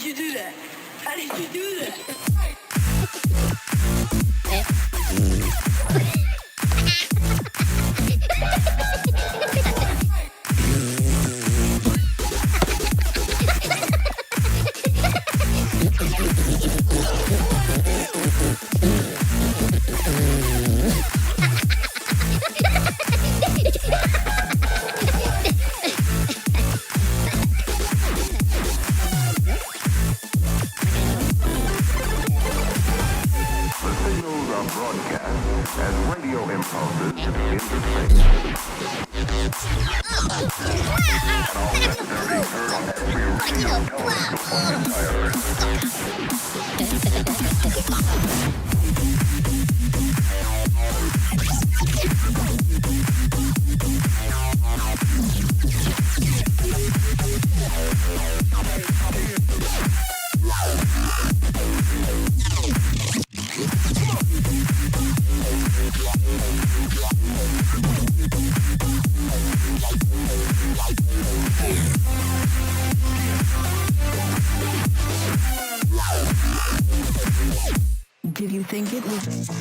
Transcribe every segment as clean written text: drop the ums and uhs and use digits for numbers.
did you do that? How did you do that? Did you think it was...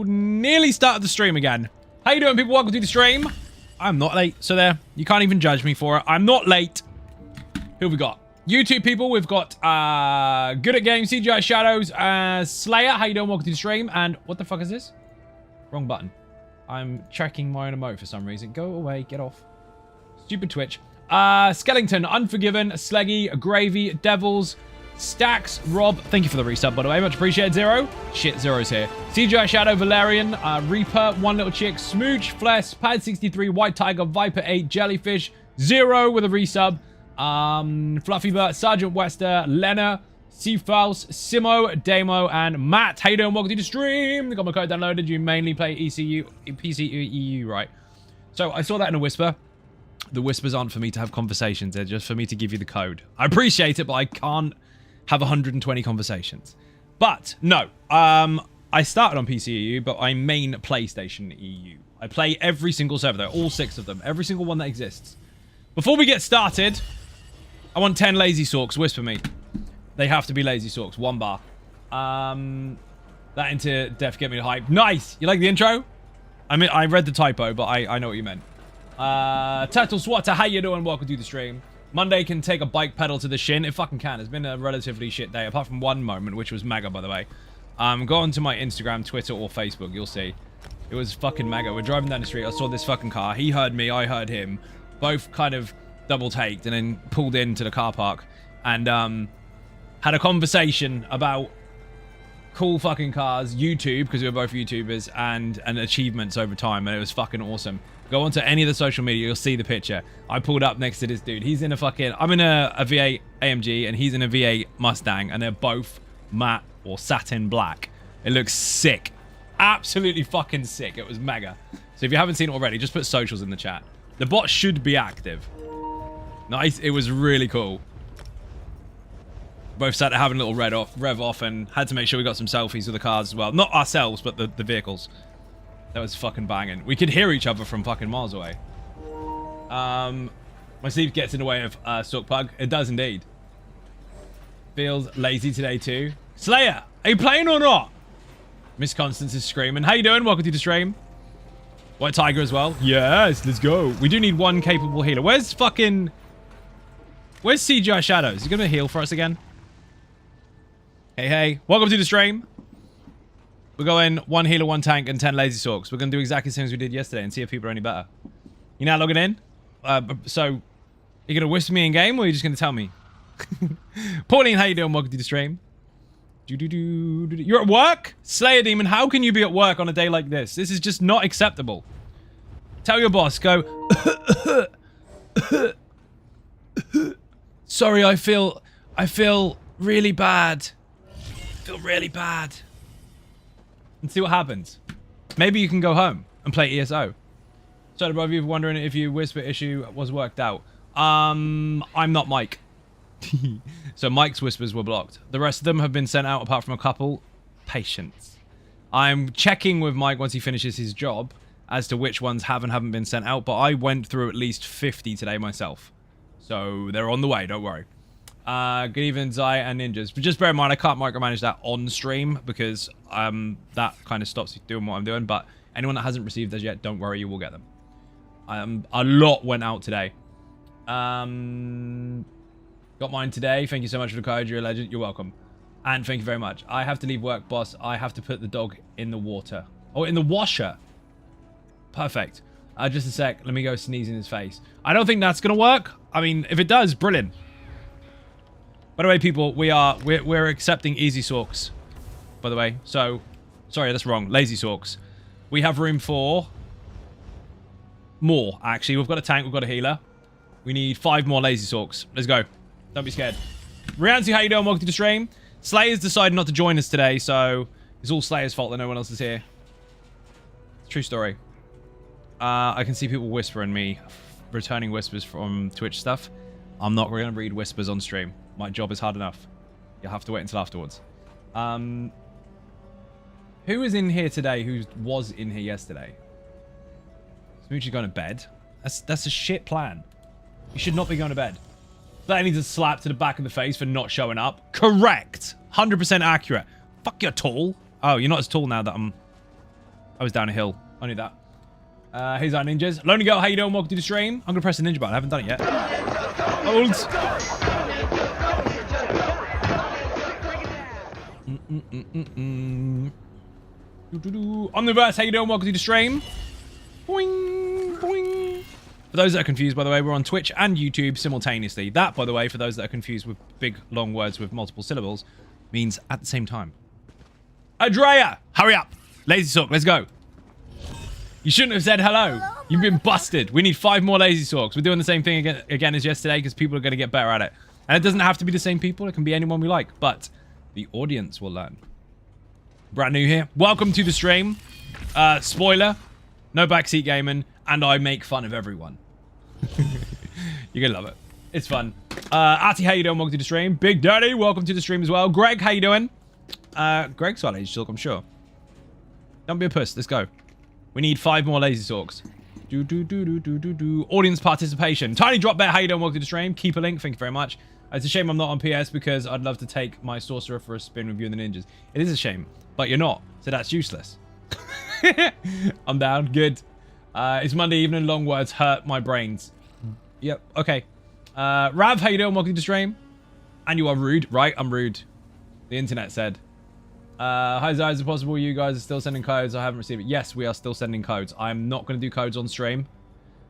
Nearly started the stream again. How you doing, people? Welcome to the stream. I'm not late, so there. You can't even judge me for it. I'm not late. Who have we got? YouTube people, we've got Good at Games, CGI Shadows, Slayer. How you doing? Welcome to the stream. And what the fuck is this? Wrong button. I'm checking my own emote for some reason. Go away. Get off. Stupid Twitch. Skellington, Unforgiven, Sleggy, Gravy, Devils, Stacks, Rob, thank you for the resub, by the way. Much appreciated, Zero. Shit, Zero's here. CGI Shadow, Valerian, Reaper, One Little Chick, Smooch, Flesh, Pad63, White Tiger, Viper 8, Jellyfish, Zero with a resub, Fluffy Burt, Sergeant Wester, Lena, Seafouse, Simo, Damo, and Matt. How you doing? Welcome to the stream. Got my code downloaded. You mainly play ECU, PCEU, right? So I saw that in a whisper. The whispers aren't for me to have conversations. They're just for me to give you the code. I appreciate it, but I can't have 120 conversations. But no, I started on PCEU, but I main PlayStation EU. I play every single server there, all 6 of them, every single one that exists. Before we get started, I want 10 lazy sorks. Whisper me. They have to be lazy sorks. 1 bar. That into death get me hype. Nice. You like the intro? I mean, I read the typo, but I know what you meant. Turtle Swatter, how you doing? Welcome to the stream. Monday can take a bike pedal to the shin. It fucking can. It's been a relatively shit day, apart from one moment, which was mega, by the way. Go onto my Instagram, Twitter, or Facebook. You'll see. It was fucking mega. We're driving down the street. I saw this fucking car. He heard me. I heard him. Both kind of double taked and then pulled into the car park and had a conversation about cool fucking cars, YouTube, because we were both YouTubers, and achievements over time, and it was fucking awesome. Go onto any of the social media, you'll see the picture. I pulled up next to this dude. He's in a fucking... I'm in a V8 AMG, and he's in a V8 Mustang, and they're both matte or satin black. It looks sick. Absolutely fucking sick. It was mega. So if you haven't seen it already, just put socials in the chat. The bot should be active. Nice. It was really cool. Both sat there having a little rev off and had to make sure we got some selfies with the cars as well. Not ourselves, but the vehicles. That was fucking banging. We could hear each other from fucking miles away. My sleep gets in the way of Stalk Pug. It does indeed. Feels lazy today too. Slayer, are you playing or not? Miss Constance is screaming. How you doing? Welcome to the stream. White Tiger as well. Yes, let's go. We do need one capable healer. Where's CGI Shadows? You gonna heal for us again? Hey, hey. Welcome to the stream. We're going 1 healer, 1 tank, and 10 lazy sorks. We're going to do exactly the same as we did yesterday and see if people are any better. You now logging in? So, are you going to whisper me in game or are you just going to tell me? Pauline, how you doing? Welcome to the stream. You're at work? Slayer Demon, how can you be at work on a day like this? This is just not acceptable. Tell your boss, go... Sorry, I feel really bad. Feel really bad. And see what happens. Maybe you can go home and play ESO. So, both of you wondering if your whisper issue was worked out. I'm not Mike. So Mike's whispers were blocked. The rest of them have been sent out apart from a couple. Patience. I'm checking with Mike once he finishes his job as to which ones have and haven't been sent out, but I went through at least 50 today myself. So they're on the way, don't worry. Good evening, Zai and Ninjas. But just bear in mind, I can't micromanage that on stream because that kind of stops you doing what I'm doing. But anyone that hasn't received those yet, don't worry, you will get them. A lot went out today. Got mine today. Thank you so much for the code. You're a legend. You're welcome. And thank you very much. I have to leave work, boss. I have to put the dog in the water. Oh, in the washer. Perfect. Just a sec. Let me go sneeze in his face. I don't think that's going to work. I mean, if it does, brilliant. By the way, people, we're accepting easy sorks. By the way. So, sorry, that's wrong. Lazy sorks. We have room for more, actually. We've got a tank. We've got a healer. We need 5 more lazy sorks. Let's go. Don't be scared. Rianzi, how you doing? Welcome to the stream. Slayer's decided not to join us today, so it's all Slayer's fault that no one else is here. True story. I can see people whispering me, returning whispers from Twitch stuff. I'm not going to read whispers on stream. My job is hard enough. You'll have to wait until afterwards. Who is in here today who was in here yesterday? Smoochie's going to bed. That's a shit plan. You should not be going to bed. That needs a slap to the back of the face for not showing up. Correct. 100% accurate. Fuck, you're tall. Oh, you're not as tall now that I was down a hill. I knew that. Here's our ninjas. Lonely Girl, how you doing? Welcome to the stream. I'm going to press the ninja button. I haven't done it yet. Holds. Omniverse, how you doing? Welcome to the stream. Boing, boing. For those that are confused, by the way, we're on Twitch and YouTube simultaneously. That, by the way, for those that are confused with big, long words with multiple syllables, means at the same time. Adrea, hurry up. Lazy Sork, let's go. You shouldn't have said hello. You've been busted. We need 5 more Lazy Sorks. We're doing the same thing again as yesterday because people are going to get better at it. And it doesn't have to be the same people. It can be anyone we like. But the audience will learn. Brand new here. Welcome to the stream. Spoiler. No backseat gaming. And I make fun of everyone. You're going to love it. It's fun. Artie, how you doing? Welcome to the stream. Big Daddy, welcome to the stream as well. Greg, how you doing? Greg's got Lazy Sork, I'm sure. Don't be a puss. Let's go. We need 5 more Lazy Sorks. Audience participation. Tiny Drop Bear, how you doing? Welcome to the stream. Keep a link. Thank you very much. It's a shame I'm not on PS because I'd love to take my sorcerer for a spin with you and the ninjas. It is a shame, but you're not, so that's useless. I'm down. Good. It's Monday evening. Long words hurt my brains. Yep. Okay. Rav, how you doing? Welcome to the stream. And you are rude, right? I'm rude. The internet said. Hi, Zai, is it possible you guys are still sending codes? I haven't received it. Yes, we are still sending codes. I'm not going to do codes on stream.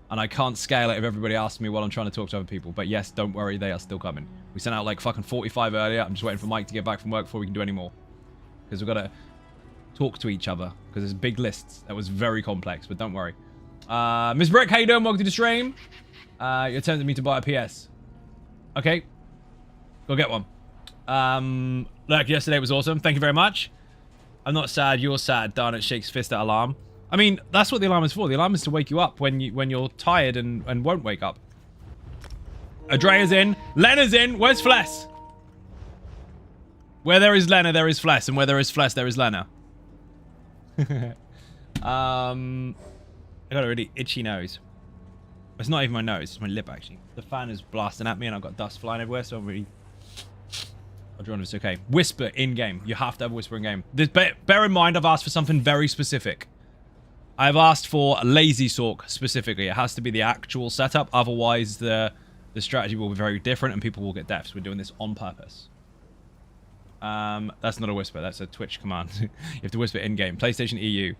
And I can't scale it if everybody asks me while I'm trying to talk to other people. But yes, don't worry, they are still coming. We sent out like fucking 45 earlier. I'm just waiting for Mike to get back from work before we can do any more. Because we've got to talk to each other. Because there's big lists. That was very complex, but don't worry. Miss Brick, how you doing? Welcome to the stream. You're tempting me to buy a PS. Okay. Go get one. Look, yesterday was awesome. Thank you very much. I'm not sad. You're sad. Darn it, shakes fist at alarm. I mean, that's what the alarm is for. The alarm is to wake you up when you're tired and won't wake up. Adrea's in. Lena's in. Where's Fless? Where there is Lena, there is Fless. And where there is Fless, there is Lena. I got a really itchy nose. It's not even my nose. It's my lip, actually. The fan is blasting at me and I've got dust flying everywhere, so I'm really... I'll draw this. Okay. Whisper in-game. You have to have a whisper in-game. Bear in mind, I've asked for something very specific. I've asked for a lazy sork specifically. It has to be the actual setup. Otherwise, the strategy will be very different and people will get deaths. We're doing this on purpose. That's not a whisper. That's a Twitch command. You have to whisper in-game. PlayStation EU.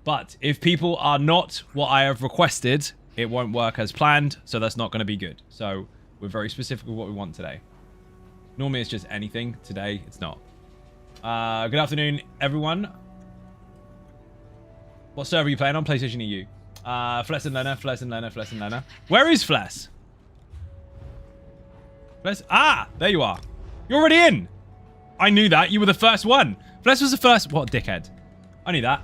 But if people are not what I have requested, it won't work as planned. So that's not going to be good. So we're very specific with what we want today. Normally it's just anything. Today, it's not. Good afternoon, everyone. What server are you playing on? PlayStation EU. Fless and Lena, Fless and Lena, Fless and Lena. Where is Fless? Fless? Ah, there you are. You're already in. I knew that. You were the first one. Fless was the first. What a dickhead. I knew that.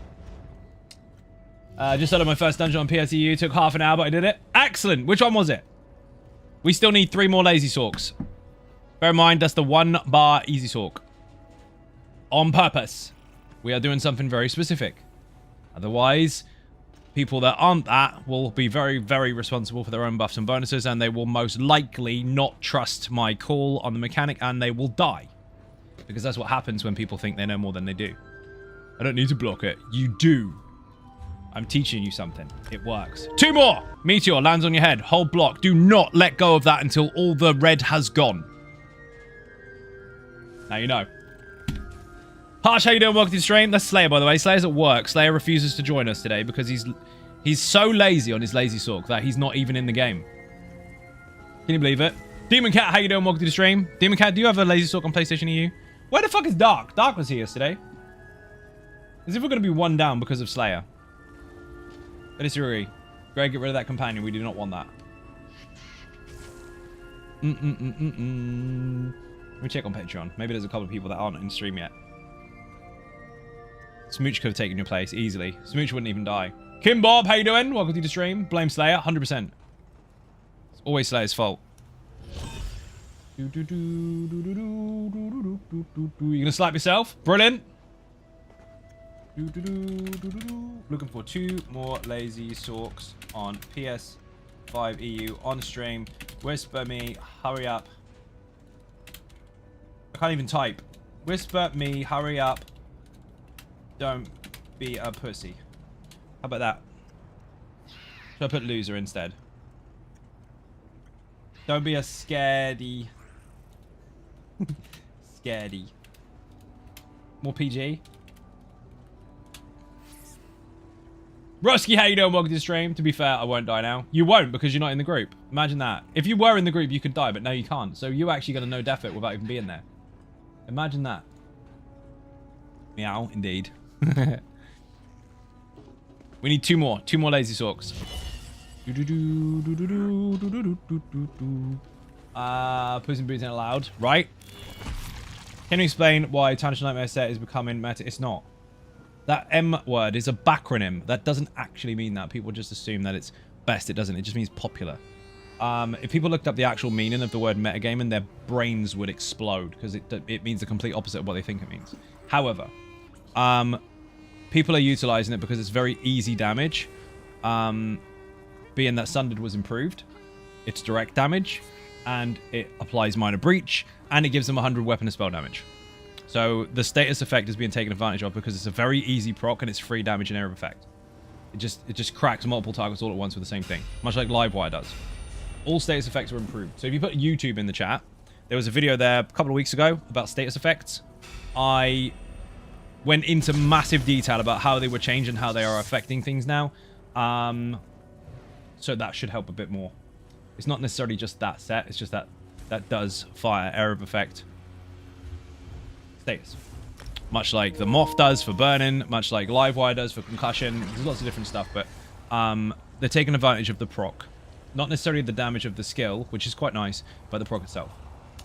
Just started my first dungeon on PSEU. Took half an hour, but I did it. Excellent. Which one was it? We still need 3 more lazy sorks. Bear in mind, that's the 1 bar easy sork. On purpose. We are doing something very specific. Otherwise, people that aren't that will be very, very responsible for their own buffs and bonuses, and they will most likely not trust my call on the mechanic, and they will die. Because that's what happens when people think they know more than they do. I don't need to block it. You do. I'm teaching you something. It works. 2 more! Meteor lands on your head. Hold block. Do not let go of that until all the red has gone. Now you know. Harsh, how you doing? Welcome to the stream. That's Slayer, by the way. Slayer's at work. Slayer refuses to join us today because he's so lazy on his lazy sork that he's not even in the game. Can you believe it? Demon Cat, how you doing? Welcome to the stream. Demon Cat, do you have a lazy sork on PlayStation EU? Where the fuck is Dark? Dark was here yesterday. As if we're going to be 1 down because of Slayer. I disagree. Greg, get rid of that companion. We do not want that. Let me check on Patreon. Maybe there's a couple of people that aren't in stream yet. Smooch could have taken your place easily. Smooch wouldn't even die. Kim Bob, how you doing? Welcome to the stream. Blame Slayer, 100%. It's always Slayer's fault. You gonna slap yourself? Brilliant. Looking for 2 more lazy sorks on PS5 EU on stream. Whisper me, hurry up. I can't even type. Whisper me, hurry up. Don't be a pussy. How about that? Should I put loser instead? Don't be a scaredy. Scaredy. More PG. Rusky, how you doing? Welcome to the stream. To be fair, I won't die now. You won't because you're not in the group. Imagine that. If you were in the group, you could die, but now you can't. So you actually got a no death it without even being there. Imagine that. Meow, indeed. We need 2 more. 2 more lazy sorks. Puss in Boots ain't allowed. Right. Can you explain why Tarnished Nightmare set is becoming meta? It's not. That M word is a backronym. That doesn't actually mean that. People just assume that it's best. It doesn't. It just means popular. If people looked up the actual meaning of the word metagaming, their brains would explode because it means the complete opposite of what they think it means. However, people are utilizing it because it's very easy damage. Being that Sundered was improved, it's direct damage, and it applies minor breach, and it gives them 100 weapon and spell damage. So the status effect is being taken advantage of because it's a very easy proc and it's free damage and area of effect. It just cracks multiple targets all at once with the same thing, much like Livewire does. All status effects are improved. So if you put YouTube in the chat, there was a video there a couple of weeks ago about status effects. I went into massive detail about how they were changed and how they are affecting things now. So that should help a bit more. It's not necessarily just that set. It's just that that does fire error effect status. Much like the Moth does for burning, much like Livewire does for concussion. There's lots of different stuff, but they're taking advantage of the proc. Not necessarily the damage of the skill, which is quite nice, but the proc itself.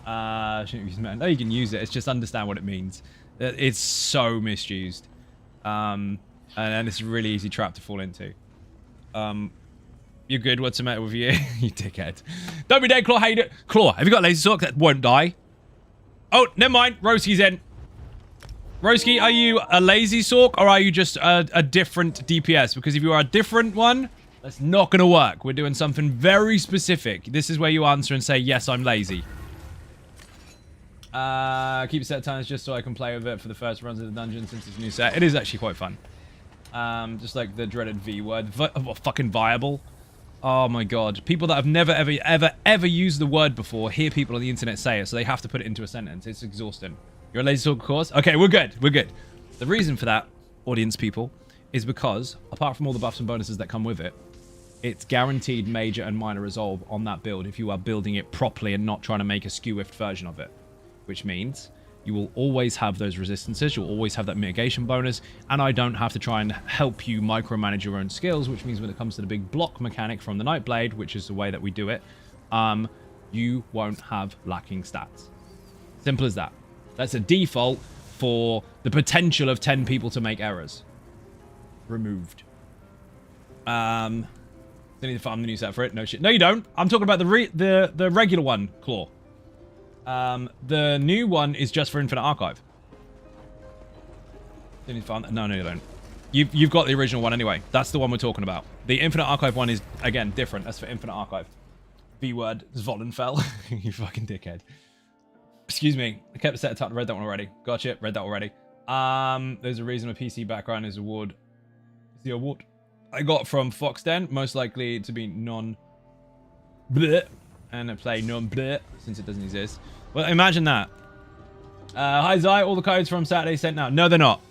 Shouldn't use man. No, you can use it. It's just understand what it means. It's so misused. And it's a really easy trap to fall into. You're good. What's the matter with you? You dickhead. Don't be dead, Claw. How you doing? Claw, have you got a laser sock that won't die? Oh, never mind. Roski's in. Roski, are you a lazy sork or are you just a different DPS? Because if you are a different one, that's not going to work. We're doing something very specific. This is where you answer and say, yes, I'm lazy. Keep set times just so I can play with it for the first runs of the dungeon since it's a new set. It is actually quite fun. Just like the dreaded V word. Fucking viable. Oh my god. People that have never, ever used the word before hear people on the internet say it, so they have to put it into a sentence. It's exhausting. You're a lazy sork, of course? Okay, we're good. We're good. The reason for that, audience people, is because, apart from all the buffs and bonuses that come with it, it's guaranteed major and minor resolve on that build if you are building it properly and not trying to make a skew-whiffed version of it. Which means you will always have those resistances, you'll always have that mitigation bonus, and I don't have to try and help you micromanage your own skills, which means when it comes to the big block mechanic from the Nightblade, which is the way that we do it, you won't have lacking stats. Simple as that. That's a default for the potential of 10 people to make errors. Removed. Don't need to farm the new set for it. No shit. No, you don't. I'm talking about the regular one, Claw. The new one is just for Infinite Archive. Don't need to farm that. No, you don't. You've got the original one anyway. That's the one we're talking about. The Infinite Archive one is, again, different. That's for Infinite Archive. V-word. Zvolenfell. You fucking dickhead. Excuse me. I kept the set up. Read that one already. Gotcha. Read that already. There's a reason my PC background is award. It's the award I got from Foxden. Most likely to be non-bleh. And I play non-bleh since it doesn't exist. Well, imagine that. Hi, Zai. All the codes from Saturday sent now. No, they're not.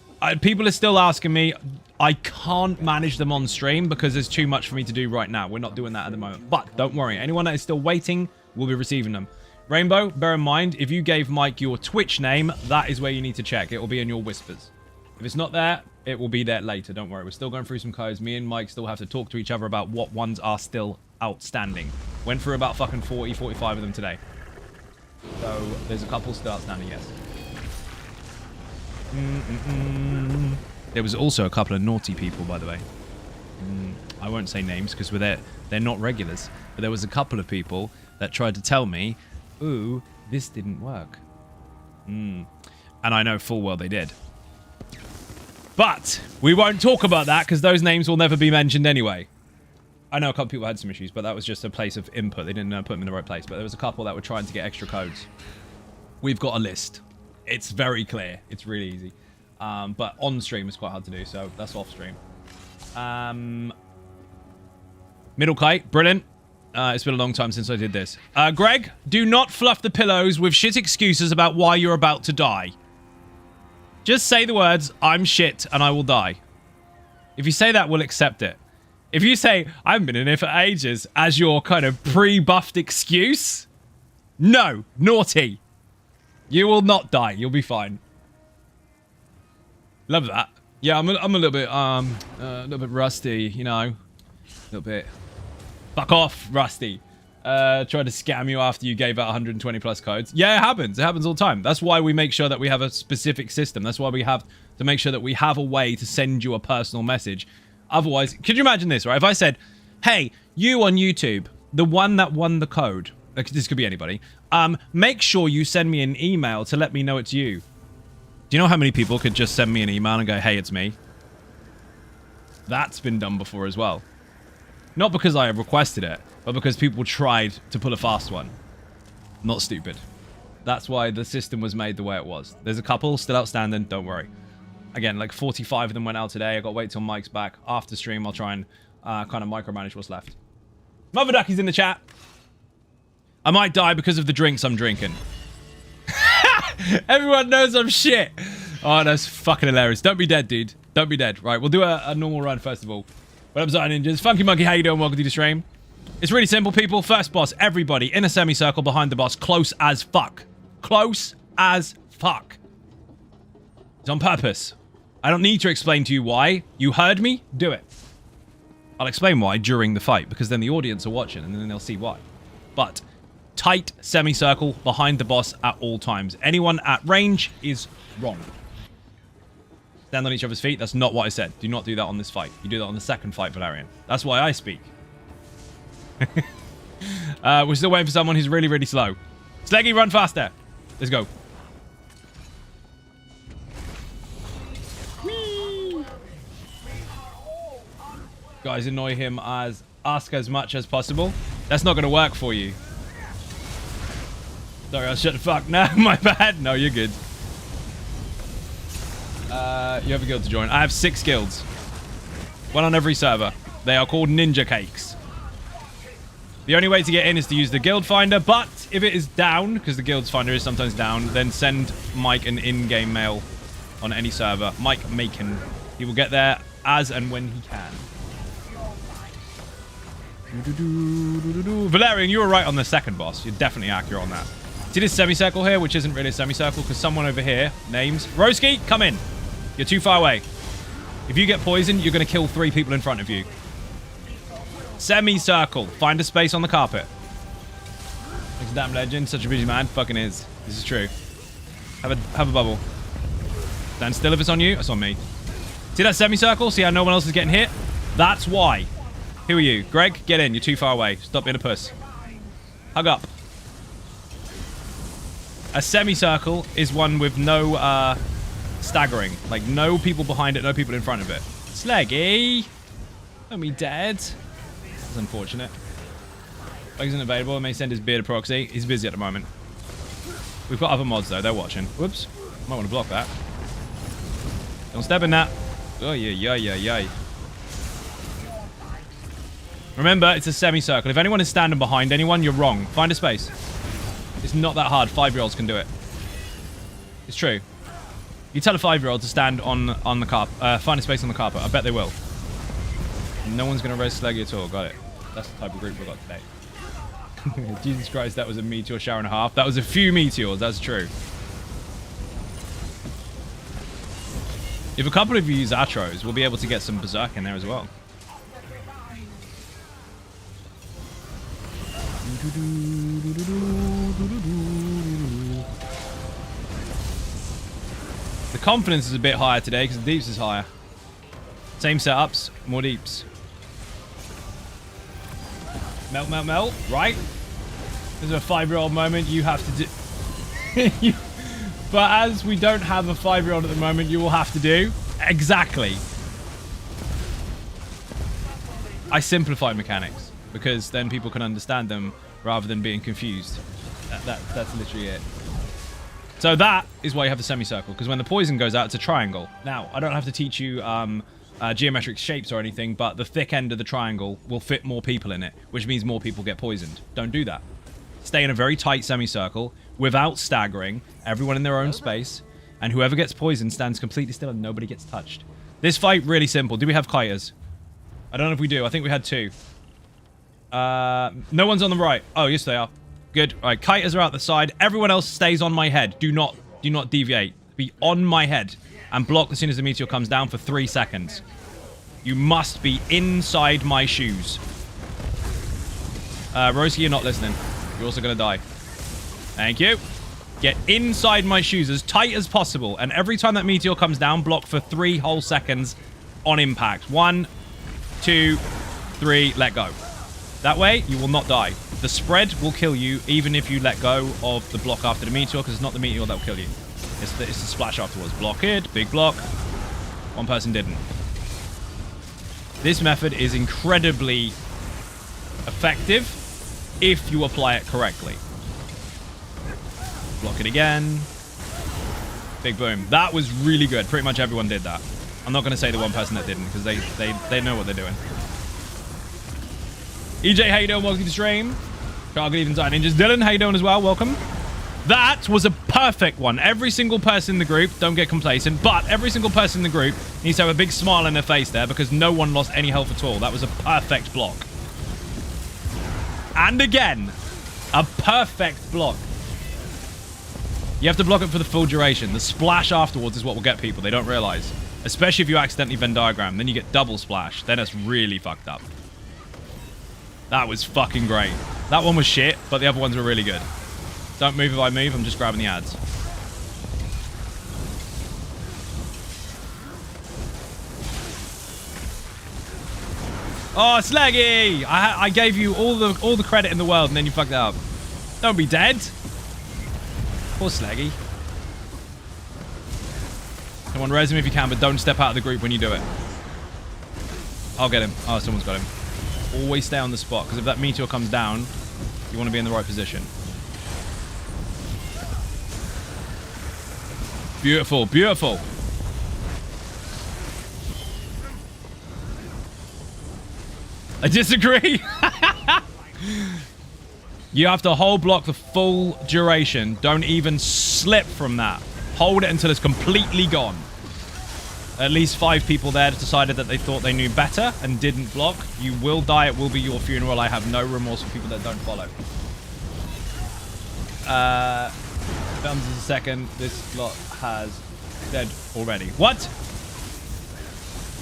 People are still asking me. I can't manage them on stream because there's too much for me to do right now. We're not doing that at the moment. But don't worry. Anyone that is still waiting will be receiving them. Rainbow, bear in mind, if you gave Mike your Twitch name, that is where you need to check. It will be in your whispers. If it's not there, it will be there later. Don't worry. We're still going through some codes. Me and Mike still have to talk to each other about what ones are still outstanding. Went through about fucking 40, 45 of them today. So, there's a couple still outstanding, yes. There was also a couple of naughty people, by the way. I won't say names because they're not regulars. But there was a couple of people that tried to tell me, ooh, this didn't work. And I know full well they did. But we won't talk about that because those names will never be mentioned anyway. I know a couple people had some issues, but that was just a place of input. They didn't put them in the right place. But there was a couple that were trying to get extra codes. We've got a list. It's very clear. It's really easy. But on stream is quite hard to do, so that's off stream. Middle kite, brilliant. It's been a long time since I did this. Greg, do not fluff the pillows with shit excuses about why you're about to die. Just say the words, I'm shit and I will die. If you say that, we'll accept it. If you say, I haven't been in here for ages, as your kind of pre-buffed excuse, no, naughty. You will not die. You'll be fine. Love that. Yeah, I'm a little bit rusty, you know. A little bit. Fuck off, Rusty. Tried to scam you after you gave out 120 plus codes. Yeah, it happens. It happens all the time. That's why we make sure that we have a specific system. That's why we have to make sure that we have a way to send you a personal message. Otherwise, could you imagine this, right? If I said, hey, you on YouTube, the one that won the code, this could be anybody, make sure you send me an email to let me know it's you. Do you know how many people could just send me an email and go, hey, it's me? That's been done before as well. Not because I requested it, but because people tried to pull a fast one. Not stupid. That's why the system was made the way it was. There's a couple still outstanding, don't worry. Again, like 45 of them went out today. I got to wait till Mike's back. After stream, I'll try and kind of micromanage what's left. Mother Ducky's in the chat. I might die because of the drinks I'm drinking. Everyone knows I'm shit. Oh, that's fucking hilarious. Don't be dead, dude. Don't be dead. Right, we'll do a normal run first of all. What up, Zion Ninjas? Funky Monkey, how you doing? Welcome to the stream. It's really simple, people. First boss, everybody in a semicircle behind the boss, close as fuck. Close as fuck. It's on purpose. I don't need to explain to you why. You heard me? Do it. I'll explain why during the fight, because then the audience are watching and then they'll see why. But tight semicircle behind the boss at all times. Anyone at range is wrong. Stand on each other's feet. That's not what I said. Do not do that on this fight. You do that on the second fight, Valerian. That's why I speak. We're still waiting for someone who's really, really slow. Sleggy, run faster. Let's go. Whee! Guys, annoy him as ask as much as possible. That's not going to work for you. Sorry, I'll shut the fuck. No, my bad. No, you're good. You have a guild to join. I have 6 guilds. One on every server. They are called Ninja Cakes. The only way to get in is to use the guild finder, but if it is down, because the guild finder is sometimes down, then send Mike an in-game mail on any server. Mike Macon. He will get there as and when he can. Valerian, you were right on the second boss. You're definitely accurate on that. See this semicircle here, which isn't really a semicircle, because someone over here, names, Roski, come in. You're too far away. If you get poisoned, you're going to kill 3 people in front of you. Semicircle. Find a space on the carpet. Thanks, damn legend. Such a busy man. Fucking is. This is true. Have a bubble. Stand still if it's on you. It's on me. See that semicircle? See how no one else is getting hit? That's why. Who are you? Greg, get in. You're too far away. Stop being a puss. Hug up. A semicircle is one with no staggering. Like, no people behind it, no people in front of it. Sleggy! Don't be dead. That's unfortunate. Like, isn't available. I may send his beard proxy. He's busy at the moment. We've got other mods, though. They're watching. Whoops. Might want to block that. Don't step in that. Oh, yeah. Remember, it's a semicircle. If anyone is standing behind anyone, you're wrong. Find a space. It's not that hard. 5-year-olds can do it. It's true. You tell a 5-year-old to stand on the carpet, find a space on the carpet. I bet they will. No one's going to roast Sleggy at all. Got it. That's the type of group we've got today. Jesus Christ, that was a meteor shower and a half. That was a few meteors. That's true. If a couple of you use Atros, we'll be able to get some Berserk in there as well. The confidence is a bit higher today because the deeps is higher. Same setups, more deeps. Melt, melt, melt. Right. This is a 5-year-old moment. You have to do... But as we don't have a 5-year-old at the moment, you will have to do... Exactly. I simplify mechanics because then people can understand them rather than being confused. That's literally it. So that is why you have the semicircle, because when the poison goes out, it's a triangle. Now, I don't have to teach you geometric shapes or anything, but the thick end of the triangle will fit more people in it, which means more people get poisoned. Don't do that. Stay in a very tight semicircle without staggering, everyone in their own space, and whoever gets poisoned stands completely still and nobody gets touched. This fight, really simple. Do we have kiters? I don't know if we do. I think we had 2. No one's on the right. Oh, yes, they are. Good. All right, kiters are out the side. Everyone else stays on my head. Do not deviate. Be on my head and block as soon as the meteor comes down for 3 seconds. You must be inside my shoes. Roski, you're not listening. You're also going to die. Thank you. Get inside my shoes as tight as possible. And every time that meteor comes down, block for 3 whole seconds on impact. 1, 2, 3, let go. That way, you will not die. The spread will kill you even if you let go of the block after the meteor, because it's not the meteor that will kill you. It's the splash afterwards. Block it, big block. One person didn't. This method is incredibly effective if you apply it correctly. Block it again. Big boom. That was really good. Pretty much everyone did that. I'm not going to say the one person that didn't, because they know what they're doing. EJ, how you doing? Welcome to the stream. Good evening, Zion Ninjas. Dylan, how you doing as well? Welcome. That was a perfect one. Every single person in the group, don't get complacent, but every single person in the group needs to have a big smile on their face there because no one lost any health at all. That was a perfect block. And again, a perfect block. You have to block it for the full duration. The splash afterwards is what will get people. They don't realize. Especially if you accidentally Venn diagram. Then you get double splash. Then it's really fucked up. That was fucking great. That one was shit, but the other ones were really good. Don't move if I move. I'm just grabbing the ads. Oh, Slaggy! I gave you all the credit in the world, and then you fucked it up. Don't be dead. Poor Slaggy. Come on, res him if you can, but don't step out of the group when you do it. I'll get him. Oh, someone's got him. Always stay on the spot, because if that meteor comes down, you want to be in the right position. Beautiful, beautiful. I disagree. You have to hold block the full duration. Don't even slip from that. Hold it until it's completely gone. At least 5 people there decided that they thought they knew better and didn't block. You will die. It will be your funeral. I have no remorse for people that don't follow. Thumbs is a second. This lot has dead already. What?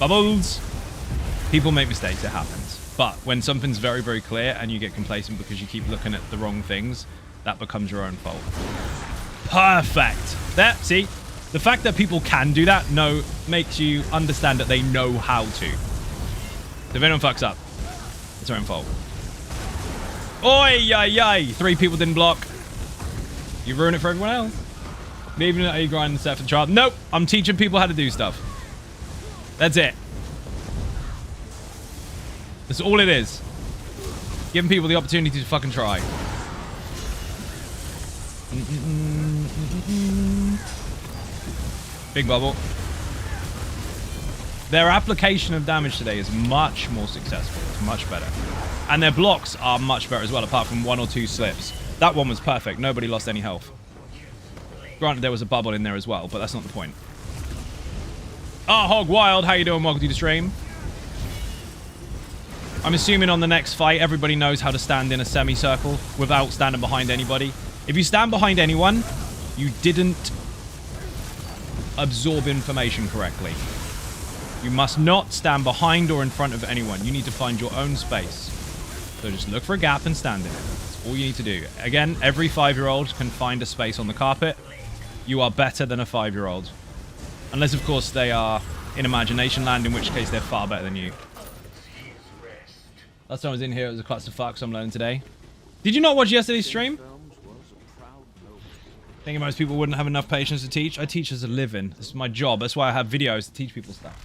Bubbles. People make mistakes. It happens. But when something's very, very clear and you get complacent because you keep looking at the wrong things, that becomes your own fault. Perfect. There, see? The fact that people can do that makes you understand that they know how to. So if anyone fucks up, it's their own fault. Oi, yay. 3 people didn't block. You ruin it for everyone else. Leaving it, are you grinding stuff for the child? Nope. I'm teaching people how to do stuff. That's it. That's all it is. Giving people the opportunity to fucking try. Big bubble. Their application of damage today is much more successful. It's much better. And their blocks are much better as well, apart from 1 or 2 slips. That one was perfect. Nobody lost any health. Granted, there was a bubble in there as well, but that's not the point. Hog Wild, how you doing? Welcome to the stream. I'm assuming on the next fight, everybody knows how to stand in a semicircle without standing behind anybody. If you stand behind anyone, you didn't absorb information correctly. You must not stand behind or in front of anyone. You need to find your own space. So just look for a gap and stand in it. That's all you need to do. Again, every 5-year-old can find a space on the carpet. You are better than a 5-year-old. Unless, of course, they are in imagination land, in which case they're far better than you. Last time I was in here, it was a clusterfuck, so I'm learning today. Did you not watch yesterday's stream? Thinking most people wouldn't have enough patience to teach. I teach as a living. This is my job. That's why I have videos to teach people stuff.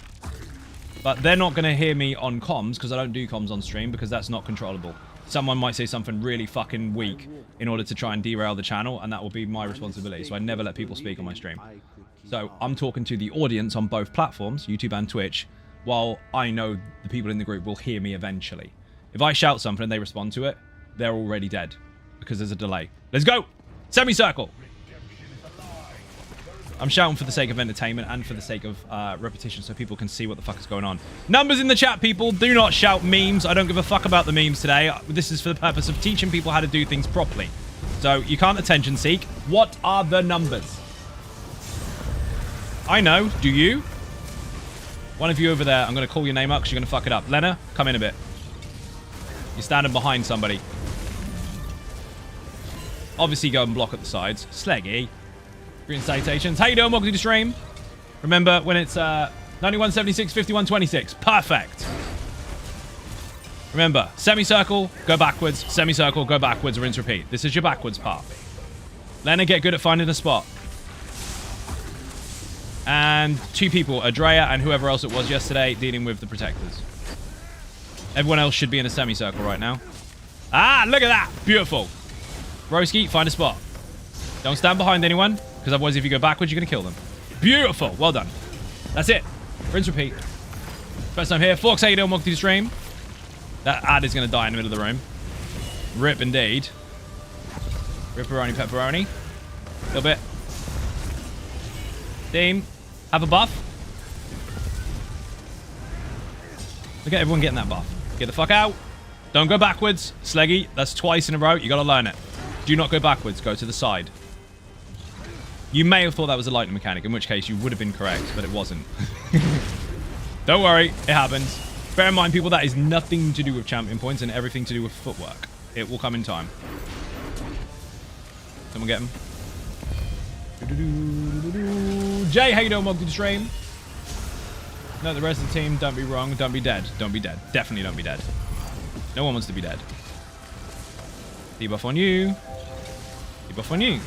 But they're not going to hear me on comms, because I don't do comms on stream, because that's not controllable. Someone might say something really fucking weak in order to try and derail the channel, and that will be my responsibility. So I never let people speak on my stream. So I'm talking to the audience on both platforms, YouTube and Twitch, while I know the people in the group will hear me eventually. If I shout something and they respond to it, they're already dead because there's a delay. Let's go! Semicircle! I'm shouting for the sake of entertainment and for the sake of repetition so people can see what the fuck is going on. Numbers in the chat, people. Do not shout memes. I don't give a fuck about the memes today. This is for the purpose of teaching people how to do things properly. So you can't attention seek. What are the numbers? I know. Do you? One of you over there, I'm going to call your name up because you're going to fuck it up. Lena, come in a bit. You're standing behind somebody. Obviously, go and block at the sides. Sleggy. Green salutations. How you doing? Welcome to the stream. Remember, when it's 9176, 5126. Perfect. Remember, semicircle, go backwards. Semicircle, go backwards. Rinse, repeat. This is your backwards part. Lena, get good at finding a spot. And 2 people, Adrea and whoever else it was yesterday, dealing with the protectors. Everyone else should be in a semicircle right now. Ah, look at that. Beautiful. Broski, find a spot. Don't stand behind anyone, because otherwise if you go backwards, you're going to kill them. Beautiful. Well done. That's it. Rinse, repeat. First time here. Fox, how you doing? Welcome to the stream. That ad is going to die in the middle of the room. Rip indeed. Ripperoni, pepperoni. little bit. Team, have a buff. Look at everyone getting that buff. Get the fuck out. Don't go backwards. Sleggy, that's twice in a row. You gotta learn it. Do not go backwards. Go to the side. You may have thought that was a lightning mechanic, in which case you would have been correct, but it wasn't. Don't worry, it happens. Bear in mind, people, that is nothing to do with champion points and everything to do with footwork. It will come in time. Someone get him. Jay, how you doing? Welcome to the stream. No, the rest of the team, don't be wrong. Don't be dead. Don't be dead. Definitely don't be dead. No one wants to be dead. Debuff on you. Debuff on you.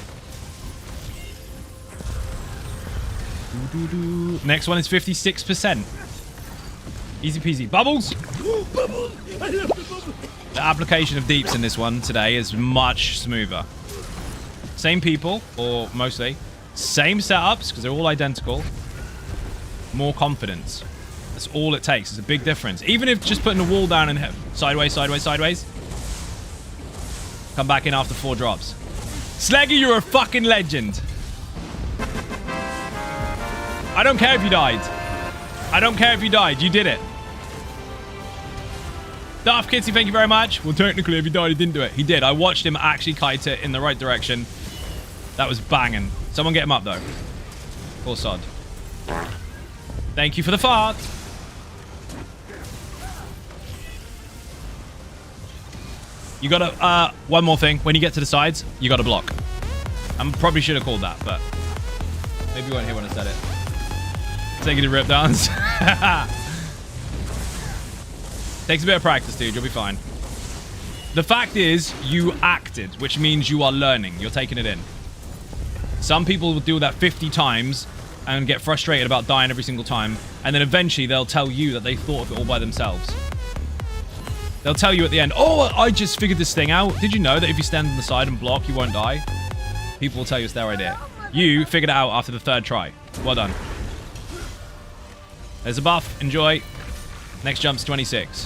Next one is 56%. Easy peasy. Bubbles! Bubbles! I love the bubbles! The application of deeps in this one today is much smoother. Same people, or mostly. Same setups, because they're all identical. More confidence. That's all it takes. It's a big difference. Even if just putting the wall down and sideways, sideways, sideways. Come back in after 4 drops. Sleggy, you're a fucking legend. I don't care if you died. I don't care if you died. You did it. Darth Kitsy, thank you very much. Well, technically, if he died, he didn't do it. He did. I watched him actually kite it in the right direction. That was banging. Someone get him up, though. Poor sod. Thank you for the fart. You gotta, one more thing. When you get to the sides, you gotta block. I probably should have called that, but maybe you weren't here when I said it. Taking a rip dance. Takes a bit of practice, dude. You'll be fine. The fact is, you acted, which means you are learning. You're taking it in. Some people will do that 50 times and get frustrated about dying every single time. And then eventually they'll tell you that they thought of it all by themselves. They'll tell you at the end, oh, I just figured this thing out. Did you know that if you stand on the side and block, you won't die? People will tell you it's their idea. You figured it out after the 3rd try. Well done. There's a buff. Enjoy. Next jump's 26.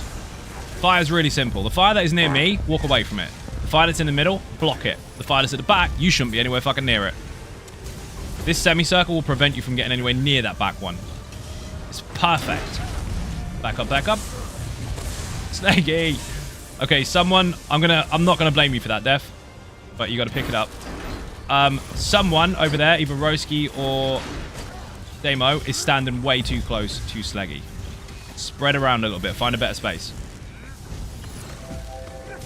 Fire's really simple. The fire that is near me, walk away from it. The fire that's in the middle, block it. The fire that's at the back, you shouldn't be anywhere fucking near it. This semicircle will prevent you from getting anywhere near that back one. It's perfect. Back up, back up. Snaggy. Okay, someone, I'm not gonna blame you for that, Def. But you gotta pick it up. Someone over there, either Roski or Demo, is standing way too close to Sleggy. Spread around a little bit. Find a better space.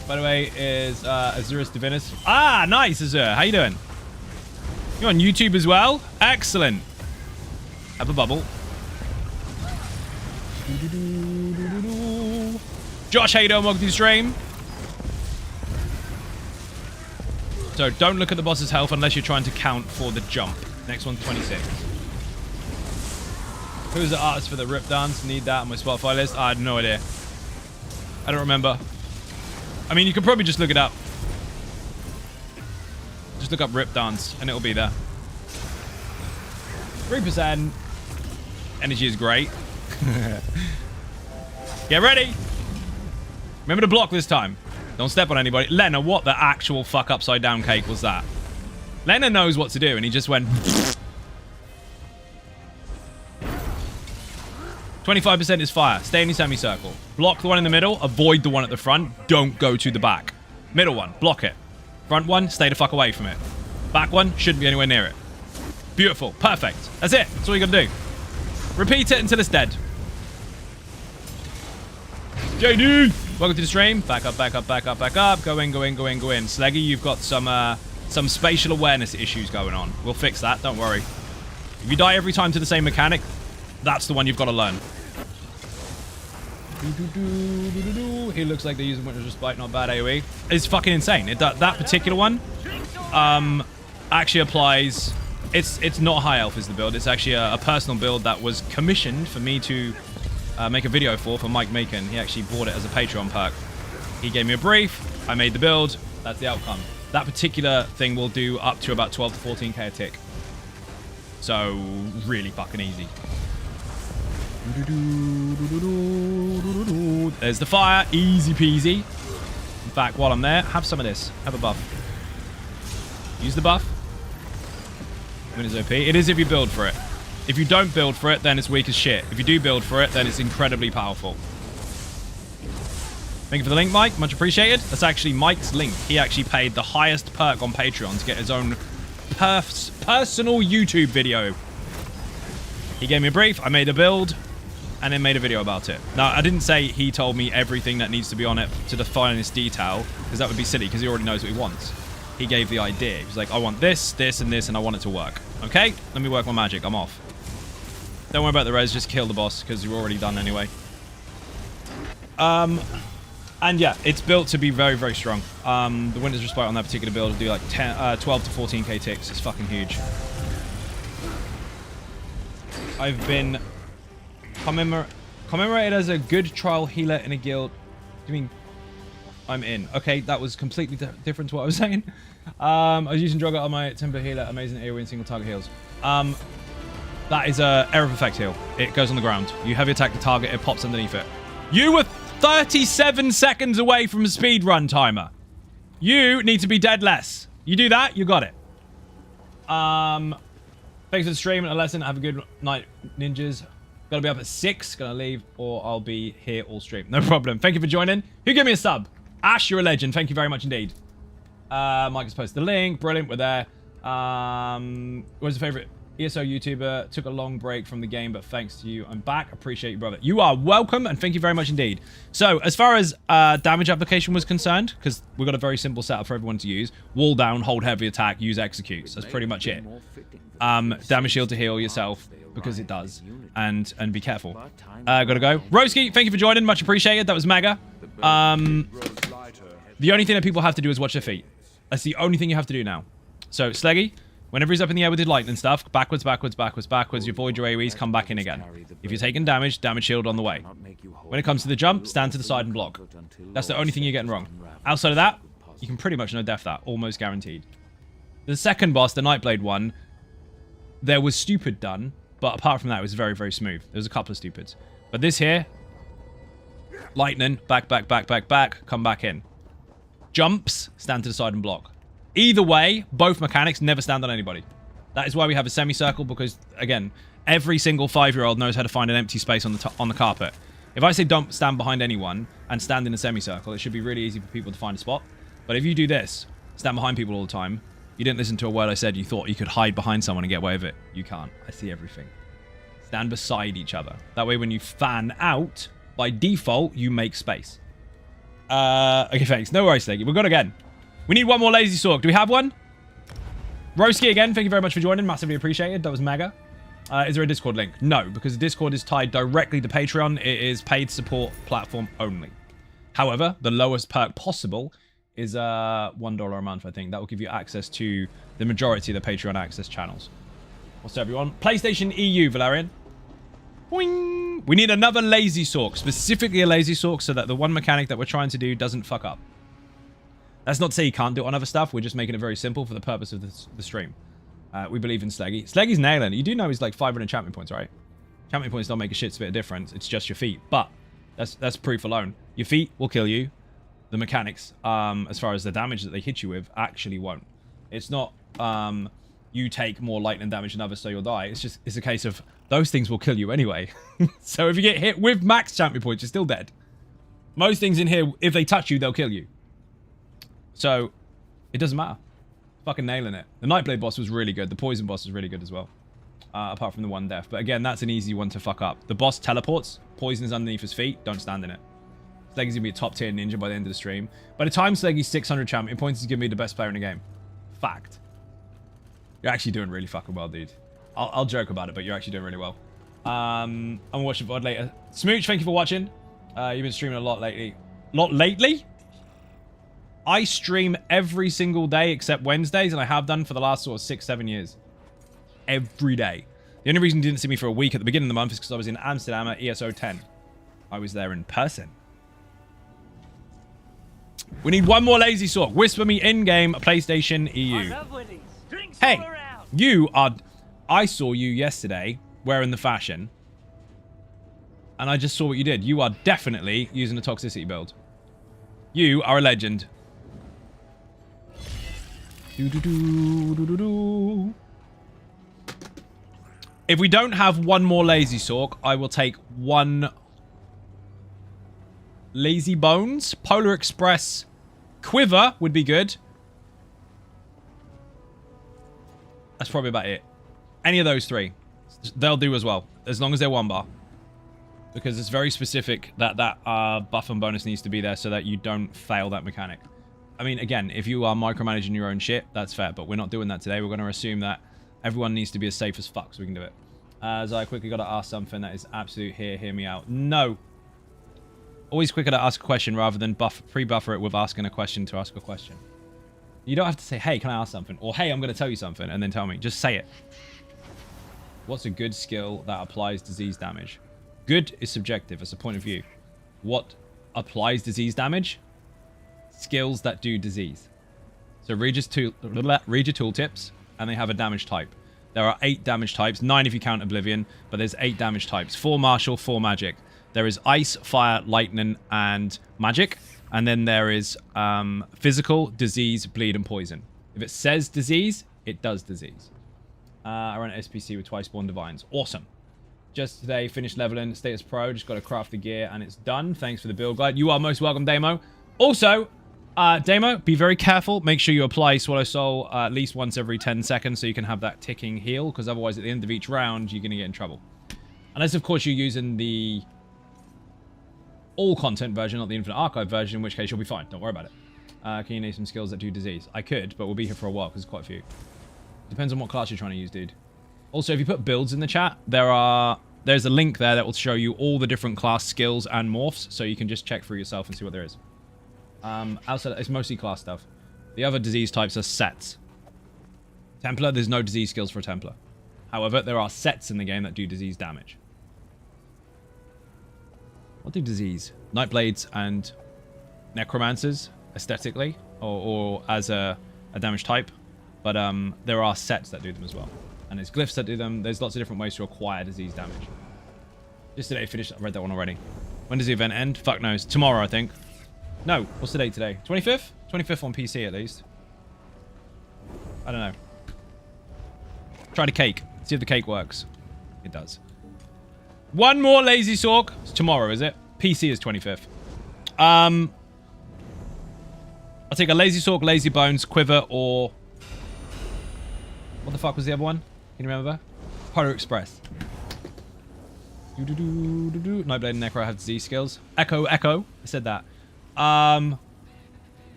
By the way, is Azurus Divinus. Ah, nice, Azur. How you doing? You on YouTube as well? Excellent. Have a bubble. Josh, how you doing? Welcome to the stream. So don't look at the boss's health unless you're trying to count for the jump. Next one, 26. Who's the artist for the rip dance? Need that on my Spotify list? I had no idea. I don't remember. I mean, you could probably just look it up. Just look up rip dance and it'll be there. 3%. Energy is great. Get ready. Remember to block this time. Don't step on anybody. Lena, what the actual fuck upside down cake was that? Lena knows what to do and he just went... 25% is fire. Stay in your semicircle. Block the one in the middle. Avoid the one at the front. Don't go to the back. Middle one. Block it. Front one. Stay the fuck away from it. Back one. Shouldn't be anywhere near it. Beautiful. Perfect. That's it. That's all you gotta do. Repeat it until it's dead. JD! Welcome to the stream. Back up, back up, back up, back up. Go in, go in, go in, go in. Sleggy, you've got some spatial awareness issues going on. We'll fix that. Don't worry. If you die every time to the same mechanic, that's the one you've got to learn. He looks like they're using Winter's Respite, not bad AoE. It's fucking insane. That particular one actually applies... It's not high elf is the build. It's actually a personal build that was commissioned for me to make a video for Mike Macon. He actually bought it as a Patreon perk. He gave me a brief. I made the build. That's the outcome. That particular thing will do up to about 12 to 14k a tick. So, really fucking easy. There's the fire. Easy peasy. In fact, while I'm there, have some of this. Have a buff. Use the buff. Win is OP. It is if you build for it. If you don't build for it, then it's weak as shit. If you do build for it, then it's incredibly powerful. Thank you for the link, Mike. Much appreciated. That's actually Mike's link. He actually paid the highest perk on Patreon to get his own personal YouTube video. He gave me a brief. I made a build and then made a video about it. Now, I didn't say he told me everything that needs to be on it to the finest detail, because that would be silly, because he already knows what he wants. He gave the idea. He was like, I want this, this, and this, and I want it to work. Okay, let me work my magic. I'm off. Don't worry about the res. Just kill the boss, because you're already done anyway. And yeah, it's built to be very, very strong. The Winter's Respite on that particular build will do like 12 to 14k ticks. It's fucking huge. I've been commemorated as a good trial healer in a guild. Do you mean I'm in? Okay, that was completely different to what I was saying. I was using Drogger on my Timber healer. Amazing AoE and single target heals. That is a Error of Effect heal. It goes on the ground. You heavy attack the target, it pops underneath it. You were 37 seconds away from a speed run timer. You need to be dead less. You do that, you got it. Thanks for the stream and a lesson. Have a good night, ninjas. Gotta be up at 6. Gonna leave, or I'll be here all stream. No problem. Thank you for joining. Who gave me a sub? Ash, you're a legend. Thank you very much indeed. Mike has posted the link. Brilliant. We're there. What's your favorite ESO YouTuber? Took a long break from the game, but thanks to you, I'm back. Appreciate you, brother. You are welcome, and thank you very much indeed. So, as far as damage application was concerned, because we've got a very simple setup for everyone to use: wall down, hold heavy attack, use executes. That's pretty much it. Damage shield to heal yourself, because it does, and be careful. Gotta go. Roski, thank you for joining. Much appreciated. That was mega. The only thing that people have to do is watch their feet. That's the only thing you have to do now. So, Sleggy, whenever he's up in the air with his lightning stuff, backwards, backwards, backwards, backwards, you avoid your AoEs, come back in again. If you're taking damage, damage shield on the way. When it comes to the jump, stand to the side and block. That's the only thing you're getting wrong. Outside of that, you can pretty much no-def that. Almost guaranteed. The second boss, the Nightblade one, there was stupid done, but apart from that, it was very, very smooth. There was a couple of stupids. But this here, lightning, back, back, back, back, back, come back in. Jumps, stand to the side and block. Either way, both mechanics never stand on anybody. That is why we have a semicircle, because, again, every single 5-year-old knows how to find an empty space on the carpet. If I say don't stand behind anyone and stand in a semicircle, it should be really easy for people to find a spot. But if you do this, stand behind people all the time, you didn't listen to a word I said, you thought you could hide behind someone and get away with it. You can't. I see everything. Stand beside each other. That way when you fan out, by default, you make space. Okay, thanks. No worries, Sleggy. We're good again. We need one more Lazy Sork. Do we have one? Roski again, thank you very much for joining. Massively appreciated. That was mega. Is there a Discord link? No, because the Discord is tied directly to Patreon. It is paid support platform only. However, the lowest perk possible is $1 a month, I think. That will give you access to the majority of the Patreon access channels. What's up, everyone? PlayStation EU, Valerian. Boing. We need another Lazy Sork, specifically a Lazy Sork, so that the one mechanic that we're trying to do doesn't fuck up. That's not to say you can't do it on other stuff. We're just making it very simple for the purpose of the stream. We believe in Sleggy. Sleggy's nailing it. You do know he's like 500 champion points, right? Champion points don't make a shit's bit of difference. It's just your feet. But that's proof alone. Your feet will kill you. The mechanics, as far as the damage that they hit you with, actually won't. It's not you take more lightning damage than others so you'll die. It's a case of those things will kill you anyway. So if you get hit with max champion points, you're still dead. Most things in here, if they touch you, they'll kill you. So, it doesn't matter. Fucking nailing it. The Nightblade boss was really good. The Poison boss was really good as well. Apart from the one death. But again, that's an easy one to fuck up. The boss teleports. Poison is underneath his feet. Don't stand in it. Sleggy's going to be a top tier ninja by the end of the stream. By the time Sleggy's 600 champion points, he's going to be the best player in the game. Fact. You're actually doing really fucking well, dude. I'll joke about it, but you're actually doing really well. I'm going to watch the VOD later. Smooch, thank you for watching. You've been streaming a lot lately. Lately? I stream every single day except Wednesdays, and I have done for the last sort of 6-7 years. Every day. The only reason you didn't see me for a week at the beginning of the month is because I was in Amsterdam at ESO 10. I was there in person. We need one more Lazy Sork. Whisper me in-game PlayStation EU. Hey, you are... I saw you yesterday wearing the fashion. And I just saw what you did. You are definitely using a toxicity build. You are a legend. If we don't have one more Lazy Sork, I will take one Lazy Bones. Polar Express Quiver would be good. That's probably about it. Any of those three. They'll do as well. As long as they're 1 bar. Because it's very specific that buff and bonus needs to be there so that you don't fail that mechanic. I mean, again, if you are micromanaging your own shit, that's fair. But we're not doing that today. We're going to assume that everyone needs to be as safe as fuck so we can do it. As I quickly got to ask something that is absolute here. Hear me out. No. Always quicker to ask a question rather than pre-buffer it with asking a question to ask a question. You don't have to say, hey, can I ask something? Or, hey, I'm going to tell you something. And then tell me. Just say it. What's a good skill that applies disease damage? Good is subjective. It's a point of view. What applies disease damage? Skills that do disease. So read your tooltips, and they have a damage type. There are 8 damage types, 9 if you count Oblivion, but there's 8 damage types. 4 martial, 4 magic. There is ice, fire, lightning, and magic. And then there is physical, disease, bleed, and poison. If it says disease, it does disease. I run an SPC with twice born divines. Awesome. Just today, finished leveling, status pro. Just got to craft the gear, and it's done. Thanks for the build guide. You are most welcome, Damo. Also, Damo, be very careful. Make sure you apply Swallow Soul at least once every 10 seconds so you can have that ticking heal, because otherwise at the end of each round, you're going to get in trouble. Unless, of course, you're using the all-content version, not the Infinite Archive version, in which case you'll be fine. Don't worry about it. Can you name some skills that do disease? I could, but we'll be here for a while, because there's quite a few. Depends on what class you're trying to use, dude. Also, if you put builds in the chat, there's a link there that will show you all the different class skills and morphs, so you can just check for yourself and see what there is. Outside, it's mostly class stuff. The other disease types are sets. Templar, there's no disease skills for a Templar. However, there are sets in the game that do disease damage. What do disease? Nightblades and Necromancers, aesthetically, or as a damage type. But there are sets that do them as well. And there's glyphs that do them. There's lots of different ways to acquire disease damage. Just today, finished. I read that one already. When does the event end? Fuck knows. Tomorrow, I think. No. What's the date today? 25th? 25th on PC, at least. I don't know. Try the cake. See if the cake works. It does. One more Lazy Sork. It's tomorrow, is it? PC is 25th. I'll take a Lazy Sork, Lazy Bones, Quiver, or... What the fuck was the other one? Can you remember? Polar Express. Nightblade and Necro have disease skills. Echo. I said that.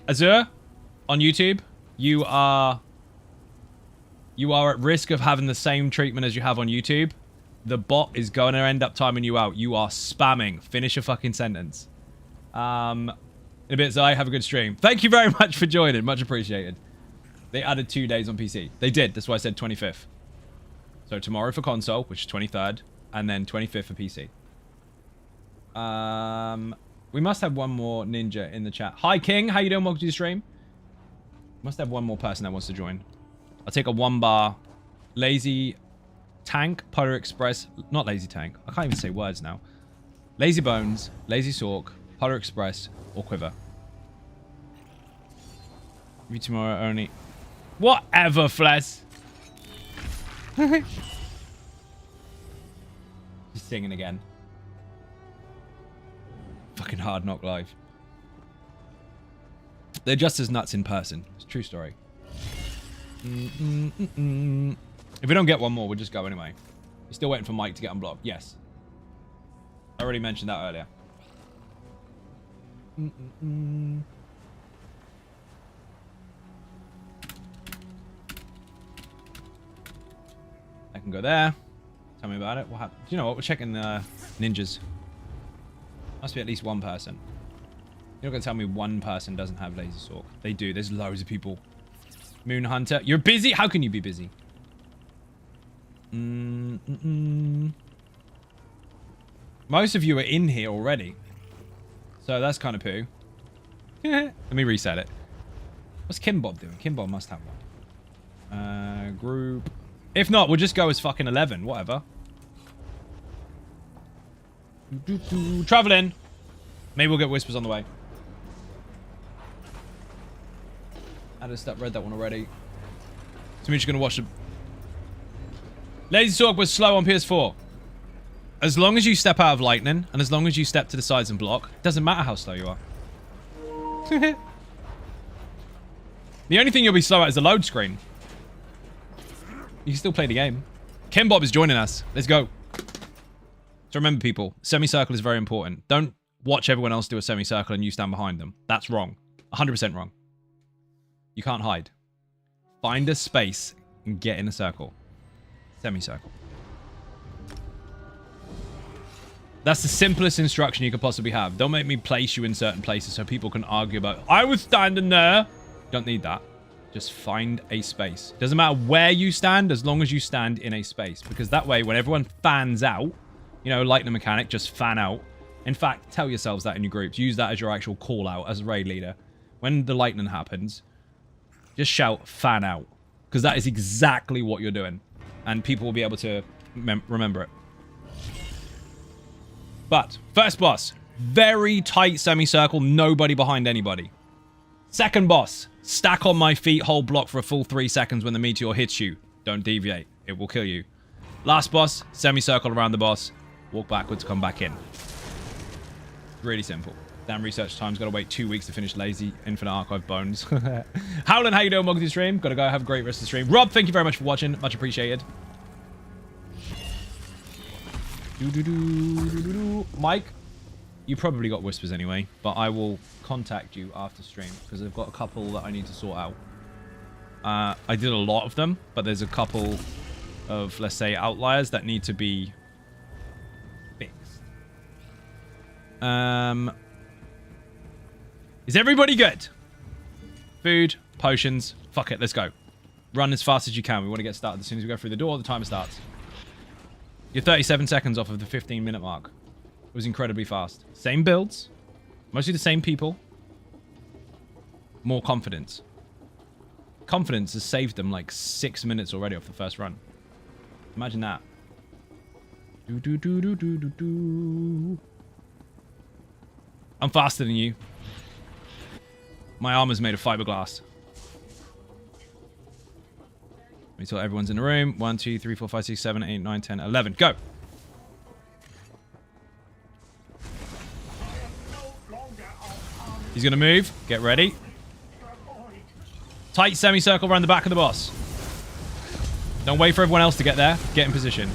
Azure, on YouTube, you are at risk of having the same treatment as you have on YouTube. The bot is going to end up timing you out. You are spamming. Finish your fucking sentence. In a bit, Zai, have a good stream. Thank you very much for joining. Much appreciated. They added 2 days on PC. They did. That's why I said 25th. So tomorrow for console, which is 23rd, and then 25th for PC. We must have one more ninja in the chat. Hi, King. How you doing? Welcome to the stream. Must have one more person that wants to join. I'll take a 1-bar Lazy Tank, Polar Express. Not Lazy Tank. I can't even say words now. Lazy Bones, Lazy Sork, Polar Express, or Quiver. Maybe tomorrow only. Whatever, Fles. He's singing again. Fucking Hard Knock Live. They're just as nuts in person. It's a true story. If we don't get one more, we'll just go anyway. We're still waiting for Mike to get unblocked. Yes. I already mentioned that earlier. I can go there. Tell me about it. What happened? You know what? We're checking the ninjas. Must be at least one person. You're not going to tell me one person doesn't have Laser Sork. They do. There's loads of people. Moon Hunter. You're busy? How can you be busy? Most of you are in here already. So that's kind of poo. Let me reset it. What's Kimbob doing? Kimbob must have one. Group. If not, we'll just go as fucking 11. Whatever. Traveling. Maybe we'll get whispers on the way. I just read that one already. So we're just gonna watch the... Lazy Talk was slow on PS4. As long as you step out of lightning, and as long as you step to the sides and block, it doesn't matter how slow you are. The only thing you'll be slow at is the load screen. You can still play the game. Kimbob is joining us. Let's go. So remember, people, semicircle is very important. Don't watch everyone else do a semicircle and you stand behind them. That's wrong. 100% wrong. You can't hide. Find a space and get in a circle. Semicircle. That's the simplest instruction you could possibly have. Don't make me place you in certain places so people can argue about, I was standing there. Don't need that. Just find a space. Doesn't matter where you stand as long as you stand in a space. Because that way, when everyone fans out, you know, lightning mechanic, just fan out. In fact, tell yourselves that in your groups. Use that as your actual call out as a raid leader. When the lightning happens, just shout fan out. Because that is exactly what you're doing. And people will be able to remember it. But, first boss. Very tight semicircle. Nobody behind anybody. Second boss. Stack on my feet, hold block for a full 3 seconds when the meteor hits you. Don't deviate. It will kill you. Last boss. Semicircle around the boss. Walk backwards, come back in. Really simple. Damn research time's got to wait 2 weeks to finish Lazy Infinite Archive Bones. Howlin', how you doing? Welcome to the stream. Gotta go. Have a great rest of the stream. Rob, thank you very much for watching. Much appreciated. Mike, you probably got whispers anyway, but I will contact you after stream because I've got a couple that I need to sort out. I did a lot of them, but there's a couple of, let's say, outliers that need to be fixed. Is everybody good? Food, potions. Fuck it, let's go. Run as fast as you can. We want to get started as soon as we go through the door. The timer starts. You're 37 seconds off of the 15-minute mark. It was incredibly fast. Same builds. Mostly the same people. More confidence. Confidence has saved them like 6 minutes already off the first run. Imagine that. I'm faster than you. My armor's made of fiberglass. Let me tell everyone's in the room. 1, 2, 3, 4, 5, 6, 7, 8, 9, 10, 11. Go. He's going to move. Get ready. Tight semicircle around the back of the boss. Don't wait for everyone else to get there. Get in position.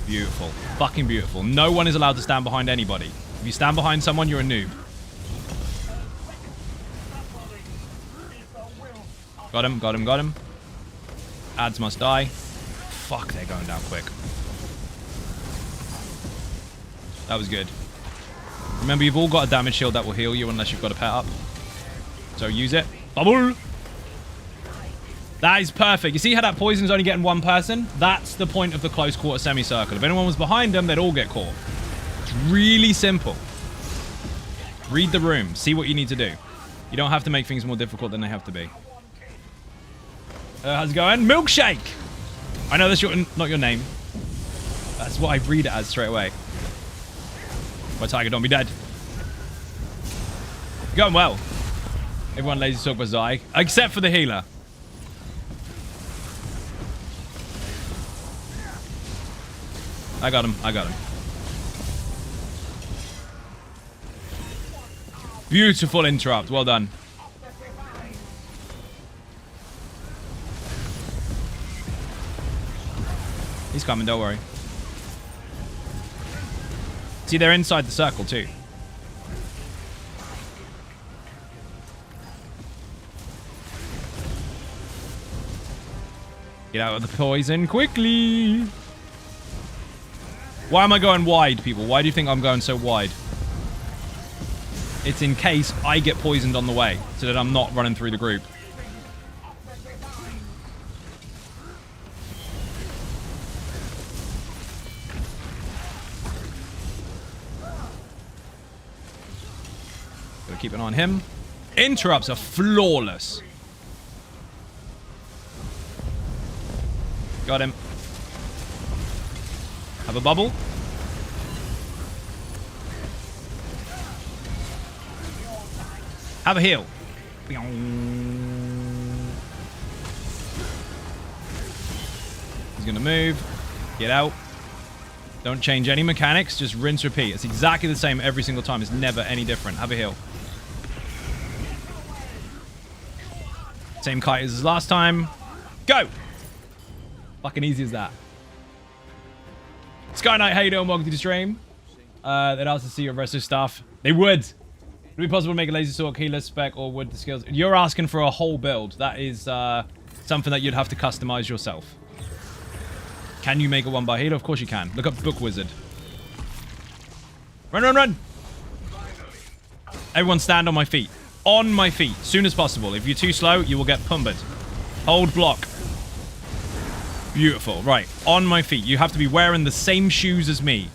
Beautiful. Fucking beautiful. No one is allowed to stand behind anybody. If you stand behind someone, you're a noob. Got him, got him, got him. Ads must die. Fuck, they're going down quick. That was good. Remember, you've all got a damage shield that will heal you unless you've got a pet up. So use it. Bubble! That is perfect. You see how that poison's only getting one person? That's the point of the close quarter semicircle. If anyone was behind them, they'd all get caught. It's really simple. Read the room. See what you need to do. You don't have to make things more difficult than they have to be. How's it going? Milkshake! I know that's not your name. That's what I read it as straight away. My tiger, don't be dead. Going well. Everyone lazy talk was Zai. Except for the healer. I got him. I got him. Beautiful interrupt. Well done. He's coming, don't worry. See, they're inside the circle, too. Get out of the poison quickly. Why am I going wide, people? Why do you think I'm going so wide? It's in case I get poisoned on the way, so that I'm not running through the group. Gotta keep an eye on him. Interrupts are flawless. Got him. Have a bubble. Have a heal. He's going to move. Get out. Don't change any mechanics. Just rinse, repeat. It's exactly the same every single time. It's never any different. Have a heal. Same kite as last time. Go! Fucking easy as that. Sky Knight, how you doing? Welcome to the stream. They'd ask to see your resto stuff. They would. Would it be possible to make a laser sword, healer spec, or would the skills... You're asking for a whole build. That is something that you'd have to customize yourself. Can you make a one-bar healer? Of course you can. Look up Book Wizard. Run, run, run! Everyone stand on my feet. On my feet. Soon as possible. If you're too slow, you will get pumbered. Hold block. Beautiful. Right. On my feet. You have to be wearing the same shoes as me.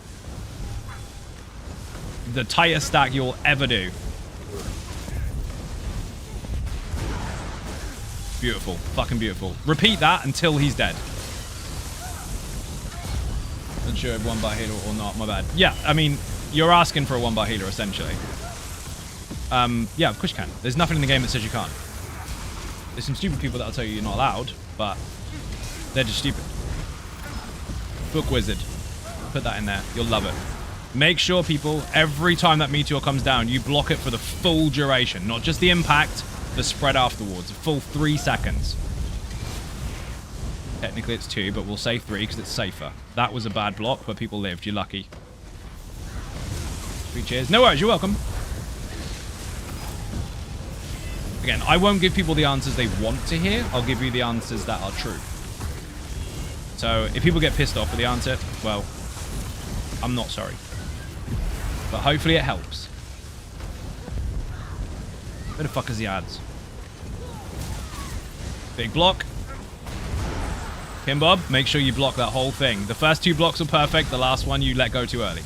The tightest stack you'll ever do. Beautiful. Fucking beautiful. Repeat that until he's dead. Not sure if one-bar healer or not. My bad. Yeah, I mean, you're asking for a one-bar healer, essentially. Yeah, of course you can. There's nothing in the game that says you can't. There's some stupid people that'll tell you you're not allowed, but they're just stupid. Book Wizard. Put that in there. You'll love it. Make sure, people, every time that meteor comes down, you block it for the full duration. Not just the impact, the spread afterwards. A full 3 seconds. Technically it's 2, but we'll say 3 because it's safer. That was a bad block, but people lived. You're lucky. 3 cheers. No worries, you're welcome. Again, I won't give people the answers they want to hear. I'll give you the answers that are true. So, if people get pissed off with the answer, well, I'm not sorry. But hopefully it helps. Where the fuck is the ads? Big block. Kim Bob, make sure you block that whole thing. The first 2 blocks are perfect. The last one you let go too early.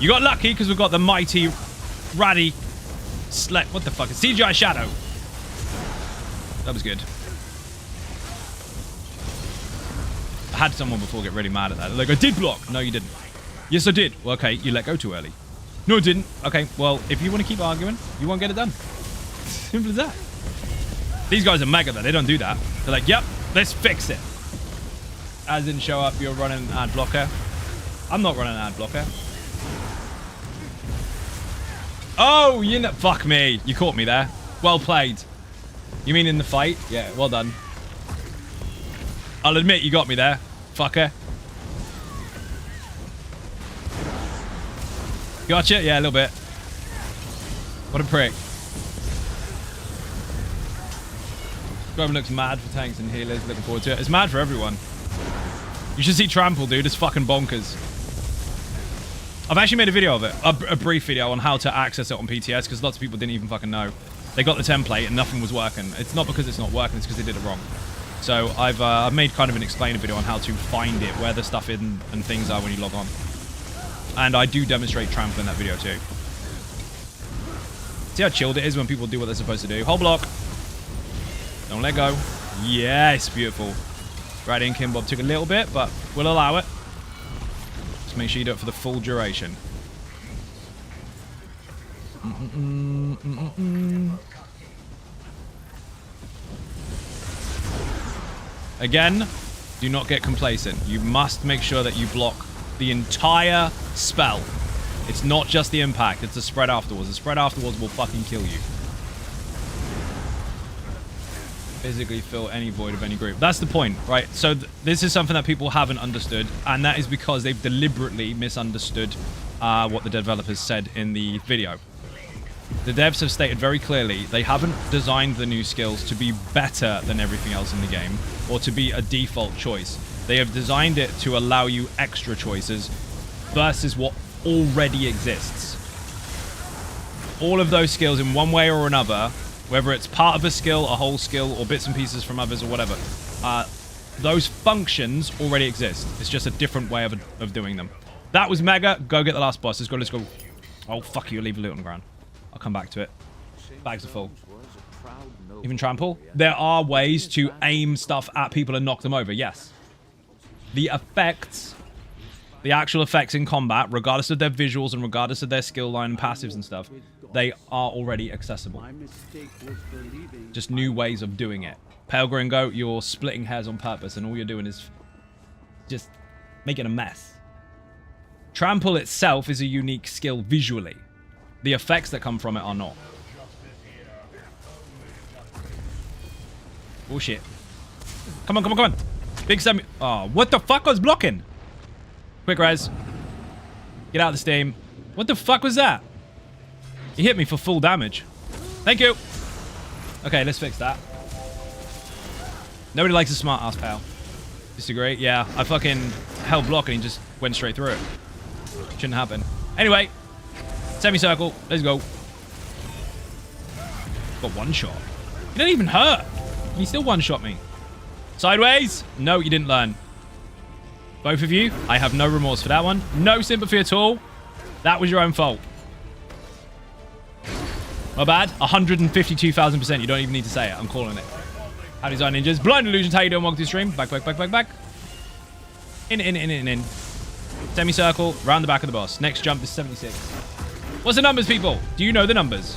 You got lucky because we've got the mighty, ratty... What the fuck? CGI Shadow. That was good. I had someone before get really mad at that. Like, I did block. No, you didn't. Yes, I did. Well, okay, you let go too early. No, I didn't. Okay, well, if you want to keep arguing, you won't get it done. Simple as that. These guys are mega, though. They don't do that. They're like, yep, let's fix it. As didn't show up, you're running an ad blocker. I'm not running an ad blocker. Oh, you know, fuck me. You caught me there. Well played. You mean in the fight? Yeah, well done. I'll admit you got me there, fucker. Gotcha? Yeah, a little bit. What a prick. Graham looks mad for tanks and healers. Looking forward to it. It's mad for everyone. You should see Trample, dude. It's fucking bonkers. I've actually made a video of it, a brief video on how to access it on PTS, because lots of people didn't even fucking know. They got the template and nothing was working. It's not because it's not working, it's because they did it wrong. So I've made kind of an explainer video on how to find it, where the stuff is and things are when you log on. And I do demonstrate Trample in that video too. See how chilled it is when people do what they're supposed to do. Hold block. Don't let go. Yes, beautiful. Right in, Kim Bob took a little bit, but we'll allow it. Just make sure you do it for the full duration. Again, do not get complacent. You must make sure that you block the entire spell. It's not just the impact, it's the spread afterwards. The spread afterwards will fucking kill you. Physically fill any void of any group. That's the point, right? So this is something that people haven't understood, and that is because they've deliberately misunderstood what the developers said in the video. The devs have stated very clearly they haven't designed the new skills to be better than everything else in the game, or to be a default choice. They have designed it to allow you extra choices versus what already exists. All of those skills in one way or another, whether it's part of a skill, a whole skill, or bits and pieces from others or whatever, those functions already exist. It's just a different way of doing them. That was mega. Go get the last boss. Let's go, let's go. Oh, fuck you. Leave the loot on the ground. I'll come back to it. Bags are full. Even trample? There are ways to aim stuff at people and knock them over, yes. The effects, the actual effects in combat, regardless of their visuals and regardless of their skill line and passives and stuff, they are already accessible. Just new ways of doing it. Pale Gringo, you're splitting hairs on purpose, and all you're doing is just making a mess. Trample itself is a unique skill visually. The effects that come from it are not. Oh shit. Come on, come on, come on. Big semi. Oh, what the fuck was blocking? Quick res. Get out of the steam. What the fuck was that? He hit me for full damage. Thank you. Okay, let's fix that. Nobody likes a smart ass pal. Disagree? Yeah, I fucking held block and he just went straight through it. Shouldn't happen. Anyway, semicircle. Let's go. Got one shot. You didn't even hurt. You still one shot me. Sideways? No, you didn't learn. Both of you, I have no remorse for that one. No sympathy at all. That was your own fault. My bad. 152,000%. You don't even need to say it. I'm calling it. Howdy, Zone Ninjas. Blind Illusions, how you doing? Welcome to the stream. Back, back, back, back, back. In. Semicircle, round the back of the boss. Next jump is 76. What's the numbers, people? Do you know the numbers?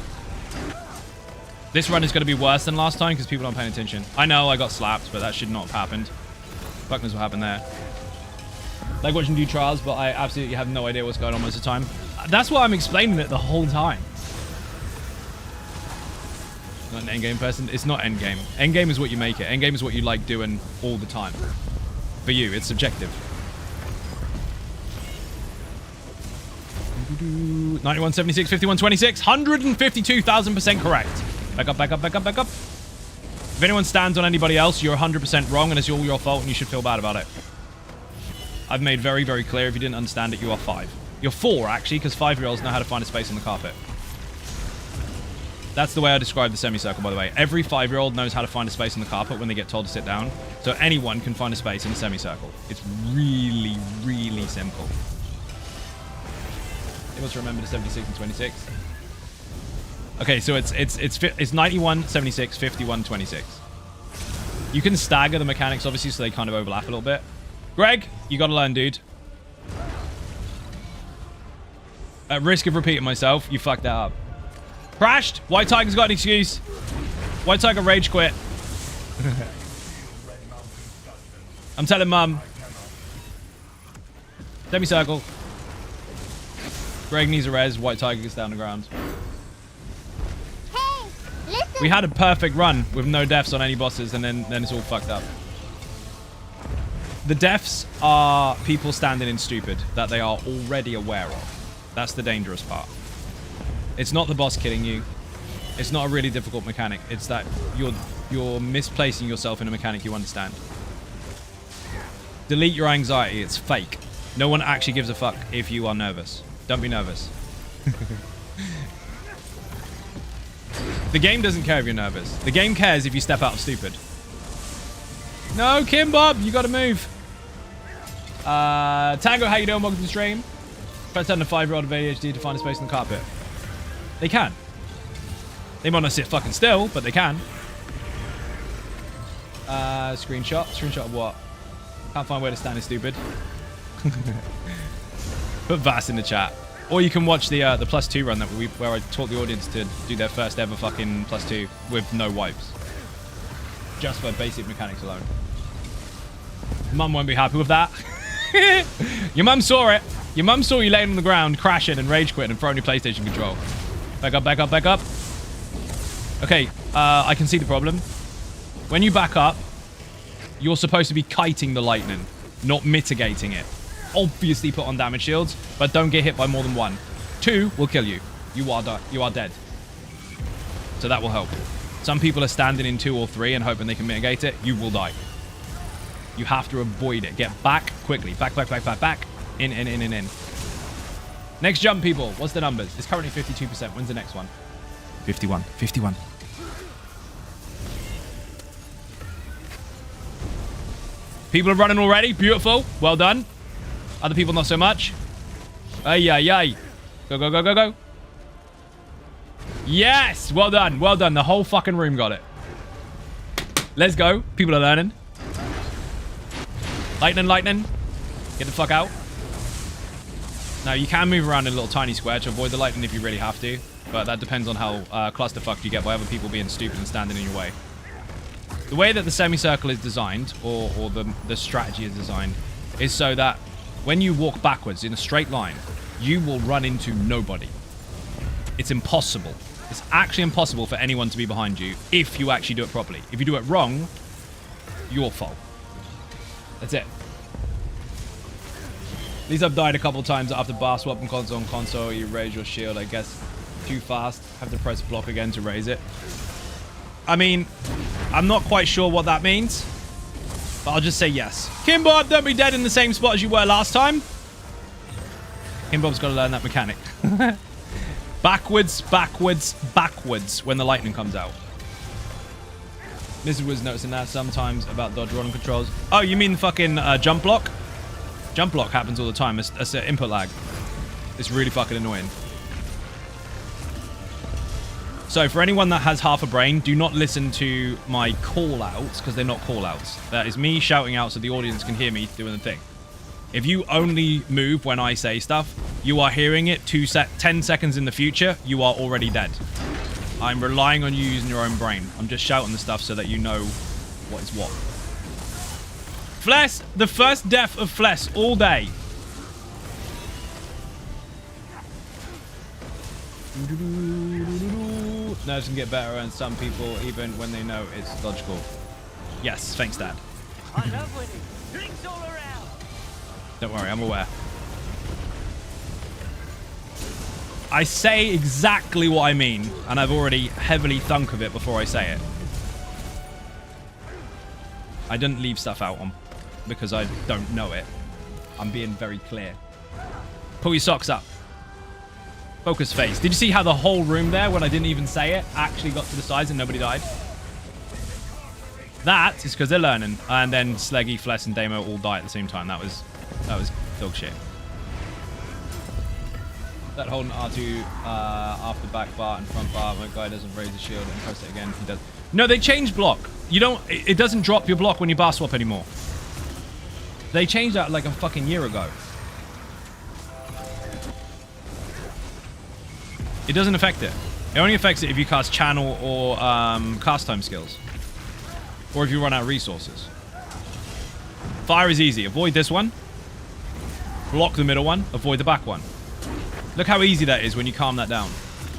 This run is going to be worse than last time because people aren't paying attention. I know I got slapped, but that should not have happened. Fuck knows what happened there. Like watching you trials, but I absolutely have no idea what's going on most of the time. That's why I'm explaining it the whole time. Not an endgame person. It's not endgame. Endgame is what you make it. Endgame is what you like doing all the time. For you, it's subjective. 91, 76, 51, 26. 152,000% correct. Back up, back up, back up, back up. If anyone stands on anybody else, you're 100% wrong and it's all your fault and you should feel bad about it. I've made very, very clear. If you didn't understand it, you are 5. You're 4, actually, because 5-year-olds know how to find a space on the carpet. That's the way I describe the semicircle, by the way. Every 5-year-old knows how to find a space on the carpet when they get told to sit down. So anyone can find a space in a semicircle. It's really, really simple. You must remember the 76 and 26. Okay, so it's 91, 76, 51, 26. You can stagger the mechanics, obviously, so they kind of overlap a little bit. Greg, you gotta learn, dude. At risk of repeating myself, you fucked that up. Crashed. White Tiger's got an excuse. White Tiger rage quit. I'm telling Mum. Semicircle. Greg needs a res. White Tiger gets down the ground. Hey, listen. We had a perfect run with no deaths on any bosses, and then it's all fucked up. The deaths are people standing in stupid that they are already aware of. That's the dangerous part. It's not the boss killing you. It's not a really difficult mechanic. It's that you're misplacing yourself in a mechanic you understand. Delete your anxiety. It's fake. No one actually gives a fuck if you are nervous. Don't be nervous. The game doesn't care if you're nervous. The game cares if you step out of stupid. No, Kim Bob, you gotta move. Tango, how you doing? Welcome to the stream. Press down the 5-year-old of ADHD to find a space on the carpet. They can. They might not sit fucking still, but they can. Screenshot. Screenshot of what? Can't find where to stand is stupid. Put Vass in the chat. Or you can watch the +2 run where I taught the audience to do their first ever fucking +2 with no wipes. Just for basic mechanics alone. Mum won't be happy with that. Your mum saw it. Your mum saw you laying on the ground, crashing and rage quitting and throwing your PlayStation control. Back up, back up, back up. Okay, I can see the problem. When you back up, you're supposed to be kiting the lightning, not mitigating it. Obviously put on damage shields, but don't get hit by more than 1. 2 will kill you. You are dead. So that will help. Some people are standing in 2 or 3 and hoping they can mitigate it. You will die. You have to avoid it. Get back quickly. Back, back, back, back, back. In. Next jump, people. What's the numbers? It's currently 52%. When's the next one? 51. 51. People are running already. Beautiful. Well done. Other people, not so much. Ay, ay, ay. Go, go, go, go, go. Yes! Well done. Well done. The whole fucking room got it. Let's go. People are learning. Lightning, lightning. Get the fuck out. Now, you can move around in a little tiny square to avoid the lightning if you really have to. But that depends on how clusterfucked you get by other people being stupid and standing in your way. The way that the semicircle is designed, or the strategy is designed, is so that when you walk backwards in a straight line, you will run into nobody. It's impossible. It's actually impossible for anyone to be behind you if you actually do it properly. If you do it wrong, your fault. That's it. At least I've died a couple times after bar swap and console on console. You raise your shield, I guess, too fast. Have to press block again to raise it. I mean, I'm not quite sure what that means, but I'll just say yes. Kimbob, don't be dead in the same spot as you were last time. Kimbob's got to learn that mechanic. Backwards, backwards, backwards when the lightning comes out. Mrs. was noticing that sometimes about dodge rolling controls. Oh, you mean fucking jump block? Jump block happens all the time. It's an input lag. It's really fucking annoying. So for anyone that has half a brain, do not listen to my call-outs because they're not call-outs. That is me shouting out so the audience can hear me doing the thing. If you only move when I say stuff, you are hearing it 10 seconds in the future, you are already dead. I'm relying on you using your own brain. I'm just shouting the stuff so that you know what is what. Flesh, the first death of Flesh all day. Nerves can get better and some people even when they know it's logical. Yes, thanks, Dad. I love winning. Drinks all around. Don't worry, I'm aware. I say exactly what I mean, and I've already heavily thunk of it before I say it. I didn't leave stuff out on because I don't know it. I'm being very clear. Pull your socks up. Focus face. Did you see how the whole room there, when I didn't even say it, actually got to the sides and nobody died? That is because they're learning. And then Sleggy, Fless, and Damo all die at the same time. That was dog shit. That holding R2 after back bar and front bar, my guy doesn't raise the shield and press it again. He does. No, they changed block. You don't. It doesn't drop your block when you bar swap anymore. They changed that like a fucking year ago. It doesn't affect it. It only affects it if you cast channel or cast time skills, or if you run out of resources. Fire is easy. Avoid this one. Block the middle one. Avoid the back one. Look how easy that is when you calm that down.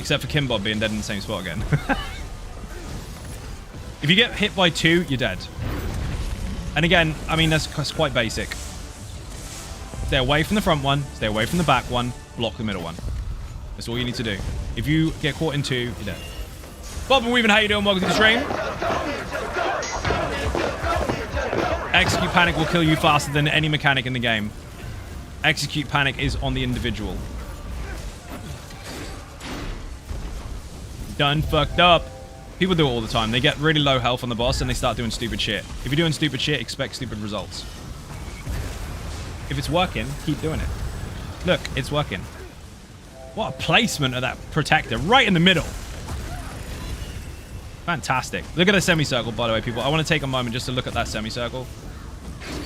Except for Kimbob being dead in the same spot again. If you get hit by 2, you're dead. And again, I mean, that's quite basic. Stay away from the front one. Stay away from the back one. Block the middle one. That's all you need to do. If you get caught in 2, you're dead. Bob and Weaving, how you doing? Welcome to the stream. Execute Panic will kill you faster than any mechanic in the game. Execute Panic is on the individual. Done fucked up. People do it all the time. They get really low health on the boss and they start doing stupid shit. If you're doing stupid shit, expect stupid results. If it's working, keep doing it. Look, it's working. What a placement of that protector. Right in the middle. Fantastic. Look at the semicircle, by the way, people. I want to take a moment just to look at that semicircle.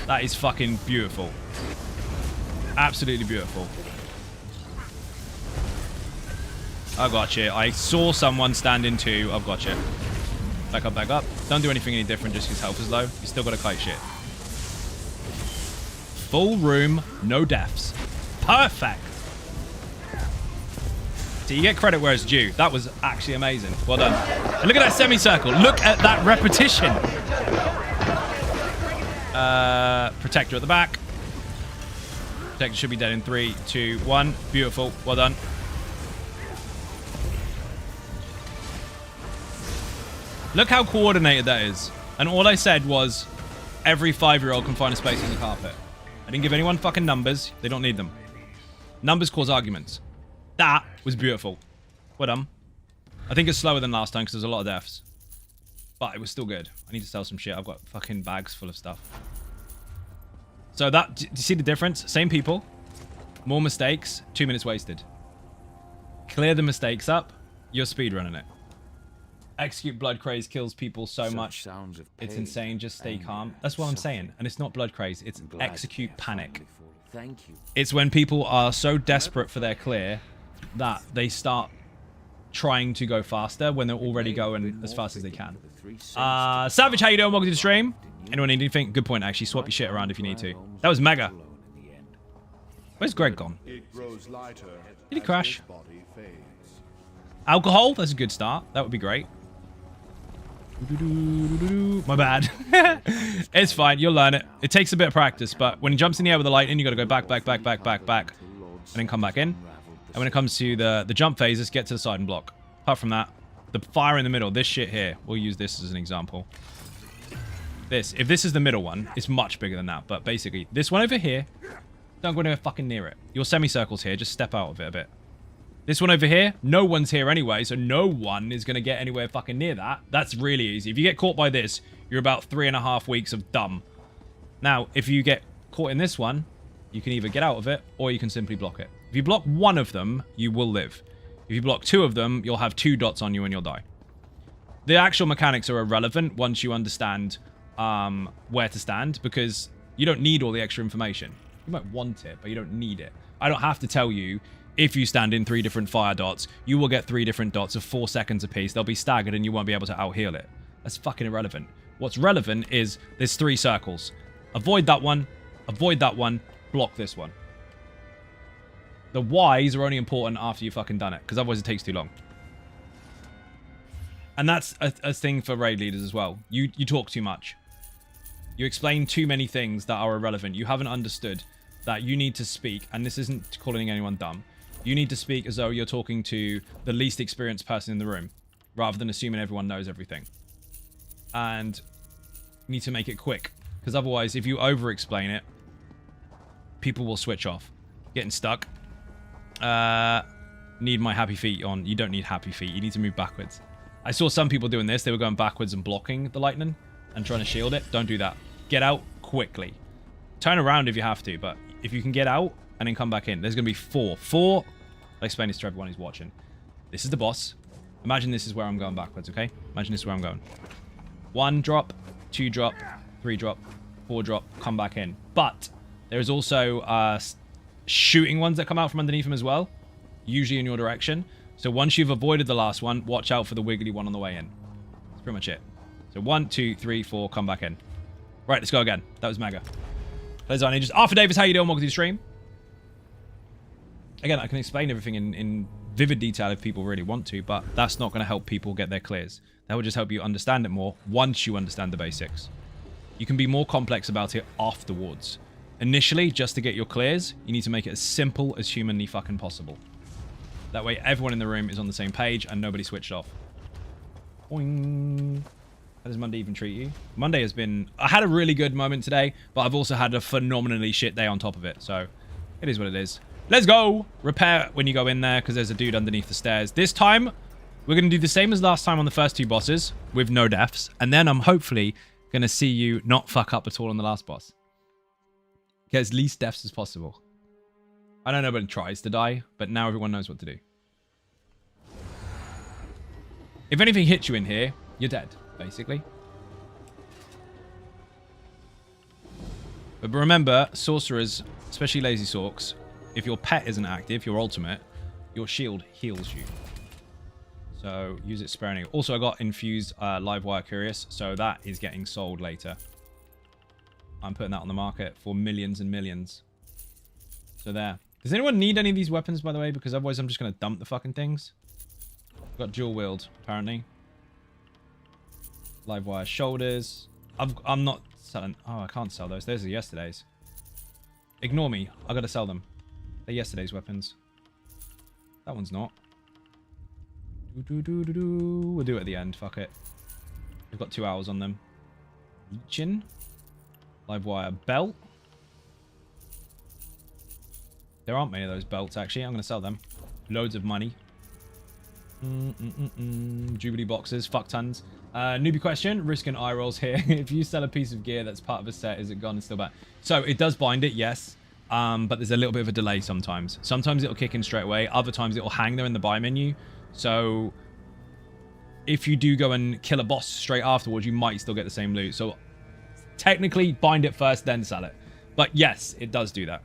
That is fucking beautiful. Absolutely beautiful. I got you. I saw someone stand in 2. I've got you. Back up, back up. Don't do anything any different just because health is low. You still got to kite shit. Full room, no deaths. Perfect. So you get credit where it's due. That was actually amazing. Well done. And look at that semicircle. Look at that repetition. Protector at the back. Protector should be dead in 3, 2, 1. Beautiful. Well done. Look how coordinated that is. And all I said was every 5-year-old can find a space on the carpet. I didn't give anyone fucking numbers. They don't need them. Numbers cause arguments. That was beautiful. Well done. I think it's slower than last time because there's a lot of deaths. But it was still good. I need to sell some shit. I've got fucking bags full of stuff. So that, do you see the difference? Same people. More mistakes. 2 minutes wasted. Clear the mistakes up. You're speedrunning it. Execute Blood Craze kills people so much. It's insane. Just stay calm. That's what I'm saying. And it's not Blood Craze. It's Execute Panic. Thank you. It's when people are so desperate for their clear that they start trying to go faster when they're already going as fast as they can. Savage, how you doing? Welcome to the stream. Anyone need anything? Good point, actually. Swap your shit around if you need to. That was mega. Where's Greg gone? It grows lighter. Did he crash? As his body fades. Alcohol? That's a good start. That would be great. My bad. It's fine. You'll learn it. It takes a bit of practice, but when he jumps in the air with the lightning, you got to go back, and then come back in. And when it comes to the jump phase, just get to the side and block. Apart from that, the fire in the middle, this shit here, we'll use this as an example. If this is the middle one, it's much bigger than that. But basically, this one over here, don't go anywhere fucking near it. Your semicircle's here, just step out of it a bit. This one over here, no one's here anyway, so no one is going to get anywhere fucking near that. That's really easy. If you get caught by this, you're about 3.5 weeks of dumb. Now, if you get caught in this one, you can either get out of it, or you can simply block it. If you block one of them, you will live. If you block 2 of them, you'll have 2 dots on you and you'll die. The actual mechanics are irrelevant once you understand where to stand, because you don't need all the extra information. You might want it, but you don't need it. I don't have to tell you, if you stand in 3 different fire dots, you will get 3 different dots of 4 seconds apiece. They'll be staggered and you won't be able to out-heal it. That's fucking irrelevant. What's relevant is there's 3 circles. Avoid that one, block this one. The whys are only important after you've fucking done it, because otherwise it takes too long. And that's a thing for raid leaders as well. You talk too much. You explain too many things that are irrelevant. You haven't understood that you need to speak, and this isn't calling anyone dumb. You need to speak as though you're talking to the least experienced person in the room, rather than assuming everyone knows everything. And you need to make it quick, because otherwise, if you over-explain it, people will switch off. Getting stuck. Need my happy feet on. You don't need happy feet. You need to move backwards. I saw some people doing this. They were going backwards and blocking the lightning and trying to shield it. Don't do that. Get out quickly. Turn around if you have to, but if you can get out and then come back in, there's going to be 4. 4. I'll explain this to everyone who's watching. This is the boss. Imagine this is where I'm going backwards, okay? Imagine this is where I'm going. 1 drop, 2 drop, 3 drop, 4 drop, come back in. But there's also shooting ones that come out from underneath him as well, usually in your direction. So once you've avoided the last one, watch out for the wiggly one on the way in. That's pretty much it. So 1, 2, 3, 4, come back in. Right, let's go again. That was mega. Let's on just Arthur Davis, how you doing? Welcome to the stream. Again, I can explain everything in vivid detail if people really want to, but that's not going to help people get their clears. That will just help you understand it more once you understand the basics. You can be more complex about it afterwards. Initially, just to get your clears, you need to make it as simple as humanly fucking possible. That way, everyone in the room is on the same page and nobody switched off. Boing. How does Monday even treat you? Monday has been... I had a really good moment today, but I've also had a phenomenally shit day on top of it, so it is what it is. Let's go! Repair when you go in there, because there's a dude underneath the stairs. This time, we're going to do the same as last time on the first 2 bosses, with no deaths, and then I'm hopefully going to see you not fuck up at all on the last boss. Get as least deaths as possible. I know nobody tries to die, but now everyone knows what to do. If anything hits you in here, you're dead, basically. But remember, sorcerers, especially lazy sorks, if your pet isn't active, your ultimate, your shield heals you. So use it sparingly. Also, I got infused live wire curious, so that is getting sold later. I'm putting that on the market for millions and millions. So there. Does anyone need any of these weapons, by the way? Because otherwise I'm just going to dump the fucking things. I've got dual wield, apparently. Live wire shoulders. I'm not selling... Oh, I can't sell those. Those are yesterday's. Ignore me. I got to sell them. They're yesterday's weapons. That one's not. We'll do it at the end. Fuck it. We've got 2 hours on them. Leechin. Live wire belt. There aren't many of those belts, actually. I'm going to sell them. Loads of money. Jubilee boxes. Fuck tons. Newbie question. Risk and eye rolls here. If you sell a piece of gear that's part of a set, is it gone and still back? So it does bind it, yes. But there's a little bit of a delay sometimes. Sometimes it'll kick in straight away. Other times it'll hang there in the buy menu. So if you do go and kill a boss straight afterwards, you might still get the same loot. So technically, bind it first, then sell it. But yes, it does do that.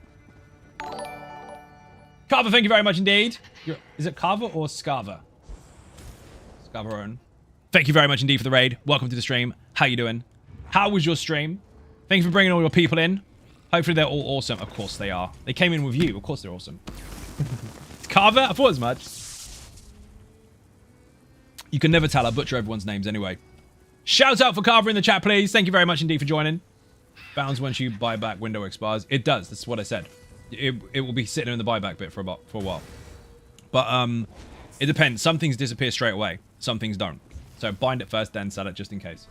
Carver, thank you very much indeed. Is it Carver or Scarver? Scarveron. Thank you very much indeed for the raid. Welcome to the stream. How you doing? How was your stream? Thank you for bringing all your people in. Hopefully they're all awesome. Of course they are. They came in with you. Of course they're awesome. Carver? I thought as much. You can never tell. I butcher everyone's names anyway. Shout out for Carver in the chat, please. Thank you very much indeed for joining. Bounds once you buy back window expires. It does. That's what I said. It will be sitting in the buyback bit for a while. But it depends. Some things disappear straight away. Some things don't. So bind it first, then sell it just in case.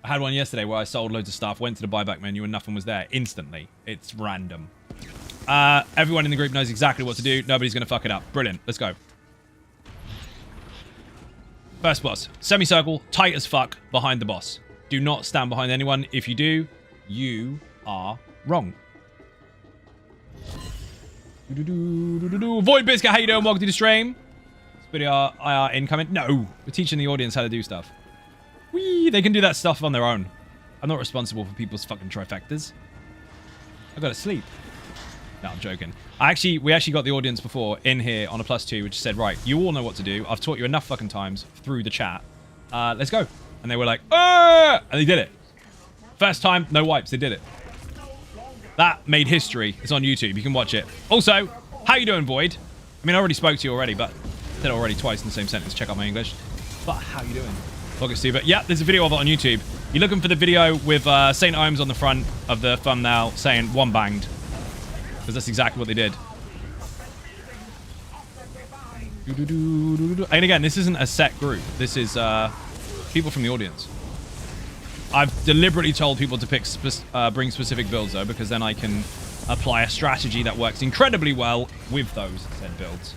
I had one yesterday where I sold loads of stuff, went to the buyback menu, and nothing was there instantly. It's random. Everyone in the group knows exactly what to do. Nobody's going to fuck it up. Brilliant. Let's go. First boss. Semicircle, tight as fuck, behind the boss. Do not stand behind anyone. If you do, you are wrong. Void Biscuit, how you doing? Welcome to the stream. Video IR incoming. No, we're teaching the audience how to do stuff. Whee, they can do that stuff on their own. I'm not responsible for people's fucking trifectas. I gotta sleep. No, I'm joking. We actually got the audience before in here on a +2, which said, right, you all know what to do. I've taught you enough fucking times through the chat. Let's go. And they were like, ah! And they did it. First time, no wipes. They did it. That made history. It's on YouTube. You can watch it. Also, how you doing, Void? I mean, I already spoke to you already, but I said it already twice in the same sentence. Check out my English. But how you doing? Look at Stupid. Yeah, there's a video of it on YouTube. You're looking for the video with St. Ohms on the front of the thumbnail saying one banged. Because that's exactly what they did. And again, this isn't a set group. This is people from the audience. I've deliberately told people to bring specific builds, though, because then I can apply a strategy that works incredibly well with those said builds.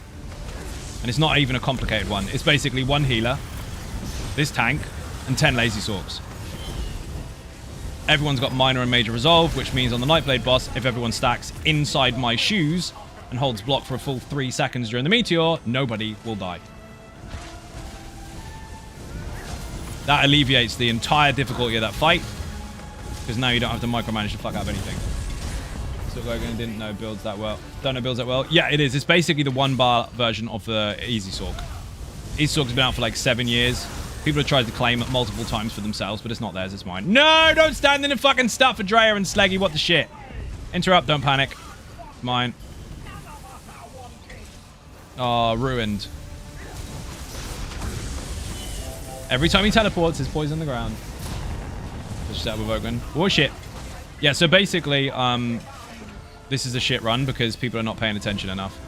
And it's not even a complicated one. It's basically one healer, this tank, and 10 lazy sorks. Everyone's got minor and major resolve, which means on the Nightblade boss, if everyone stacks inside my shoes and holds block for a full 3 seconds during the meteor, nobody will die. That alleviates the entire difficulty of that fight, because now you don't have to micromanage the fuck out of anything. Still Logan didn't know builds that well. Don't know builds that well. Yeah, it is. It's basically the 1-bar version of the Easy Sork. Easy Sork's been out for like 7 years. People have tried to claim it multiple times for themselves, but it's not theirs, it's mine. No, don't stand in the fucking stuff for Drea and Sleggy. What the shit? Interrupt, don't panic. It's mine. Oh, ruined. Every time he teleports, his poison on the ground. Just out with Ogun. Oh, shit. Yeah, so basically, this is a shit run because people are not paying attention enough.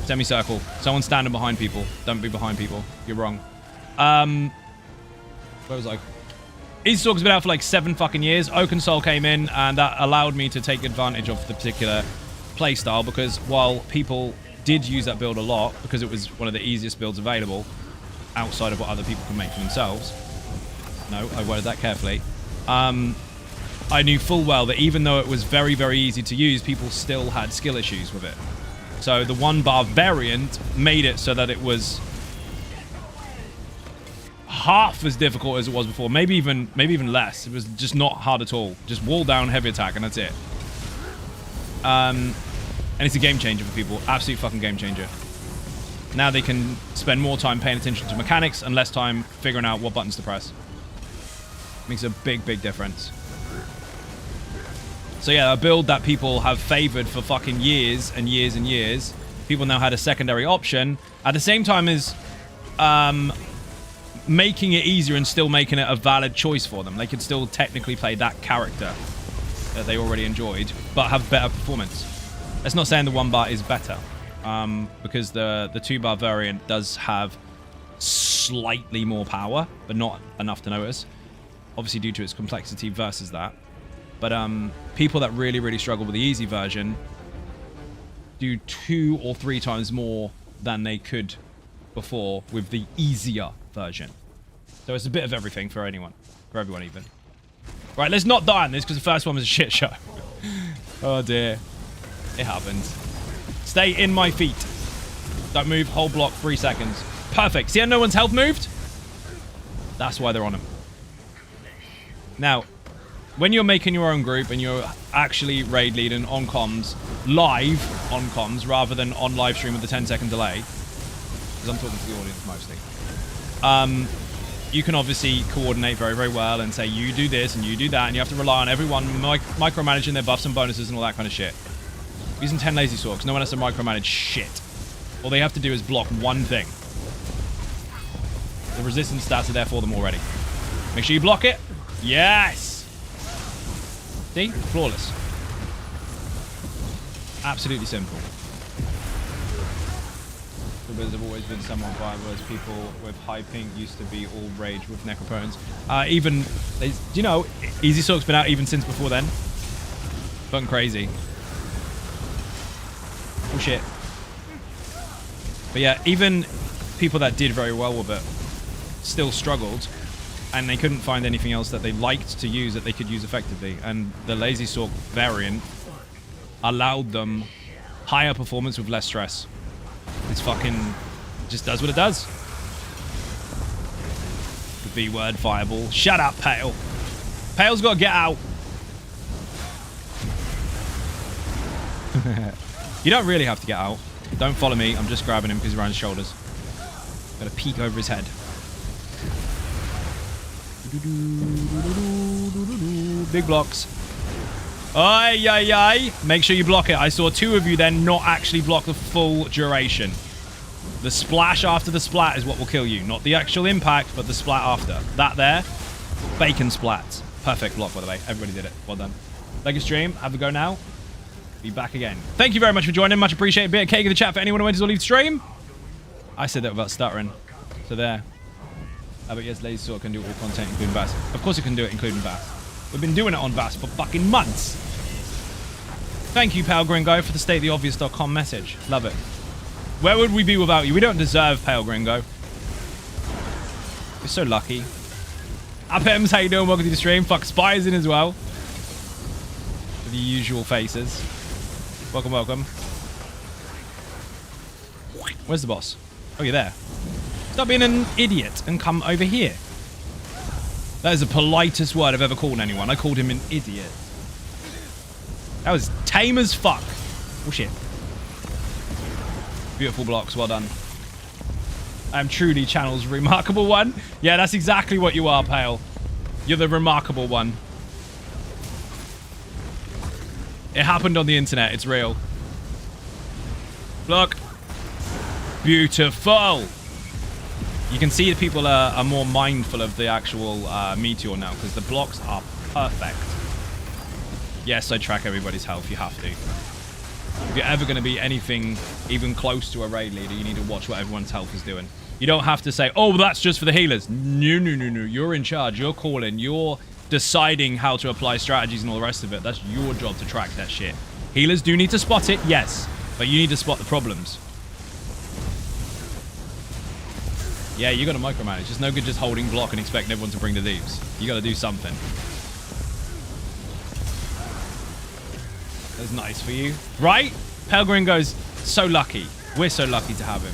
Semicircle. Someone standing behind people. Don't be behind people. You're wrong. Where was I? Easy Sork's been out for like 7 fucking years. Oakensol came in, and that allowed me to take advantage of the particular playstyle, because while people did use that build a lot, because it was one of the easiest builds available, outside of what other people can make for themselves. No, I worded that carefully. I knew full well that even though it was very, very easy to use, people still had skill issues with it. So the 1-bar variant made it so that it was half as difficult as it was before. Maybe even less. It was just not hard at all. Just wall down, heavy attack, and that's it. And it's a game changer for people. Absolute fucking game changer. Now they can spend more time paying attention to mechanics and less time figuring out what buttons to press. Makes a big, big difference. So yeah, a build that people have favored for fucking years and years and years. People now had a secondary option. At the same time as making it easier and still making it a valid choice for them. They could still technically play that character that they already enjoyed, but have better performance. That's not saying the 1-bar is better. Because the 2-bar variant does have slightly more power, but not enough to notice. Obviously due to its complexity versus that. But people that really, really struggle with the easy version do 2 or 3 times more than they could before with the easier version. So it's a bit of everything for anyone. For everyone even. Right, let's not die on this because the first one was a shit show. Oh dear. It happened. Stay in my feet. Don't move. Hold block 3 seconds. Perfect. See how no one's health moved? That's why they're on him. Now, when you're making your own group and you're actually raid leading on comms, live on comms, rather than on live stream with a 10-second delay, because I'm talking to the audience mostly, you can obviously coordinate very, very well and say, you do this and you do that, and you have to rely on everyone micromanaging their buffs and bonuses and all that kind of shit. Using 10 lazy swords, no one has to micromanage shit. All they have to do is block one thing. The resistance stats are there for them already. Make sure you block it. Yes! See? Flawless. Absolutely simple. The wizards have always been somewhat viable as people with high pink used to be all rage with necrophones. You know, Easy Sork's been out even since before then. Fucking crazy. Oh shit. But yeah, even people that did very well with it still struggled, and they couldn't find anything else that they liked to use that they could use effectively. And the Lazy Sork variant allowed them higher performance with less stress. It's fucking just does what it does. The B word fireball. Shut up, Pale. Pale's got to get out. You don't really have to get out. Don't follow me. I'm just grabbing him because he's around his shoulders. Got to peek over his head. Big blocks. Ay, ay, ay. Make sure you block it. I saw two of you then not actually block the full duration. The splash after the splat is what will kill you. Not the actual impact, but the splat after. That there, bacon splats. Perfect block, by the way. Everybody did it. Well done. Like a stream. Have a go now. Be back again. Thank you very much for joining. Much appreciated. Bit of cake in the chat for anyone who went to leave stream. I said that without stuttering. So there. But yes, Lazy Sork can do all content, including Bass. Of course it can do it, including Bass. We've been doing it on Bass for fucking months. Thank you, Pale Gringo, for the statetheobvious.com message. Love it. Where would we be without you? We don't deserve Pale Gringo. You're so lucky. Apems, how you doing? Welcome to the stream. Fuck, Spy's in as well. With the usual faces. Welcome, welcome. Where's the boss? Oh, you're there. Stop being an idiot and come over here. That is the politest word I've ever called anyone. I called him an idiot. That was tame as fuck. Oh, shit. Beautiful blocks. Well done. I am truly channel's remarkable one. Yeah, that's exactly what you are, Pale. You're the remarkable one. It happened on the internet. It's real. Look. Beautiful. You can see that people are more mindful of the actual meteor now because the blocks are perfect. Yes, I track everybody's health. You have to. If you're ever going to be anything even close to a raid leader, you need to watch what everyone's health is doing. You don't have to say, oh, that's just for the healers. No, no, no, no. You're in charge. You're calling. You're deciding how to apply strategies and all the rest of it. That's your job to track that shit. Healers do need to spot it, yes. But you need to spot the problems. Yeah, you got to micromanage. It's no good just holding block and expecting everyone to bring the leaves. You got to do something. That's nice for you. Right? Pelgrim goes, so lucky. We're so lucky to have him.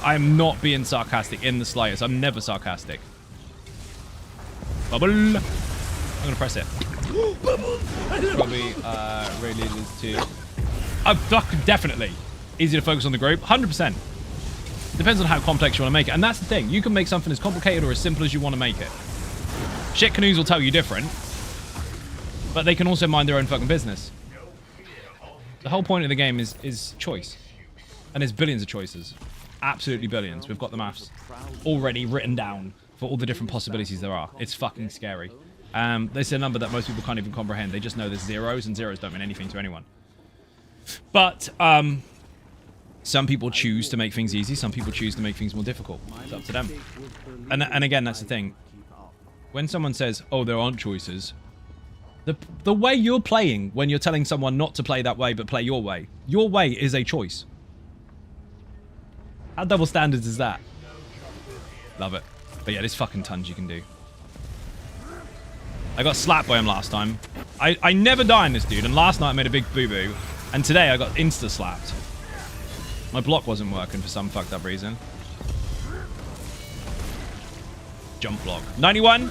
I am not being sarcastic in the slightest. I'm never sarcastic. Bubble. I'm going to press it. Probably really is too. Oh, fuck, definitely. Easy to focus on the group. 100%. Depends on how complex you want to make it. And that's the thing. You can make something as complicated or as simple as you want to make it. Shit canoes will tell you different. But they can also mind their own fucking business. The whole point of the game is choice. And there's billions of choices. Absolutely billions. We've got the maths already written down for all the different possibilities there are. It's fucking scary. There's a number that most people can't even comprehend. They just know there's zeros, and zeros don't mean anything to anyone. But some people choose to make things easy. Some people choose to make things more difficult. It's up to them. And again, that's the thing. When someone says, oh, there aren't choices, the way you're playing when you're telling someone not to play that way but play your way is a choice. How double standards is that? Love it. But yeah, there's fucking tons you can do. I got slapped by him last time. I never die in this dude, and last night I made a big boo-boo, and today I got insta-slapped. My block wasn't working for some fucked up reason. Jump block. 91.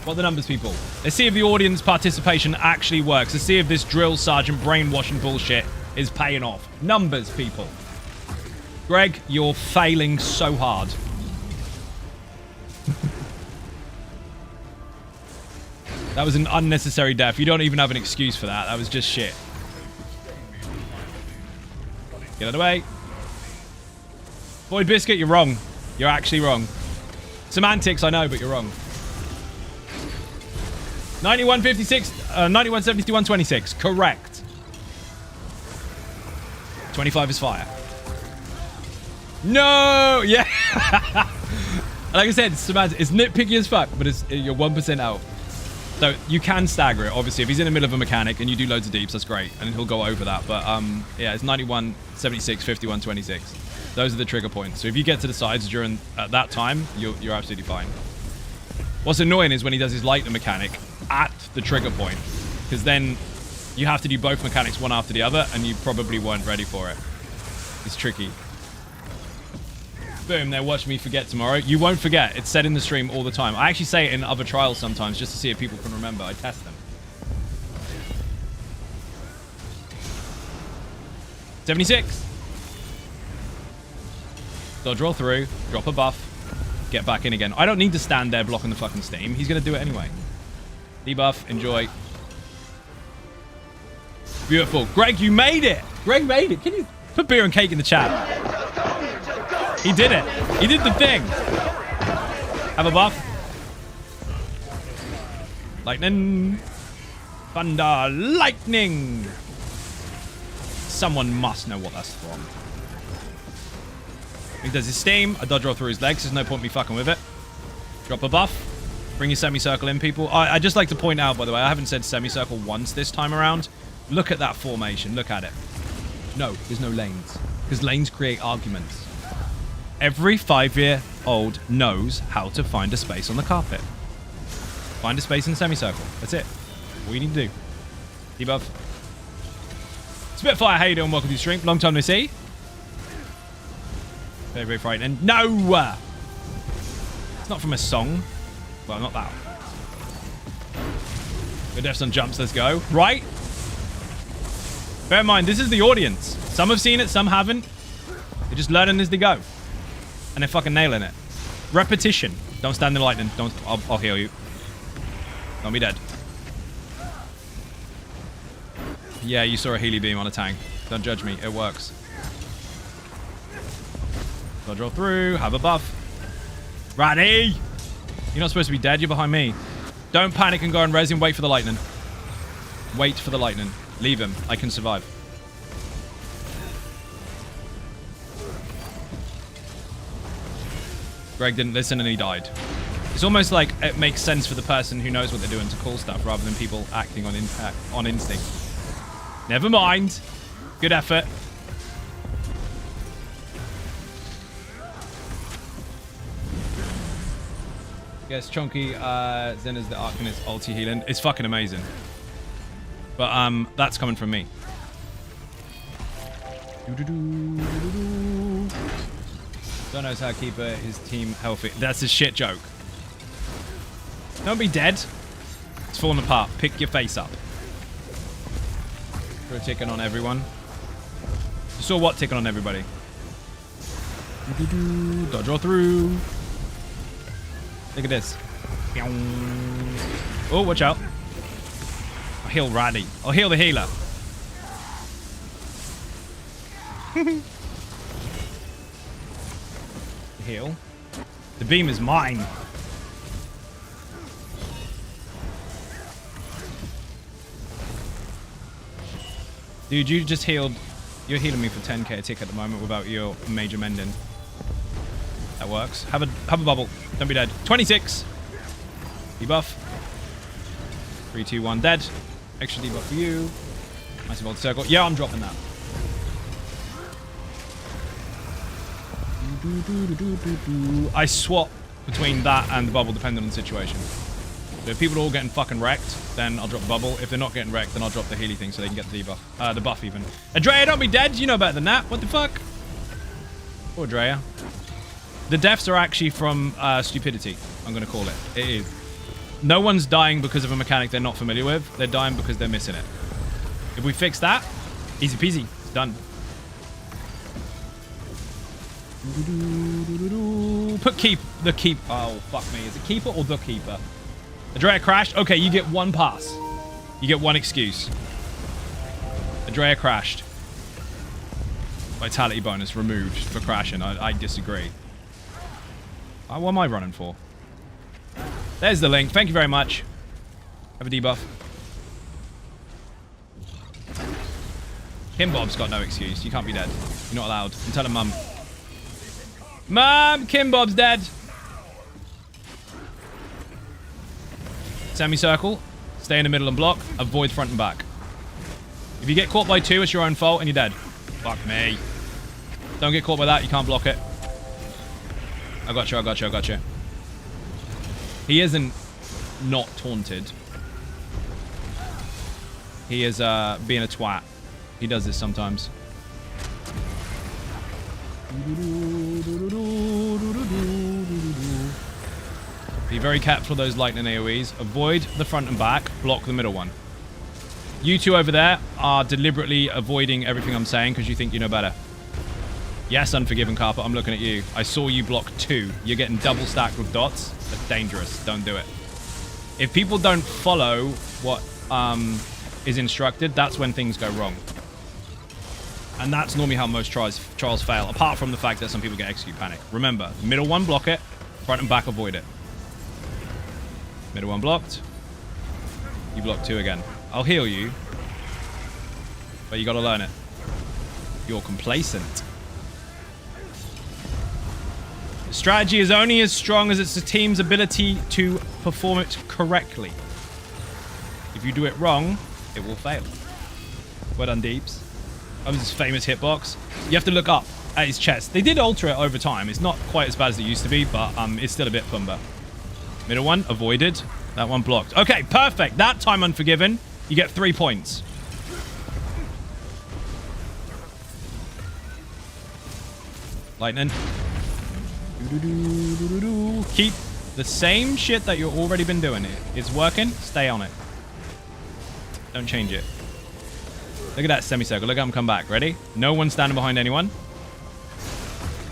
What are the numbers, people? Let's see if the audience participation actually works. Let's see if this drill sergeant brainwashing bullshit is paying off. Numbers, people. Greg, you're failing so hard. That was an unnecessary death. You don't even have an excuse for that. That was just shit. Get out of the way. Void Biscuit, you're wrong. You're actually wrong. Semantics, I know, but you're wrong. 9156, 9170, 126. Correct. 25 is fire. No! Yeah! Like I said, it's nitpicky as fuck, but you're 1% out. So you can stagger it, obviously. If he's in the middle of a mechanic and you do loads of deeps, that's great. And he'll go over that. But yeah, it's 91, 76, 51, 26. Those are the trigger points. So if you get to the sides during at that time, you're absolutely fine. What's annoying is when he does his lightning mechanic at the trigger point, because then you have to do both mechanics one after the other, and you probably weren't ready for it. It's tricky. Boom, there, watch me forget tomorrow. You won't forget. It's said in the stream all the time. I actually say it in other trials sometimes just to see if people can remember. I test them. 76. Dodge roll through, drop a buff, get back in again. I don't need to stand there blocking the fucking steam. He's going to do it anyway. Debuff, enjoy. Beautiful. Greg, you made it. Greg made it. Can you put beer and cake in the chat? He did it. He did the thing. Have a buff. Lightning. Thunder. Lightning. Someone must know what that's from. He does his steam. I dodge roll through his legs. There's no point me fucking with it. Drop a buff. Bring your semicircle in, people. I just like to point out, by the way, I haven't said semicircle once this time around. Look at that formation. Look at it. No, there's no lanes. Because lanes create arguments. Every 5-year-old knows how to find a space on the carpet. Find a space in the semicircle. That's it. All you need to do. Debuff. Spitfire, how you doing? Welcome to the stream. Long time no see. Very, very frightening. No! It's not from a song. Well, not that. Good deaths on jumps. Let's go. Right? Bear in mind, this is the audience. Some have seen it, some haven't. They're just learning as they go. And they're fucking nailing it. Repetition. Don't stand in the lightning. Don't. I'll heal you. Don't be dead. Yeah, you saw a Healy beam on a tank. Don't judge me. It works. Dodge roll through. Have a buff. Ratty! You're not supposed to be dead. You're behind me. Don't panic and go and res him. Wait for the lightning. Wait for the lightning. Leave him. I can survive. Greg didn't listen and he died. It's almost like it makes sense for the person who knows what they're doing to call stuff rather than people acting on instinct. Never mind. Good effort. Yes, Chunky, Zen is the Arcanist ulti healing. It's fucking amazing. But that's coming from me. Don't know how to keep his team healthy. That's a shit joke. Don't be dead. It's falling apart. Pick your face up. Throw a ticket on everyone. You saw what ticket on everybody? Dodge roll through. Look at this. Oh, watch out. I'll heal Raddy. I'll heal the healer. Heal. The beam is mine. Dude, you just healed. You're healing me for 10k a tick at the moment without your major mending. That works. Have a bubble. Don't be dead. 26. Debuff. 3, 2, 1. Dead. Extra debuff for you. Nice and circle. Yeah, I'm dropping that. I swap between that and the bubble depending on the situation. So if people are all getting fucking wrecked, then I'll drop the bubble. If they're not getting wrecked, then I'll drop the Healy thing so they can get the debuff. The buff even. Andrea, don't be dead. You know better than that. What the fuck? Poor Andrea. The deaths are actually from stupidity, I'm going to call it. It is. No one's dying because of a mechanic they're not familiar with. They're dying because they're missing it. If we fix that, easy peasy. It's done. Put the keep. Oh, fuck me. Is it keeper or the keeper? Adrea crashed. Okay, you get one pass. You get one excuse. Adrea crashed. Vitality bonus removed for crashing. I disagree. What am I running for? There's the link. Thank you very much. Have a debuff. Kim Bob's got no excuse. You can't be dead. You're not allowed. I'm telling Mum. Mum, Kim Bob's dead. Semicircle. Stay in the middle and block. Avoid front and back. If you get caught by 2, it's your own fault and you're dead. Fuck me. Don't get caught by that. You can't block it. I got you. I got you. I got you. He isn't not taunted. He is being a twat. He does this sometimes. Be very careful of those lightning AoEs. Avoid the front and back. Block the middle one. You two over there are deliberately avoiding everything I'm saying because you think you know better. Yes, Unforgiven Carpet, I'm looking at you. I saw you block 2. You're getting double stacked with dots. That's dangerous. Don't do it. If people don't follow what is instructed, that's when things go wrong. And that's normally how most trials fail, apart from the fact that some people get execute panic. Remember, middle one, block it. Front and back, avoid it. Middle one blocked. You block 2 again. I'll heal you. But you gotta learn it. You're complacent. The strategy is only as strong as it's the team's ability to perform it correctly. If you do it wrong, it will fail. Well done, Deeps. That was his famous hitbox. You have to look up at his chest. They did alter it over time. It's not quite as bad as it used to be, but it's still a bit pumba. Middle one, avoided. That one blocked. Okay, perfect. That time Unforgiven. You get 3 points. Lightning. Keep the same shit that you've already been doing. It's working. Stay on it. Don't change it. Look at that semicircle. Look at him come back. Ready? No one standing behind anyone.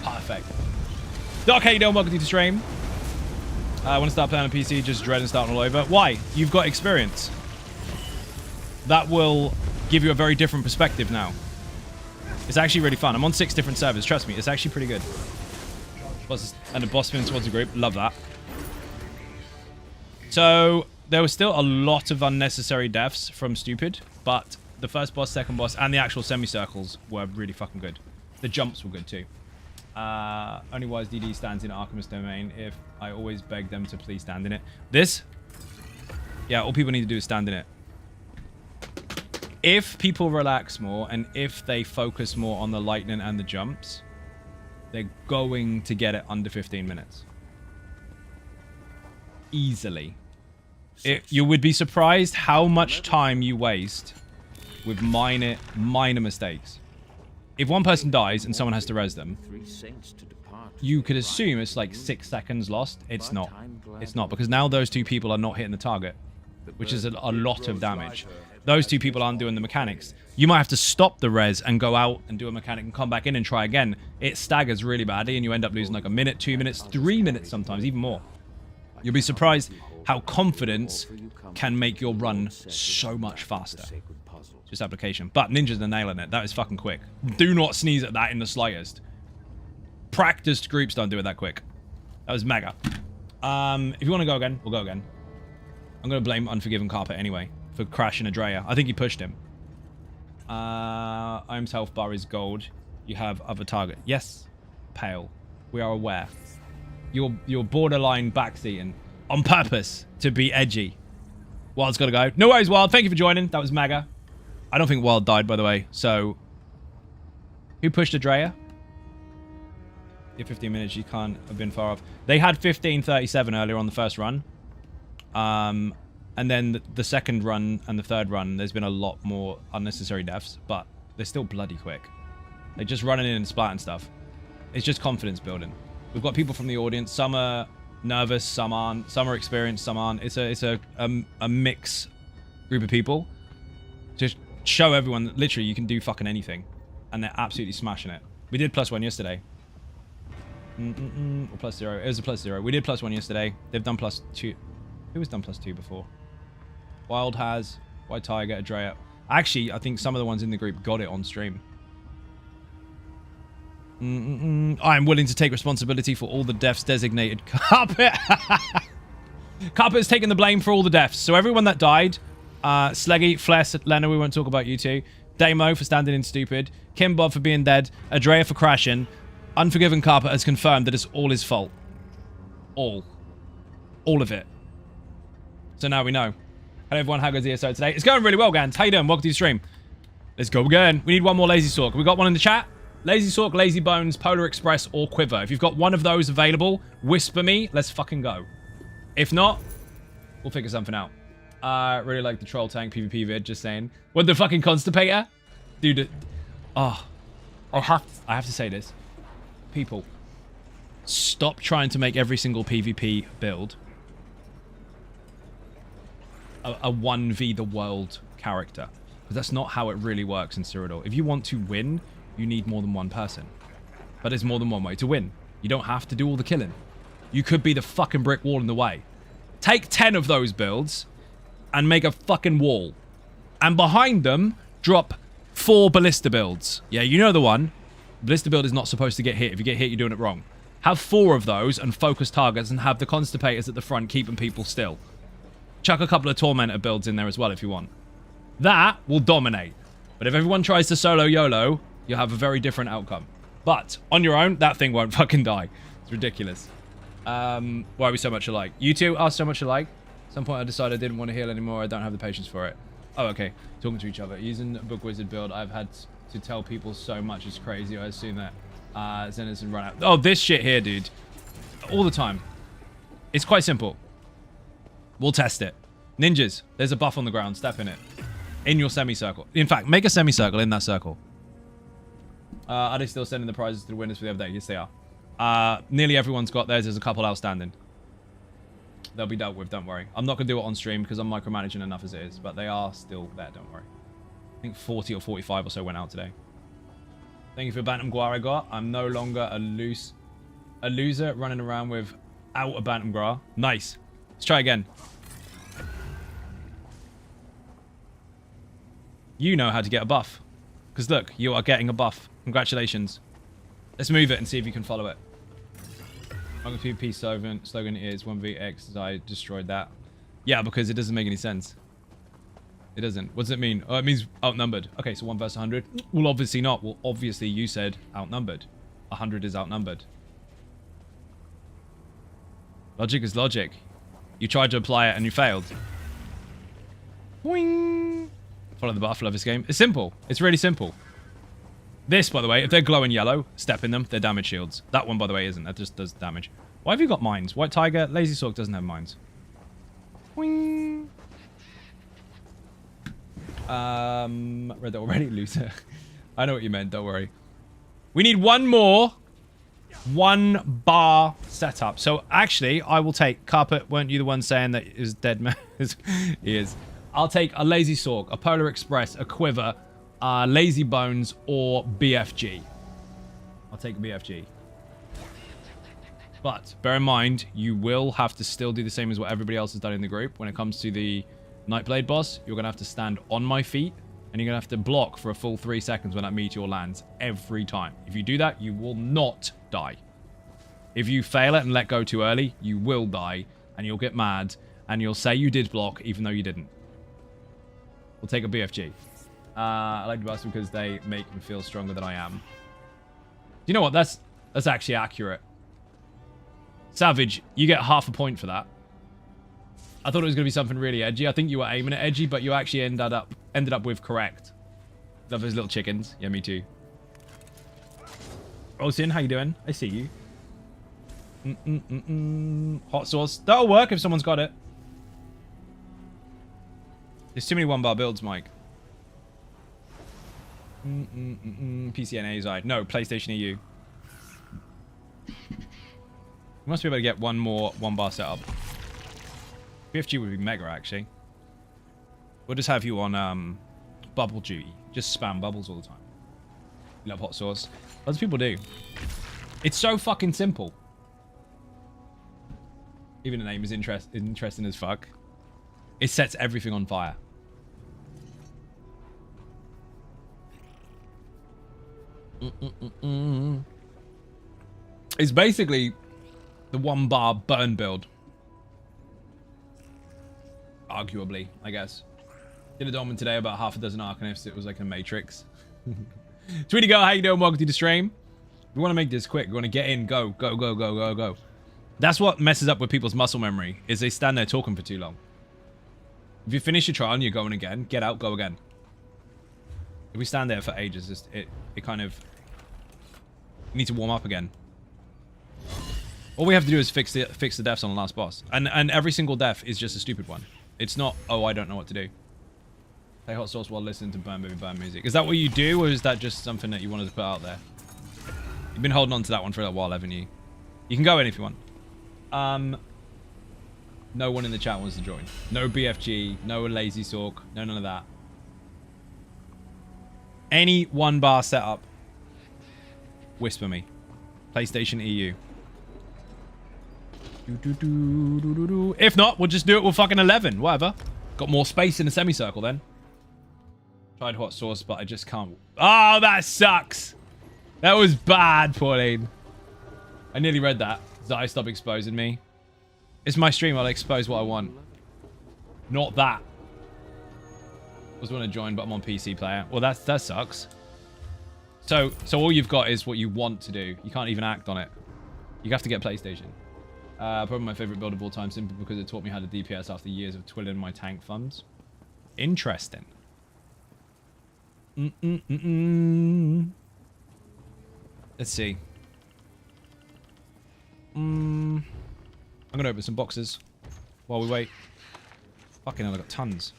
Perfect. Doc, how you doing? Welcome to the stream. I want to start playing on PC, just dreading starting all over. Why? You've got experience. That will give you a very different perspective now. It's actually really fun. I'm on 6 different servers. Trust me, it's actually pretty good. And the boss spin towards the group. Love that. So, there was still a lot of unnecessary deaths from Stupid, but the first boss, second boss, and the actual semicircles were really fucking good. The jumps were good too. Only Wise DD stands in Archimist Domain if I always beg them to please stand in it. This? Yeah, all people need to do is stand in it. If people relax more and if they focus more on the lightning and the jumps, they're going to get it under 15 minutes. Easily. You would be surprised how much time you waste with minor mistakes. If one person dies and someone has to res them, you could assume it's like 6 seconds lost. It's not. It's not, because now those 2 people are not hitting the target, which is a lot of damage. Those 2 people aren't doing the mechanics. You might have to stop the res and go out and do a mechanic and come back in and try again. It staggers really badly and you end up losing like a minute, 2 minutes, 3 minutes sometimes, even more. You'll be surprised how confidence can make your run so much faster. Just application. But ninjas are nailing it. That is fucking quick. Do not sneeze at that in the slightest. Practiced groups don't do it that quick. That was mega. If you want to go again, we'll go again. I'm going to blame Unforgiven Carpet anyway for crashing Adrea. I think he pushed him. Ohm's health bar is gold. You have other target. Yes, Pale. We are aware. You're borderline backseating on purpose to be edgy. Wild's got to go. No worries, Wild. Thank you for joining. That was mega. I don't think Wild died, by the way. So, who pushed Adrea? Get 15 minutes. You can't have been far off. They had 15:37 earlier on the first run. And then the second run and the third run, there's been a lot more unnecessary deaths, but they're still bloody quick. They're just running in and splatting stuff. It's just confidence building. We've got people from the audience. Some are nervous, some aren't. Some are experienced, some aren't. It's a mix group of people. Just show everyone that literally you can do fucking anything, and they're absolutely smashing it. We did +1 yesterday. Or +0. It was a +0. We did +1 yesterday. They've done +2. Who has done +2 before? Wild has. White Tiger, Adrea. Actually, I think some of the ones in the group got it on stream. I'm willing to take responsibility for all the deaths designated. Carpet. Carpet has taken the blame for all the deaths. So everyone that died, Sleggy, Fless, Lena, we won't talk about you two. Damo for standing in stupid. Kim Bob for being dead. Adrea for crashing. Unforgiven Carpet has confirmed that it's all his fault. All. All of it. So now we know. Hello everyone, how goes ESO today? It's going really well, Gans. How you doing? Welcome to the stream. Let's go again. We need one more Lazy Sork. We got one in the chat? Lazy Sork, Lazy Bones, Polar Express, or Quiver. If you've got one of those available, whisper me. Let's fucking go. If not, we'll figure something out. Really like the Troll Tank PvP vid, just saying. What, the fucking Constipator? Dude, oh. I have to say this. People, stop trying to make every single PvP build a 1v the world character. Because that's not how it really works in Cyrodiil. If you want to win, you need more than one person. But there's more than one way to win. You don't have to do all the killing. You could be the fucking brick wall in the way. Take 10 of those builds and make a fucking wall. And behind them, drop 4 ballista builds. Yeah, you know the one. Ballista build is not supposed to get hit. If you get hit, you're doing it wrong. Have 4 of those and focus targets and have the Constipators at the front keeping people still. Chuck a couple of Tormentor builds in there as well if you want. That will dominate. But if everyone tries to solo YOLO, you'll have a very different outcome. But on your own, that thing won't fucking die. It's ridiculous. Why are we so much alike? You two are so much alike. At some point I decided I didn't want to heal anymore. I don't have the patience for it. Oh, okay. Talking to each other. Using Book Wizard build, I've had to tell people so much. It's crazy. I assume that Zeniths and run out. Oh, this shit here, dude. All the time. It's quite simple. We'll test it. Ninjas, there's a buff on the ground. Step in it. In your semicircle. In fact, make a semicircle in that circle. Are they still sending the prizes to the winners for the other day? Yes, they are. Nearly everyone's got theirs. There's a couple outstanding. They'll be dealt with, don't worry. I'm not going to do it on stream because I'm micromanaging enough as it is. But they are still there, don't worry. I think 40 or 45 or so went out today. Thank you for Bantam Guar I got. I'm no longer a loser running around without a Bantam Guar. Nice. Let's try again. You know how to get a buff. Because look, you are getting a buff. Congratulations. Let's move it and see if you can follow it. My PvP slogan is 1vx as I destroyed that. Yeah, because it doesn't make any sense. It doesn't. What does it mean? Oh, it means outnumbered. Okay, so 1 versus 100. Well, obviously not. Well, obviously you said outnumbered. 100 is outnumbered. Logic is logic. You tried to apply it and you failed. Boing. Follow the buff. Love this game. It's simple. It's really simple. This, by the way, if they're glowing yellow, step in them. They're damage shields. That one, by the way, isn't. That just does damage. Why have you got mines? White Tiger, Lazy Sork doesn't have mines. Boing. Read that already, loser. I know what you meant. Don't worry. We need one more 1 bar setup. So actually, I will take Carpet. Weren't you the one saying that is dead man? He is. I'll take a Lazy Sork, a Polar Express, a Quiver, Lazy Bones, or BFG. I'll take BFG. But bear in mind, you will have to still do the same as what everybody else has done in the group. When it comes to the Nightblade boss, you're going to have to stand on my feet, and you're going to have to block for a full 3 seconds when that meteor lands every time. If you do that, you will not die. If you fail it and let go too early, you will die, and you'll get mad, and you'll say you did block, even though you didn't. We'll take a BFG. I like the boss because they make me feel stronger than I am. You know what? That's actually accurate. Savage, you get half a point for that. I thought it was going to be something really edgy. I think you were aiming at edgy, but you actually ended up with correct. Love those little chickens. Yeah, me too. Olsen, how you doing? I see you. Hot sauce. That'll work if someone's got it. There's too many 1 bar builds, Mike. PC and ASI. No, PlayStation EU. We must be able to get one more 1 bar setup. BFG would be mega, actually. We'll just have you on bubble duty. Just spam bubbles all the time. Love hot sauce. Lots of people do. It's so fucking simple. Even the name is interesting as fuck. It sets everything on fire. It's basically the 1-bar burn build. Arguably, I guess. Did a Dolman today about half a dozen Arcanifs. It was like a Matrix. Tweety Girl, how you doing? Welcome to the stream. We want to make this quick. We want to get in, go, go, go, go, go, go. That's what messes up with people's muscle memory, is they stand there talking for too long. If you finish your trial and you're going again, get out, go again. If we stand there for ages, it kind of... You need to warm up again. All we have to do is fix the deaths on the last boss. And every single death is just a stupid one. It's not, oh, I don't know what to do. Play hot sauce while listening to Burn Baby Burn music. Is that what you do, or is that just something that you wanted to put out there? You've been holding on to that one for a little while, haven't you? You can go in if you want. No one in the chat wants to join. No BFG, no Lazy Sork, no none of that. Any 1-bar setup, whisper me. PlayStation EU. If not, we'll just do it with fucking 11. Whatever. Got more space in the semicircle then. Tried hot sauce, but I just can't. Oh, that sucks. That was bad, Pauline. I nearly read that. That I stop exposing me. It's my stream. I'll expose what I want. Not that. I was want to join, but I'm on PC player. Well, that sucks. So all you've got is what you want to do. You can't even act on it. You have to get PlayStation. Probably my favorite build of all time, simply because it taught me how to DPS after years of twiddling my tank thumbs. Interesting. Let's see. I'm gonna open some boxes while we wait. Fucking hell, I got tons.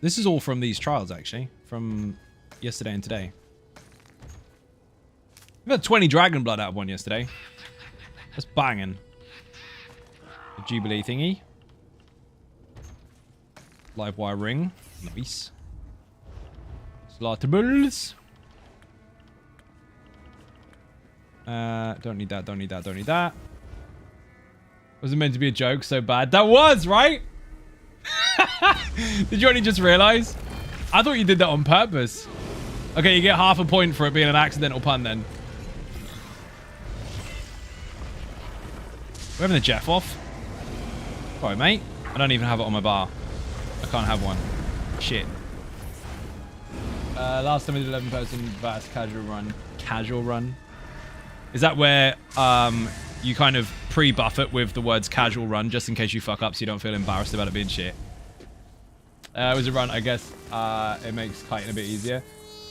This is all from these trials, actually, from yesterday and today. We got 20 Dragon Blood out of one yesterday. That's banging. The Jubilee thingy. Live wire ring. Nice. Slaughterables. Don't need that, don't need that, don't need that. Was it meant to be a joke so bad? That was, right? Did you only just realize? I thought you did that on purpose. Okay, you get half a point for it being an accidental pun then. We're having the Jeff off. Sorry, mate. I don't even have it on my bar. I can't have one. Shit. Last time we did 11-person VAS casual run. Casual run? Is that where you kind of pre-buff it with the words casual run just in case you fuck up so you don't feel embarrassed about it being shit? It was a run, I guess. It makes kiting a bit easier.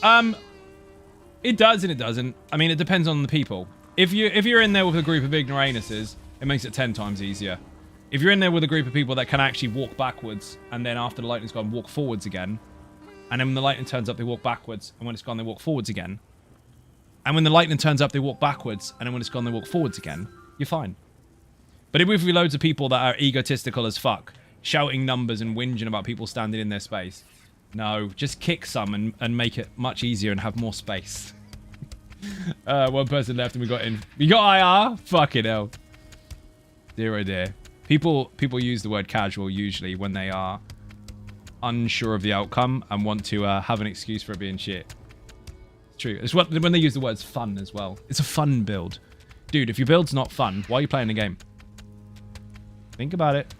It does and it doesn't. I mean, it depends on the people. If you're in there with a group of ignoramuses, it makes it 10 times easier. If you're in there with a group of people that can actually walk backwards, and then after the lightning's gone, walk forwards again, and then when the lightning turns up, they walk backwards, and when it's gone, they walk forwards again, and when the lightning turns up, they walk backwards, and then when it's gone, they walk forwards again, you're fine. But if we've loads of people that are egotistical as fuck, shouting numbers and whinging about people standing in their space, no, just kick some and make it much easier and have more space. One person left and we got in. We got IR? Fucking hell. Dear oh dear. People use the word casual usually when they are unsure of the outcome and want to have an excuse for it being shit. It's true. It's when they use the words fun as well. It's a fun build. Dude, if your build's not fun, why are you playing the game? Think about it.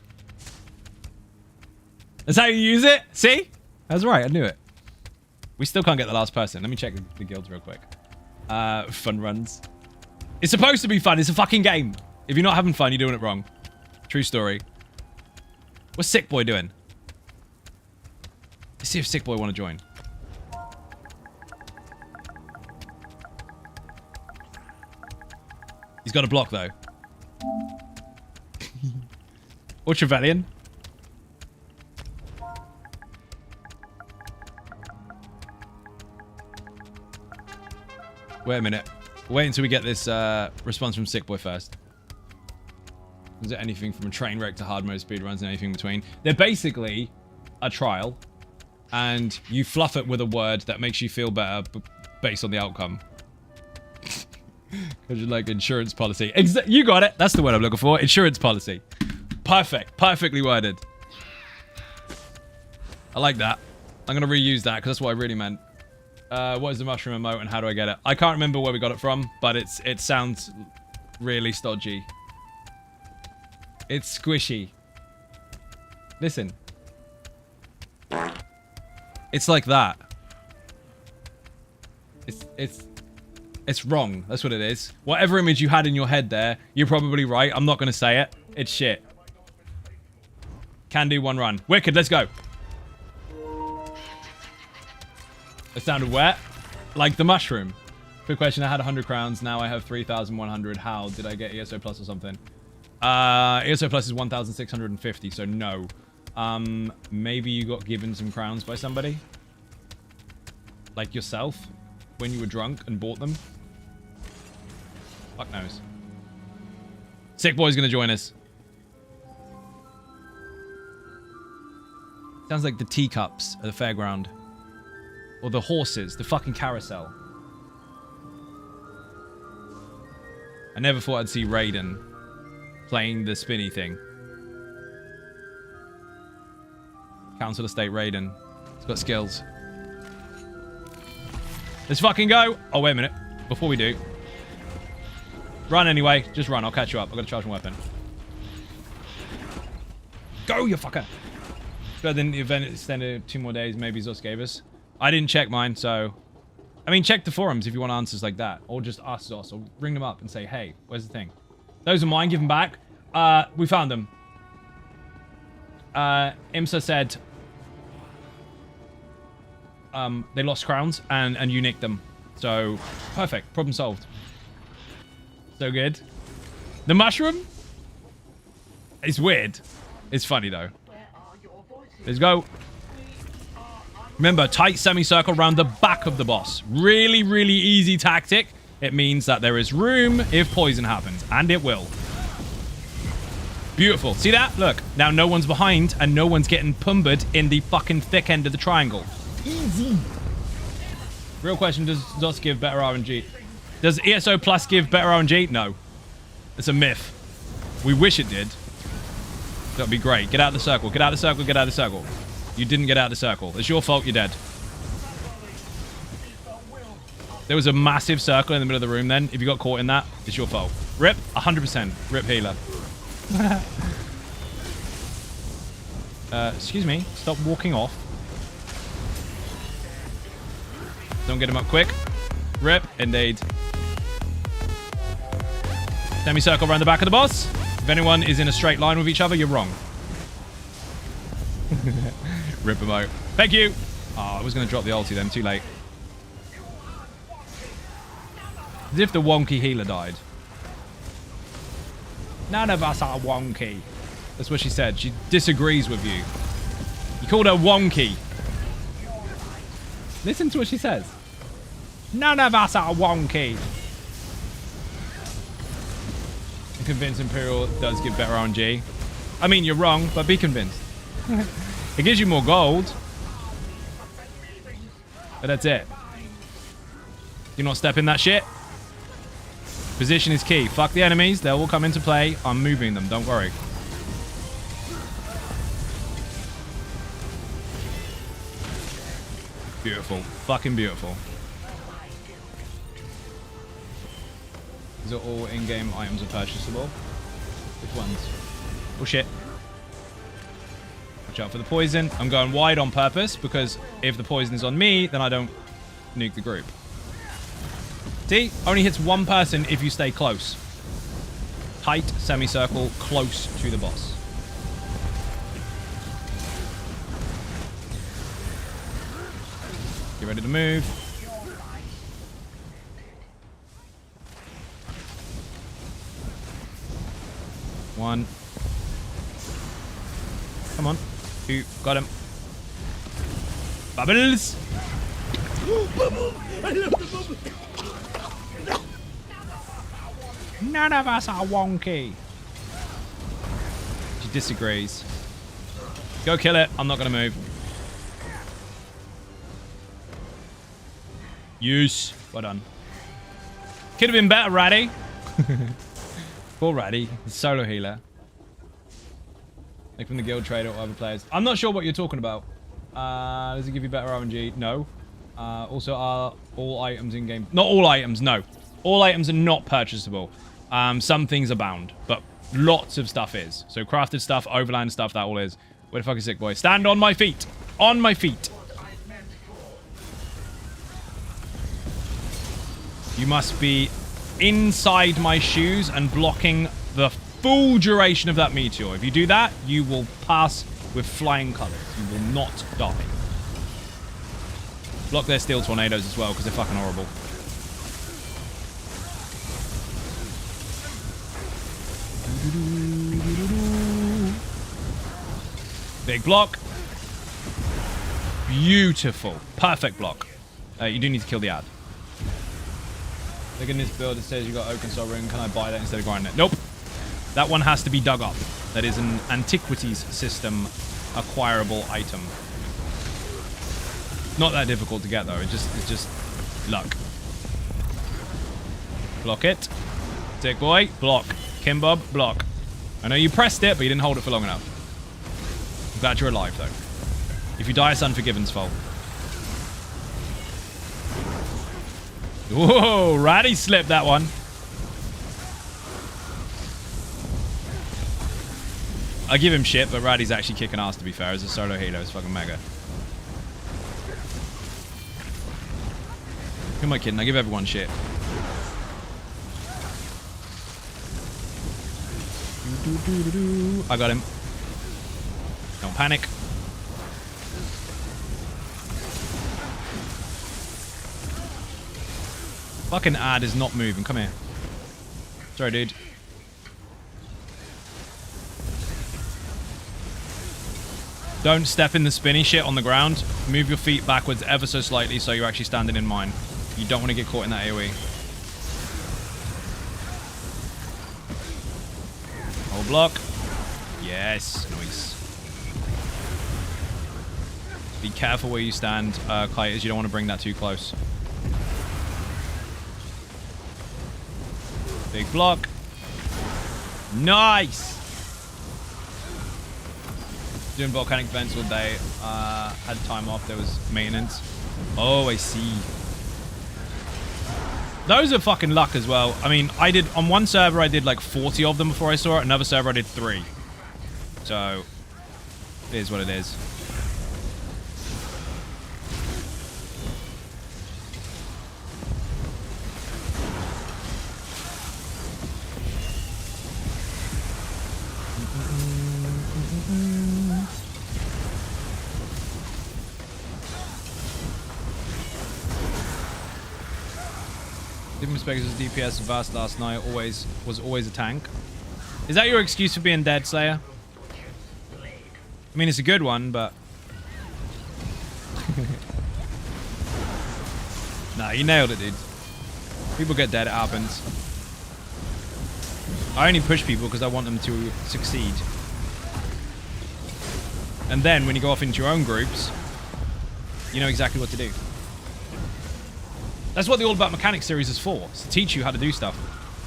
That's how you use it? See? That's right, I knew it. We still can't get the last person. Let me check the guilds real quick. Fun runs. It's supposed to be fun. It's a fucking game. If you're not having fun, you're doing it wrong. True story. What's Sick Boy doing? Let's see if Sick Boy want to join. He's got a block, though. Or Trevelyan. Wait a minute. Wait until we get this response from Sick Boy first. Is there anything from a train wreck to hard mode speedruns and anything in between? They're basically a trial, and you fluff it with a word that makes you feel better based on the outcome. Because you like insurance policy. You got it. That's the word I'm looking for. Insurance policy. Perfect. Perfectly worded. I like that. I'm going to reuse that because that's what I really meant. What is the mushroom emote and how do I get it? I can't remember where we got it from, but it sounds really stodgy. It's squishy. Listen. It's like that. It's wrong. That's what it is. Whatever image you had in your head there, you're probably right. I'm not going to say it. It's shit. Can do one run. Wicked, let's go. It sounded wet. Like the mushroom. Quick question, I had 100 crowns. Now I have 3,100. How? Did I get ESO Plus or something? ESO Plus is 1,650, so no. Maybe you got given some crowns by somebody? Like yourself? When you were drunk and bought them? Fuck knows. Sick Boy's gonna join us. Sounds like the teacups at the fairground. Or the horses, the fucking carousel. I never thought I'd see Raiden playing the spinny thing. Council Estate Raiden. It's got skills. Let's fucking go. Oh, wait a minute. Before we do. Run anyway. Just run. I'll catch you up. I've got to charge my weapon. Go, you fucker. Better than the event extended 2 more days. Maybe Zos gave us. I didn't check mine, so... I mean, check the forums if you want answers like that. Or just ask Zos. Or ring them up and say, hey, where's the thing? Those are mine. Give them back. We found them. IMSA said... they lost crowns and you nicked them. So, perfect. Problem solved. So good. The mushroom? It's weird. It's funny, though. Let's go. Remember, tight semicircle around the back of the boss. Really, really easy tactic. It means that there is room if poison happens. And it will. Beautiful. See that? Look. Now no one's behind and no one's getting pumbered in the fucking thick end of the triangle. Easy. Real question, does DOS give better RNG? Does ESO Plus give better RNG? No. It's a myth. We wish it did. That would be great. Get out of the circle. Get out of the circle. Get out of the circle. You didn't get out of the circle. It's your fault. You're dead. There was a massive circle in the middle of the room then. If you got caught in that, it's your fault. Rip. 100%. Rip healer. Excuse me. Stop walking off. Don't get him up quick. Rip. Indeed. Semicircle around the back of the boss. If anyone is in a straight line with each other, you're wrong. Rip him out. Thank you. Oh, I was going to drop the ulti then. Too late. As if the wonky healer died. None of us are wonky. That's what she said. She disagrees with you. You called her wonky. Listen to what she says. None of us are wonky. I'm convinced Imperial does give better RNG. I mean, you're wrong, but be convinced. It gives you more gold. But that's it. You're not stepping that shit. Position is key. Fuck the enemies. They'll all come into play. I'm moving them. Don't worry. Beautiful. Fucking beautiful. These are all in-game items are purchasable. Which ones? Oh shit. Watch out for the poison. I'm going wide on purpose because if the poison is on me, then I don't nuke the group. See? Only hits one person if you stay close. Tight semicircle close to the boss. Get ready to move. One. Come on. Two. Got him. Bubbles. Bubble! I love the bubble! None of us are wonky. She disagrees. Go kill it. I'm not going to move. Use. Well done. Could have been better, Ratty. Poor Ratty. Solo healer. Like from the guild trader or other players. I'm not sure what you're talking about. Does it give you better RNG? No. Also, are all items in game? Not all items, no. All items are not purchasable. Some things are bound, but lots of stuff is. So crafted stuff, overland stuff, that all is. Where the fuck is Sick Boy? Stand on my feet. On my feet. You must be inside my shoes and blocking the full duration of that meteor. If you do that, you will pass with flying colors. You will not die. Block their steel tornadoes as well, because they're fucking horrible. Big block. Beautiful. Perfect block. You do need to kill the ad. Look in this build, it says you got Oaken Soul Ring. Can I buy that instead of grinding it? Nope. That one has to be dug up. That is an Antiquities system acquirable item. Not that difficult to get though. It's just luck. Block it. Sick Boy, block. Kimbob, block. I know you pressed it, but you didn't hold it for long enough. I'm glad you're alive though. If you die, it's Unforgiven's fault. Whoa, Ratty slipped that one. I give him shit, but Ratty's actually kicking ass to be fair. As a solo healer, it's fucking mega. Who am I kidding? I give everyone shit. I got him. Don't panic. Fucking ad is not moving. Come here. Sorry, dude. Don't step in the spinny shit on the ground. Move your feet backwards ever so slightly so you're actually standing in mine. You don't want to get caught in that AoE. Hold block. Yes. Nice. Be careful where you stand, Kite, as you don't want to bring that too close. Big block. Nice. Doing volcanic vents all day. Had time off. There was maintenance. Oh, I see. Those are fucking luck as well. I mean, I did on one server I did like 40 of them before I saw it. Another server I did 3. So it is what it is. Didn't respect his DPS vast last night. Was always a tank. Is that your excuse for being dead, Slayer? I mean, it's a good one, but nah, you nailed it, dude. People get dead. It happens. I only push people because I want them to succeed. And then when you go off into your own groups, you know exactly what to do. That's what the All About Mechanics series is for. It's to teach you how to do stuff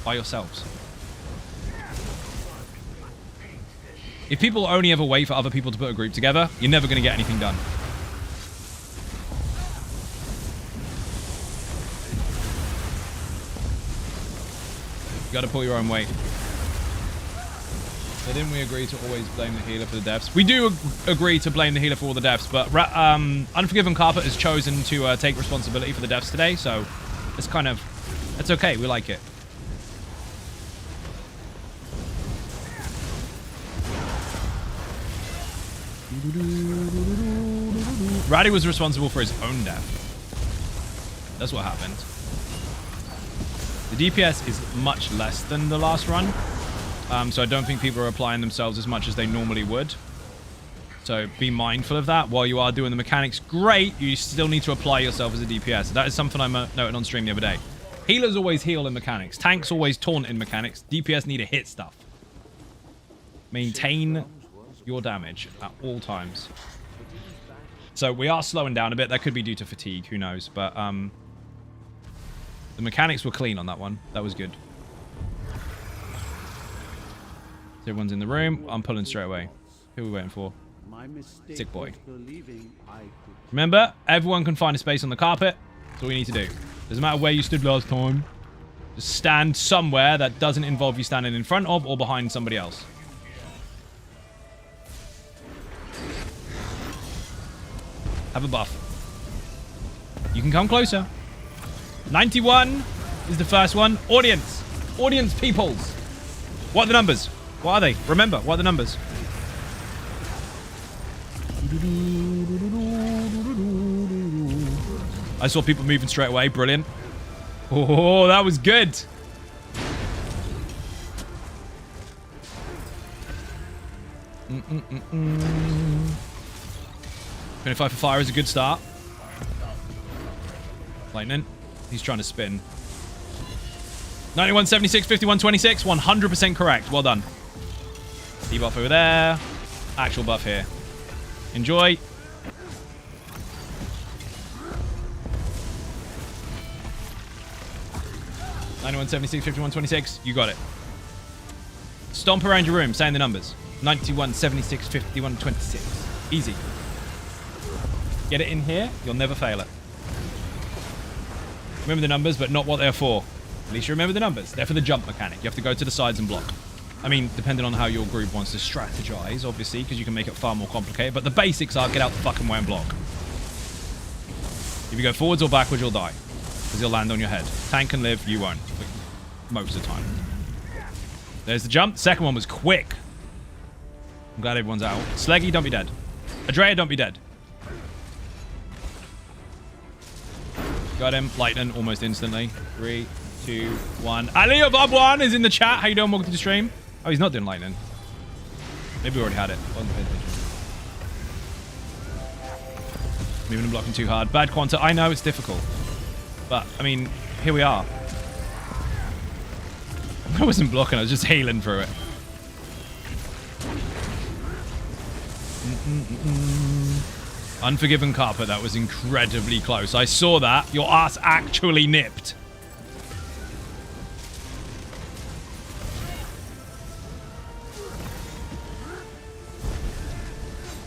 by yourselves. If people only ever wait for other people to put a group together, you're never going to get anything done. You got to pull your own weight. So didn't we agree to always blame the healer for the deaths? We do agree to blame the healer for all the deaths, but Unforgiven Carpet has chosen to take responsibility for the deaths today, so it's kind of... it's okay, we like it. Ratty was responsible for his own death. That's what happened. The DPS is much less than the last run. So I don't think people are applying themselves as much as they normally would. So be mindful of that. While you are doing the mechanics, great, you still need to apply yourself as a DPS. That is something I noted on stream the other day. Healers always heal in mechanics. Tanks always taunt in mechanics. DPS need to hit stuff. Maintain your damage at all times. So we are slowing down a bit. That could be due to fatigue. Who knows? But The mechanics were clean on that one. That was good. Everyone's in the room. I'm pulling straight away. Who are we waiting for? Sick boy. Remember, everyone can find a space on the carpet. That's all you need to do. Doesn't matter where you stood last time. Just stand somewhere that doesn't involve you standing in front of or behind somebody else. Have a buff. You can come closer. 91 is the first one. Audience. Audience peoples. What are the numbers? What are they? Remember, what are the numbers? I saw people moving straight away. Brilliant. Oh, that was good. Mm-mm-mm-mm. 25 for fire is a good start. Lightning. He's trying to spin. 91, 76, 51, 26. 100% correct. Well done. Debuff over there. Actual buff here. Enjoy. $91, 76, 51, 26. You got it. Stomp around your room, saying the numbers. 91, 76, 51, 26. Easy. Get it in here. You'll never fail it. Remember the numbers, but not what they're for. At least you remember the numbers. They're for the jump mechanic. You have to go to the sides and block. I mean, depending on how your group wants to strategize, obviously, because you can make it far more complicated. But the basics are get out the fucking way and block. If you go forwards or backwards, you'll die. Because you'll land on your head. Tank can live, you won't. Most of the time. There's the jump. Second one was quick. I'm glad everyone's out. Sleggy, don't be dead. Adrea, don't be dead. Got him. Lightning almost instantly. 3, 2, 1. Ali of Bob1 is in the chat. How you doing? Welcome to the stream. Oh, he's not doing lightning. Maybe we already had it. Moving and blocking too hard. Bad quanta. I know it's difficult. But, I mean, here we are. I wasn't blocking. I was just healing through it. Unforgiven carpet. That was incredibly close. I saw that. Your ass actually nipped.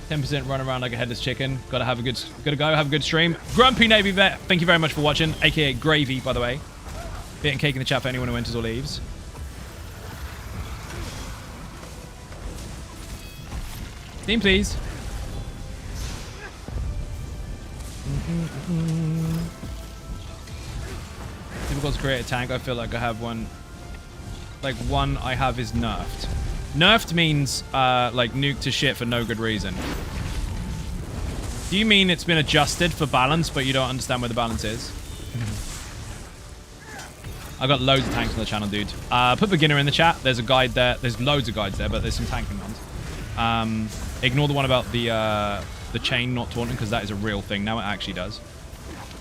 %, run around like a headless chicken. Gotta have a good, have a good stream. Grumpy Navy Vet, thank you very much for watching. AKA Gravy, by the way. Bit and cake in the chat for anyone who enters or leaves. Team, please. Difficult to create a tank. I feel like I have one. Like, one I have is nerfed. Nerfed means, like, nuked to shit for no good reason. Do you mean it's been adjusted for balance, but you don't understand where the balance is? I've got loads of tanks on the channel, dude. Put beginner in the chat. There's a guide there. There's loads of guides there, but there's some tanking ones. Ignore the one about the chain not taunting, because that is a real thing. Now it actually does.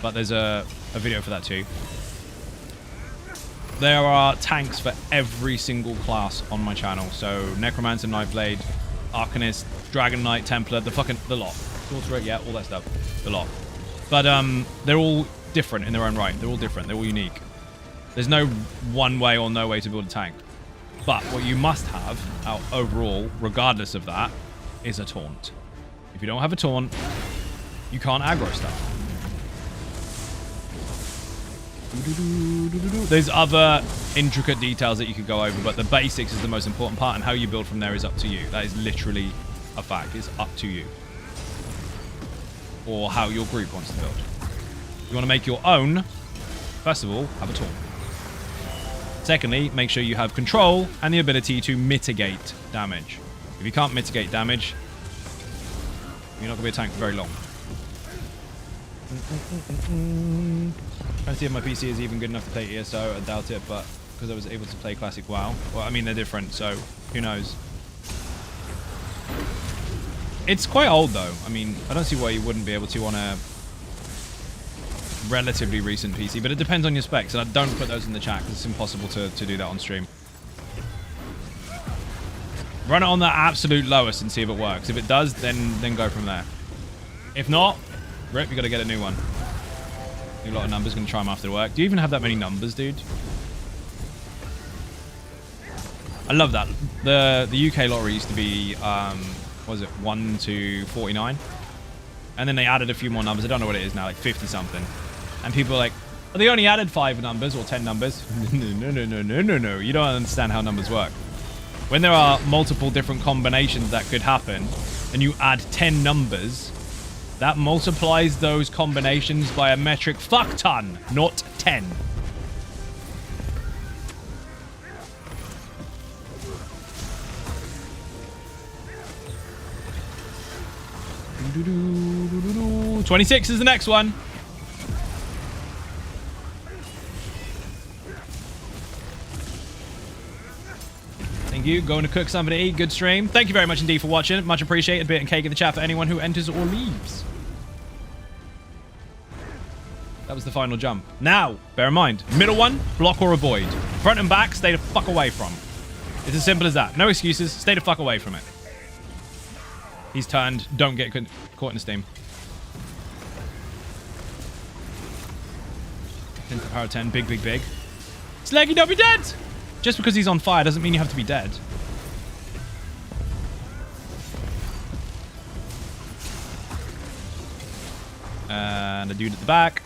But there's a video for that too. There are tanks for every single class on my channel. So Necromancer, Nightblade, Arcanist, Dragon Knight, Templar, the lot. Sorcerer, yeah, all that stuff. The lot. But they're all different in their own right. They're all different. They're all unique. There's no one way or no way to build a tank. But what you must have out overall, regardless of that, is a taunt. If you don't have a taunt, you can't aggro stuff. There's other intricate details that you could go over, but the basics is the most important part, and how you build from there is up to you. That is literally a fact. It's up to you. Or how your group wants to build. If you want to make your own, first of all, have a taunt. Secondly, make sure you have control and the ability to mitigate damage. If you can't mitigate damage, you're not going to be a tank for very long. Trying to see if my PC is even good enough to play ESO. I doubt it, but because I was able to play Classic WoW. Well, I mean, they're different, so who knows. It's quite old, though. I mean, I don't see why you wouldn't be able to on a relatively recent PC, but it depends on your specs, and I don't put those in the chat because it's impossible to do that on stream. Run it on the absolute lowest and see if it works. If it does, then go from there. If not, rip, you got to get a new one. A lot of numbers. Gonna try them after work. Do you even have that many numbers, dude? I love that. The UK lottery used to be, what was it, 1 to 49? And then they added a few more numbers. I don't know what it is now, like 50 something. And people are like, oh, they only added 5 numbers or 10 numbers. No. You don't understand how numbers work. When there are multiple different combinations that could happen, and you add 10 numbers, that multiplies those combinations by a metric fuck ton, not 10. Do-do-do, 26 is the next one. Thank you. Going to cook something to eat. Good stream. Thank you very much indeed for watching. Much appreciated. Bit and cake in the chat for anyone who enters or leaves. That was the final jump. Now, bear in mind, middle one, block or avoid. Front and back, stay the fuck away from. It's as simple as that. No excuses. Stay the fuck away from it. He's turned. Don't get caught in the steam. 10 to the power 10. Big. Slaggy, don't be dead! Just because he's on fire doesn't mean you have to be dead. And a dude at the back.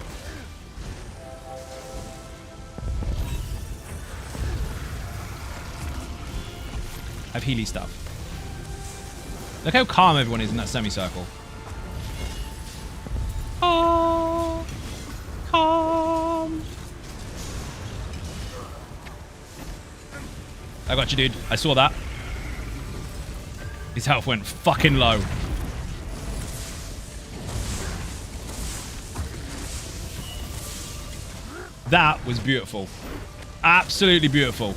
I have Healy stuff. Look how calm everyone is in that semicircle. Oh, calm. I got you, dude. I saw that. His health went fucking low. That was beautiful. Absolutely beautiful.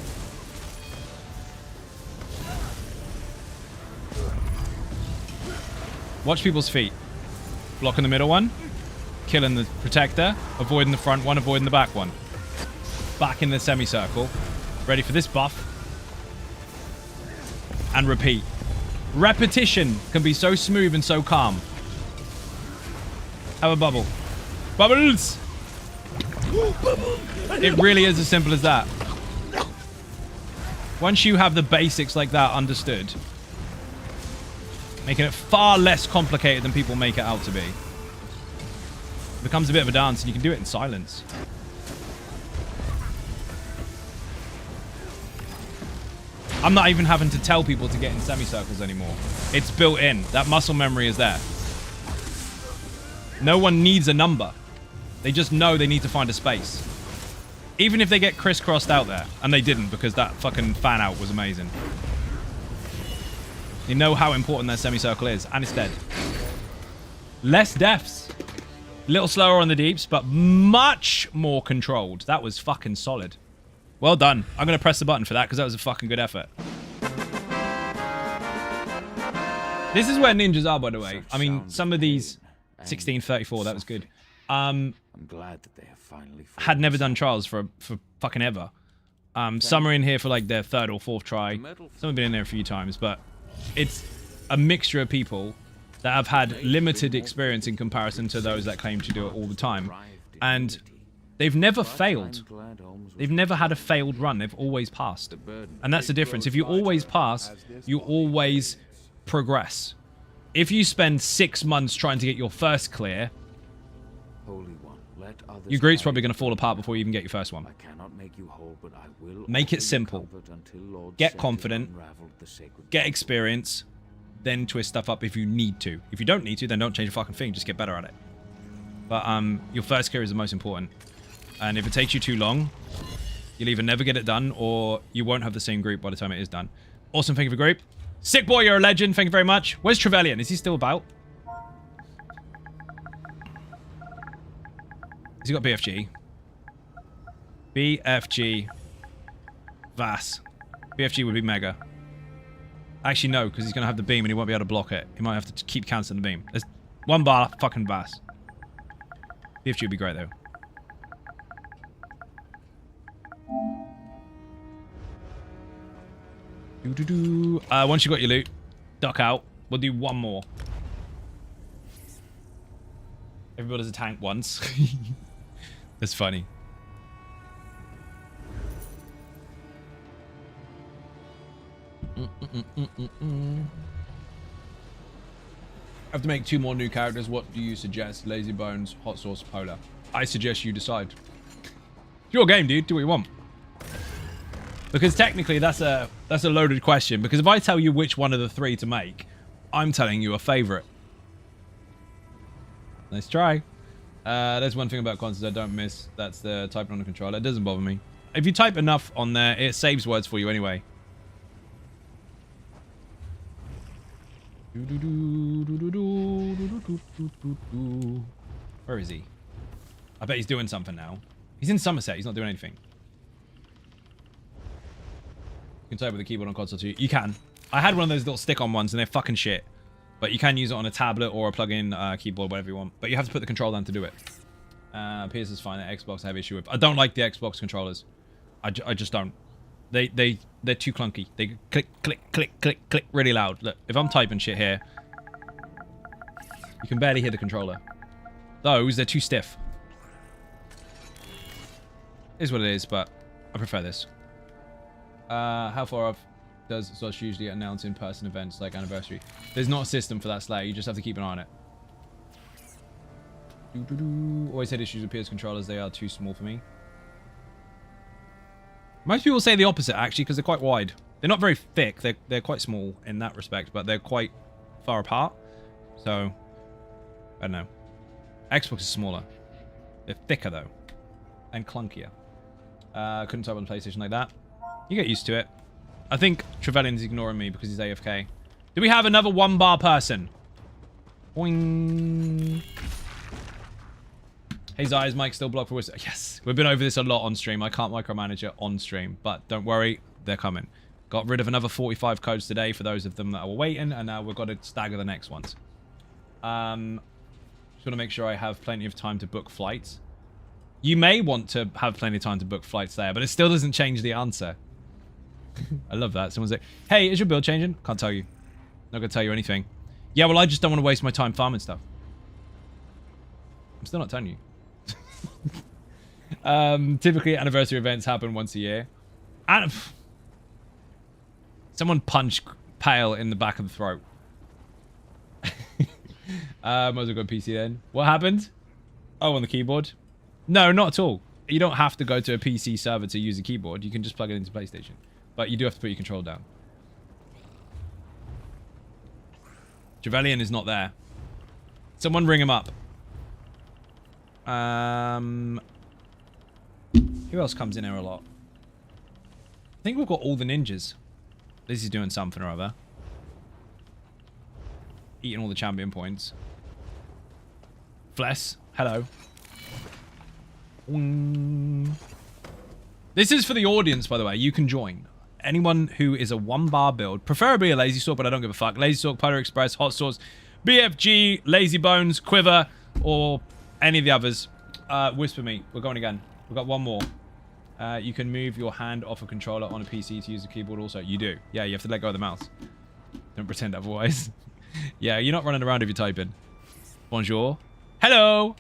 Watch people's feet. Blocking the middle one. Killing the protector. Avoiding the front one. Avoiding the back one. Back in the semicircle. Ready for this buff. And repeat. Repetition can be so smooth and so calm. Have a bubble. Bubbles! It really is as simple as that. Once you have the basics like that understood, making it far less complicated than people make it out to be. It becomes a bit of a dance and you can do it in silence. I'm not even having to tell people to get in semicircles anymore. It's built in. That muscle memory is there. No one needs a number. They just know they need to find a space. Even if they get crisscrossed out there. And they didn't, because that fucking fan out was amazing. You know how important that semicircle is. And it's dead. Less deaths. A little slower on the deeps, but much more controlled. That was fucking solid. Well done. I'm going to press the button for that because that was a fucking good effort. This is where ninjas are, by the way. I mean, some of these... 1634, that was good. I'm glad that they have finally had never done trials for fucking ever. Some are in here for like their 3rd or 4th try. Some have been in there a few times, but it's a mixture of people that have had limited experience in comparison to those that claim to do it all the time. And they've never failed. They've never had a failed run. They've always passed. And that's the difference. If you always pass, you always progress. If you spend 6 months trying to get your first clear, your group's probably going to fall apart before you even get your first one. Make it simple. Get confident. Get experience. Then twist stuff up if you need to. If you don't need to, then don't change a fucking thing. Just get better at it. But your first clear is the most important. And if it takes you too long, you'll either never get it done or you won't have the same group by the time it is done. Awesome, thank you for the group. Sick boy, you're a legend. Thank you very much. Where's Trevelyan? Is he still about? Has he got BFG? BFG. Vass. BFG would be mega. Actually, no, because he's going to have the beam and he won't be able to block it. He might have to keep cancelling the beam. There's one bar, fucking Vass. BFG would be great, though. Once you got your loot, duck out. We'll do one more. Everybody does a tank once. That's funny. I have to make 2 more new characters. What do you suggest? Lazy Bones, Hot Sauce, Polar. I suggest you decide. It's your game, dude. Do what you want. Because technically, that's a loaded question. Because if I tell you which one of the 3 to make, I'm telling you a favorite. Nice try. There's one thing about consoles I don't miss. That's the typing on the controller. It doesn't bother me. If you type enough on there, it saves words for you anyway. Where is he? I bet he's doing something now. He's in Somerset. He's not doing anything. You can type with the keyboard on console too. You can. I had one of those little stick-on ones, and they're fucking shit. But you can use it on a tablet or a plug-in keyboard, whatever you want. But you have to put the control down to do it. PS is fine. Xbox I have issue with. I don't like the Xbox controllers. I just don't. They're too clunky. They click, click, click, click, click really loud. Look, if I'm typing shit here, you can barely hear the controller. Those, they're too stiff. Is what it is, but I prefer this. How far off does Zosh usually announce in-person events like anniversary? There's not a system for that, Slayer. You just have to keep an eye on it. Always had issues with PS controllers. They are too small for me. Most people say the opposite, actually, because they're quite wide. They're not very thick. They're quite small in that respect, but they're quite far apart. So, I don't know. Xbox is smaller. They're thicker, though. And clunkier. Couldn't type on PlayStation like that. You get used to it. I think Trevelyan's ignoring me because he's AFK. Do we have another 1-bar person? Boing. Hey Zai, Mike still blocked for whistle? Yes. We've been over this a lot on stream. I can't micromanage it on stream. But don't worry, they're coming. Got rid of another 45 codes today for those of them that were waiting. And now we've got to stagger the next ones. Just want to make sure I have plenty of time to book flights. You may want to have plenty of time to book flights there, but it still doesn't change the answer. I love that. Someone's like, hey, is your build changing? Can't tell you. Not going to tell you anything. Yeah, well, I just don't want to waste my time farming stuff. I'm still not telling you. Typically, anniversary events happen once a year. And someone punched Pale in the back of the throat. Might as well go PC then. What happened? Oh, on the keyboard? No, not at all. You don't have to go to a PC server to use a keyboard. You can just plug it into PlayStation. But you do have to put your control down. Trevelyan is not there. Someone ring him up. Who else comes in here a lot? I think we've got all the ninjas. This is doing something or other. Eating all the champion points. Fless, hello. This is for the audience, by the way. You can join. Anyone who is a 1-bar build, preferably a Lazy Sork, but I don't give a fuck. Lazy Sork, Polar Express, Hot Sauce, BFG, Lazy Bones, Quiver, or any of the others. Whisper me. We're going again. We've got one more. You can move your hand off a controller on a PC to use the keyboard also. You do. Yeah, you have to let go of the mouse. Don't pretend otherwise. Yeah, you're not running around if you're typing. Bonjour. Hello.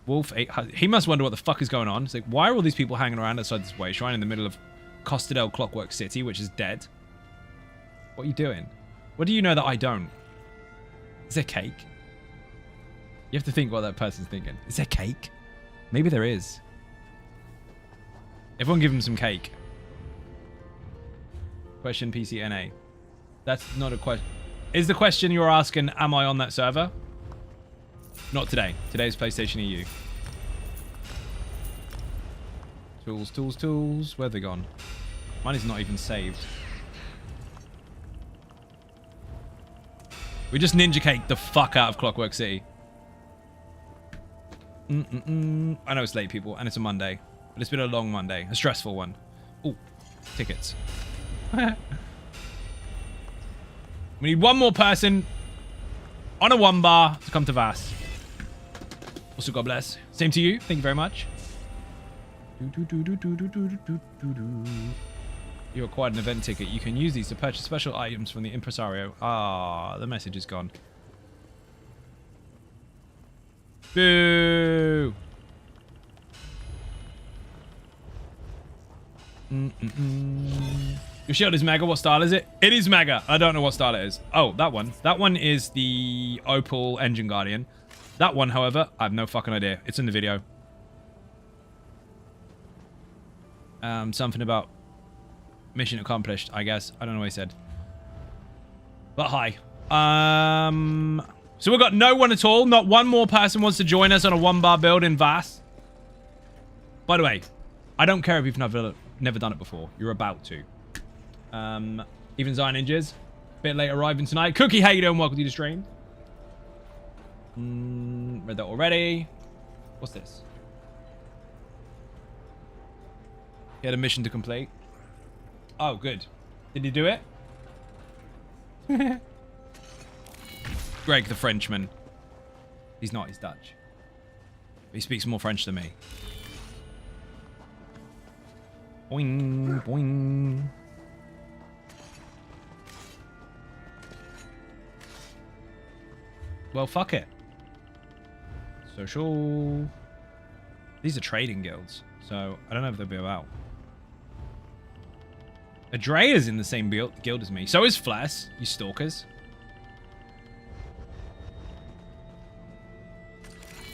Wolf 8. He must wonder what the fuck is going on. It's like, why are all these people hanging around outside this way shrine in the middle of Costadel Clockwork City, which is dead? What are you doing? What do you know that I don't? Is there cake? You have to think what that person's thinking. Is there cake? Maybe there is. Everyone give him some cake. Question PCNA. That's not a question. Is the question you're asking, am I on that server? Not today. Today's PlayStation EU. Tools, tools, tools. Where have they gone? Mine is not even saved. We just ninja caked the fuck out of Clockwork City. I know it's late, people, and it's a Monday. But it's been a long Monday. A stressful one. Ooh, tickets. We need one more person on a 1-bar to come to Vass. Also, God bless. Same to you. Thank you very much. You acquired an event ticket. You can use these to purchase special items from the impresario. Ah, the message is gone. Boo. Your shield is mega. What style is it? It is mega. I don't know what style it is. Oh, that one. That one is the Opal Engine Guardian. That one, however, I have no fucking idea. It's in the video. Something about mission accomplished, I guess. I don't know what he said. But hi. So we've got no one at all. Not one more person wants to join us on a one-bar build in VAS. By the way, I don't care if you've never done it before. You're about to. Even Zion Ninjas. Bit late arriving tonight. Cookie, how you doing? Welcome to the stream. Read that already. What's this? He had a mission to complete. Oh, good. Did he do it? Greg the Frenchman. He's not, he's Dutch. He speaks more French than me. Boing, boing. Well, fuck it. Social. These are trading guilds, so I don't know if they'll be about. Adrea's in the same guild as me. So is Fless, you stalkers.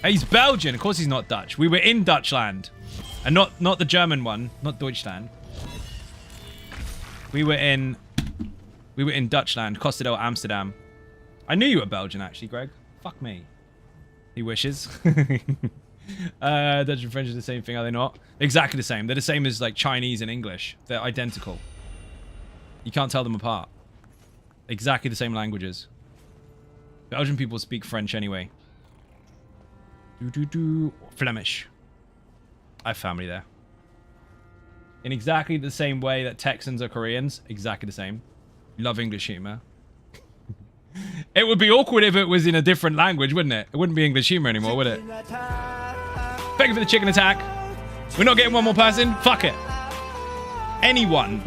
Hey, he's Belgian. Of course he's not Dutch. We were in Dutchland. And not the German one. Not Deutschland. We were in Dutchland. Costa del Amsterdam. I knew you were Belgian, actually, Greg. Fuck me. He wishes. Dutch and French are the same thing, are they not? Exactly the same. They're the same as, like, Chinese and English. They're identical. You can't tell them apart. Exactly the same languages. Belgian people speak French anyway. Flemish. I have family there. In exactly the same way that Texans are Koreans. Exactly the same. Love English humor. It would be awkward if it was in a different language, wouldn't it? It wouldn't be English humor anymore, would it? Thank you for the chicken attack. We're not getting one more person. Fuck it. Anyone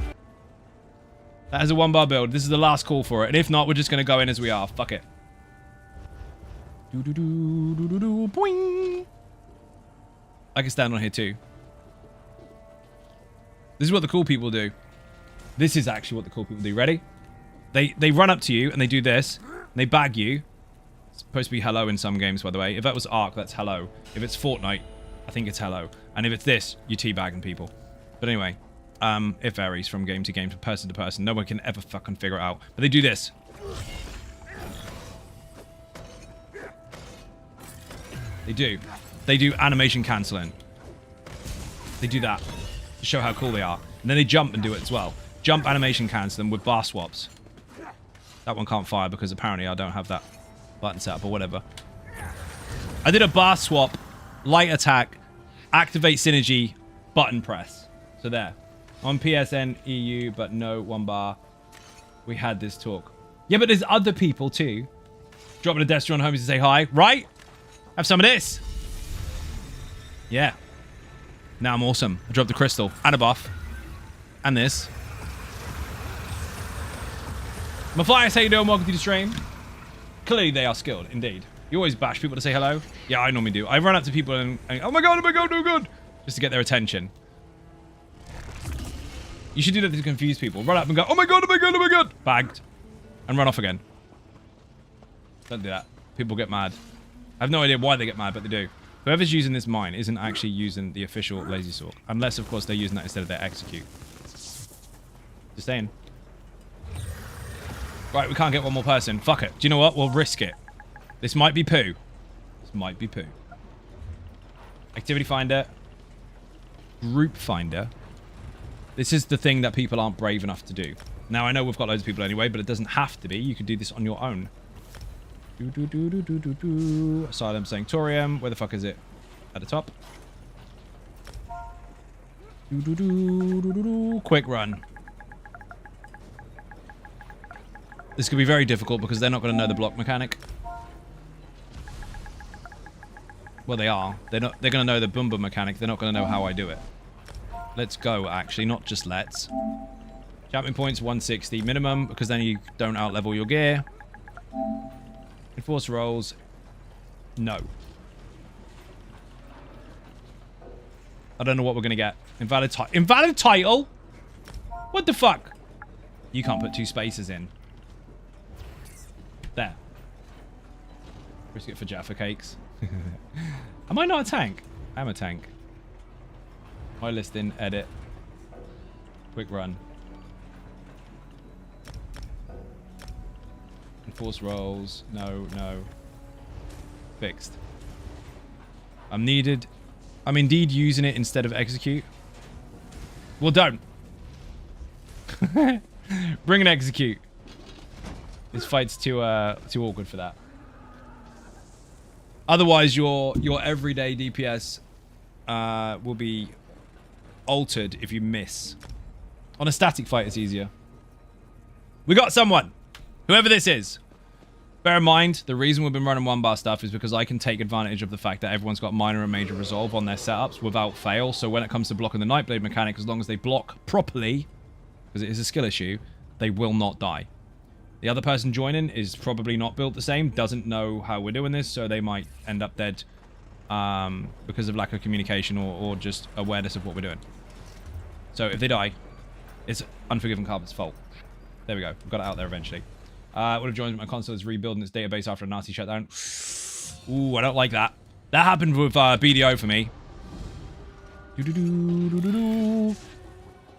that has a one-bar build. This is the last call for it. And if not, we're just going to go in as we are. Fuck it. Boing. I can stand on here too. This is what the cool people do. This is actually what the cool people do. Ready? They run up to you and they do this. And they bag you. It's supposed to be hello in some games, by the way. If that was Ark, that's hello. If it's Fortnite, I think it's hello. And if it's this, you're teabagging people. But anyway, it varies from game to game, from person to person. No one can ever fucking figure it out. But they do this. They do. They do animation cancelling. They do that to show how cool they are. And then they jump and do it as well. Jump animation cancelling with bar swaps. That one can't fire because apparently I don't have that button set up or whatever. I did a bar swap, light attack, activate synergy, button press. So there. On PSN EU, but no one bar. We had this talk. Yeah, but there's other people too. Dropping a Destron homies to say hi. Right? Have some of this. Yeah. Now I'm awesome. I dropped the crystal and a buff. And this. Matthias, how you doing? Welcome to the stream. Clearly they are skilled, indeed. You always bash people to say hello. Yeah, I normally do. I run up to people and oh my god, no good. Just to get their attention. You should do that to confuse people. Run up and go, oh my god. Bagged. And run off again. Don't do that. People get mad. I have no idea why they get mad, but they do. Whoever's using this mine isn't actually using the official lazy sort. Unless, of course, they're using that instead of their execute. Just saying. Right, we can't get one more person. Fuck it. Do you know what? We'll risk it. This might be poo. This might be poo. Activity finder. Group finder. This is the thing that people aren't brave enough to do. Now, I know we've got loads of people anyway, but it doesn't have to be. You can do this on your own. Asylum Sanctorium. Where the fuck is it? At the top. Quick run. This could be very difficult because they're not going to know the block mechanic. Well, they are. They're going to know the Boomba mechanic. They're not going to know how I do it. Let's go, actually. Not just let's. Champion points, 160 minimum, because then you don't outlevel your gear. Enforce rolls. No. I don't know what we're going to get. Invalid title? What the fuck? You can't put 2 spaces in. There. Risk it for Jaffa cakes. Am I not a tank? I am a tank. My listing, edit. Quick run. Enforce roles. No, no. Fixed. I'm indeed using it instead of execute. Well, don't. Bring an execute. This fight's too awkward for that. Otherwise, your everyday DPS will be altered if you miss. On a static fight, it's easier. We got someone. Whoever this is. Bear in mind, the reason we've been running 1-bar stuff is because I can take advantage of the fact that everyone's got minor and major resolve on their setups without fail. So when it comes to blocking the Nightblade mechanic, as long as they block properly, because it is a skill issue, they will not die. The other person joining is probably not built the same, doesn't know how we're doing this, so they might end up dead because of lack of communication or just awareness of what we're doing. So if they die, it's Unforgiven Carpet's fault. There we go. We've got it out there eventually. Would have joined my console is rebuilding its database after a nasty shutdown. Ooh, I don't like that. That happened with BDO for me.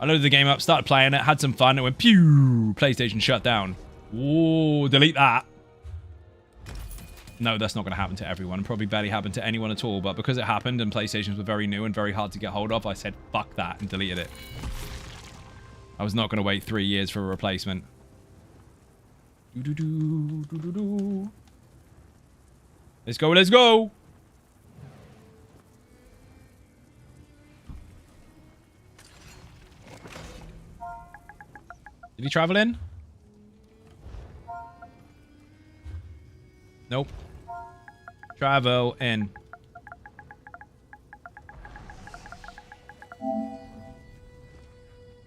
I loaded the game up, started playing it, had some fun. It went pew. PlayStation shut down. Ooh, delete that. No, that's not going to happen to everyone. Probably barely happened to anyone at all. But because it happened and PlayStations were very new and very hard to get hold of, I said fuck that and deleted it. I was not going to wait 3 years for a replacement. Let's go, let's go. Did he travel in? Nope. Travel in.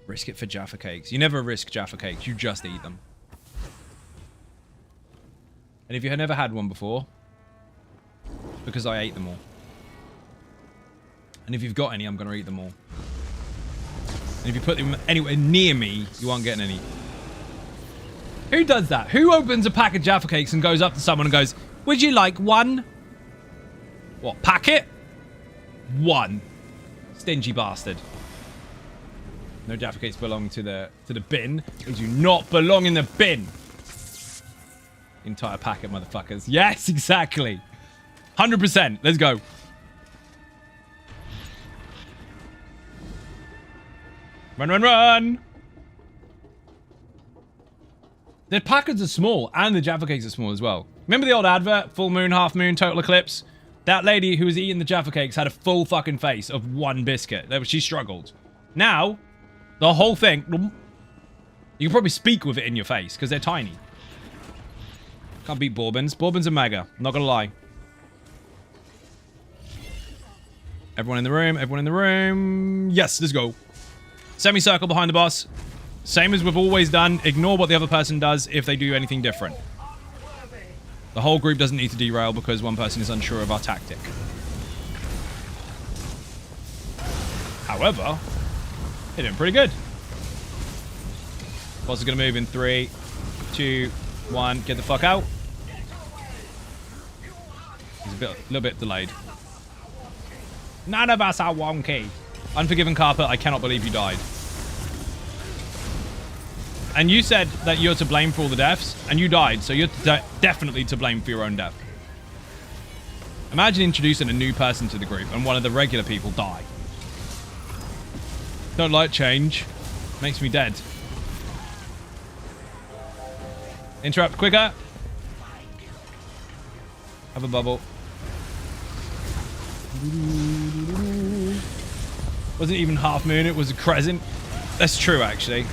Risk it for Jaffa cakes. You never risk Jaffa cakes, you just eat them. And if you had never had one before, because I ate them all. And if you've got any, I'm going to eat them all. And if you put them anywhere near me, you aren't getting any. Who does that? Who opens a pack of Jaffa cakes and goes up to someone and goes, would you like one? What, packet? One. Stingy bastard. No Jaffa cakes belong to the bin. They do not belong in the bin. Entire packet, motherfuckers. Yes, exactly. 100%. Let's go. Run, run, run. The packets are small, and the Jaffa cakes are small as well. Remember the old advert? Full moon, half moon, total eclipse? That lady who was eating the Jaffa cakes had a full fucking face of one biscuit. She struggled. Now, the whole thing... You can probably speak with it in your face, because they're tiny. Can't beat Bourbons. Bourbons are mega. Not gonna lie. Everyone in the room. Everyone in the room. Yes, let's go. Semicircle behind the boss. Same as we've always done. Ignore what the other person does if they do anything different. The whole group doesn't need to derail because one person is unsure of our tactic. However, they're doing pretty good. Boss is going to move in 3, 2, 1. Get the fuck out. He's a little bit delayed. None of us are wonky. Unforgiven Carpet, I cannot believe you died. And you said that you're to blame for all the deaths, and you died, so you're definitely to blame for your own death. Imagine introducing a new person to the group, and one of the regular people die. Don't like change. Makes me dead. Interrupt quicker. Have a bubble. Wasn't even half moon, it was a crescent. That's true, actually.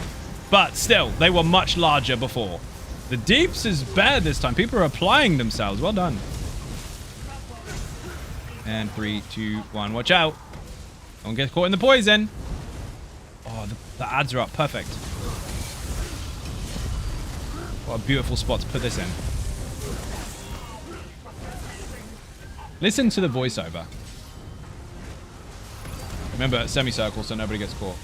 But still, they were much larger before. The deeps is better this time. People are applying themselves. Well done. And 3, 2, 1. Watch out. Don't get caught in the poison. Oh, the ads are up. Perfect. What a beautiful spot to put this in. Listen to the voiceover. Remember, semicircle so nobody gets caught.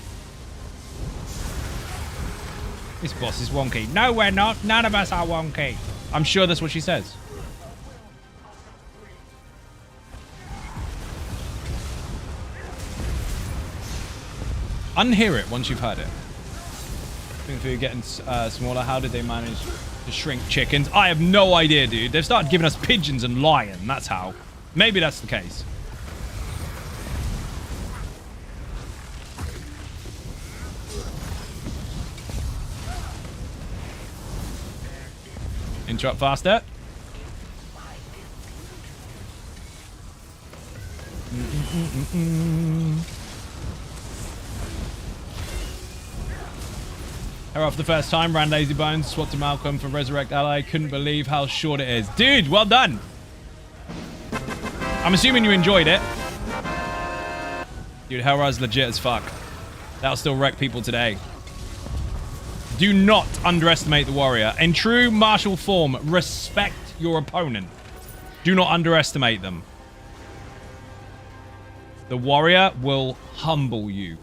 This boss is wonky. No, we're not. None of us are wonky. I'm sure that's what she says. Unhear it once you've heard it. I think if you're getting smaller, how did they manage to shrink chickens? I have no idea, dude. They've started giving us pigeons and lion. That's how. Maybe that's the case. Interrupt faster. Her off the first time, ran Lazy Bones, swapped to Malcolm for Resurrect Ally. Couldn't believe how short it is. Dude, well done. I'm assuming you enjoyed it. Dude, Hellraiser's legit as fuck. That'll still wreck people today. Do not underestimate the warrior. In true martial form, respect your opponent. Do not underestimate them. The warrior will humble you.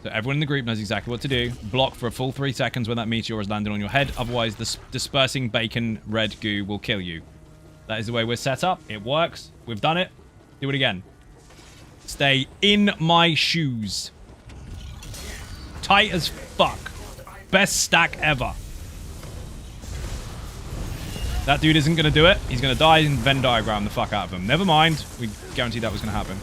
So everyone in the group knows exactly what to do. Block for a full 3 seconds when that meteor is landing on your head. Otherwise, the dispersing bacon red goo will kill you. That is the way we're set up. It works. We've done it. Do it again. Stay in my shoes. Tight as fuck. Best stack ever. That dude isn't going to do it. He's going to die and Venn diagram the fuck out of him. Never mind. We guaranteed that was going to happen.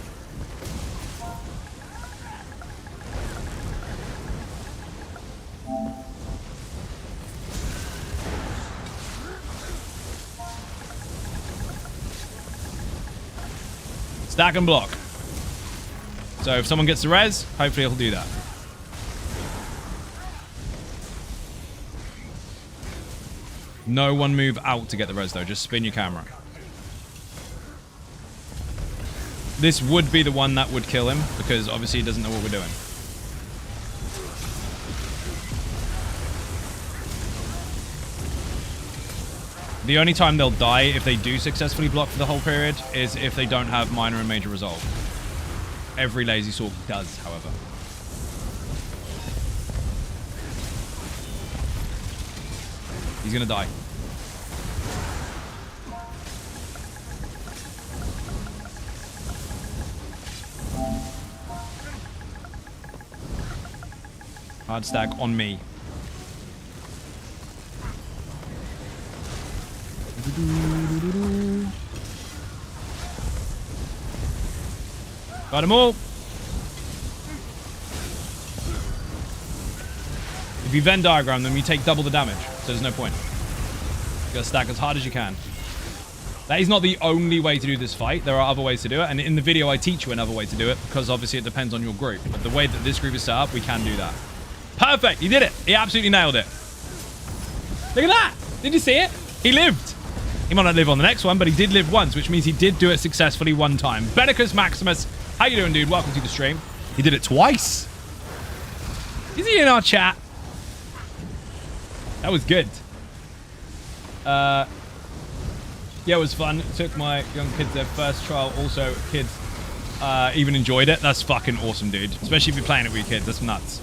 Stack and block. So if someone gets the res, hopefully he'll do that. No one move out to get the res though. Just spin your camera. This would be the one that would kill him because obviously he doesn't know what we're doing. The only time they'll die if they do successfully block for the whole period is if they don't have minor and major resolve. Every lazy sword does, however. He's gonna die. Hard stack on me. Got them all. If you Venn diagram them, you take double the damage. So there's no point. You gotta stack as hard as you can. That is not the only way to do this fight. There are other ways to do it. And in the video, I teach you another way to do it because obviously it depends on your group. But the way that this group is set up, we can do that. Perfect. He did it. He absolutely nailed it. Look at that. Did you see it? He lived. He might not live on the next one, but he did live once, which means he did do it successfully one time. Benicus Maximus, how you doing, dude? Welcome to the stream. He did it twice. Is he in our chat? That was good. Yeah, it was fun. It took my young kids their first trial. Also, kids even enjoyed it. That's fucking awesome, dude. Especially if you're playing it with your kids. That's nuts.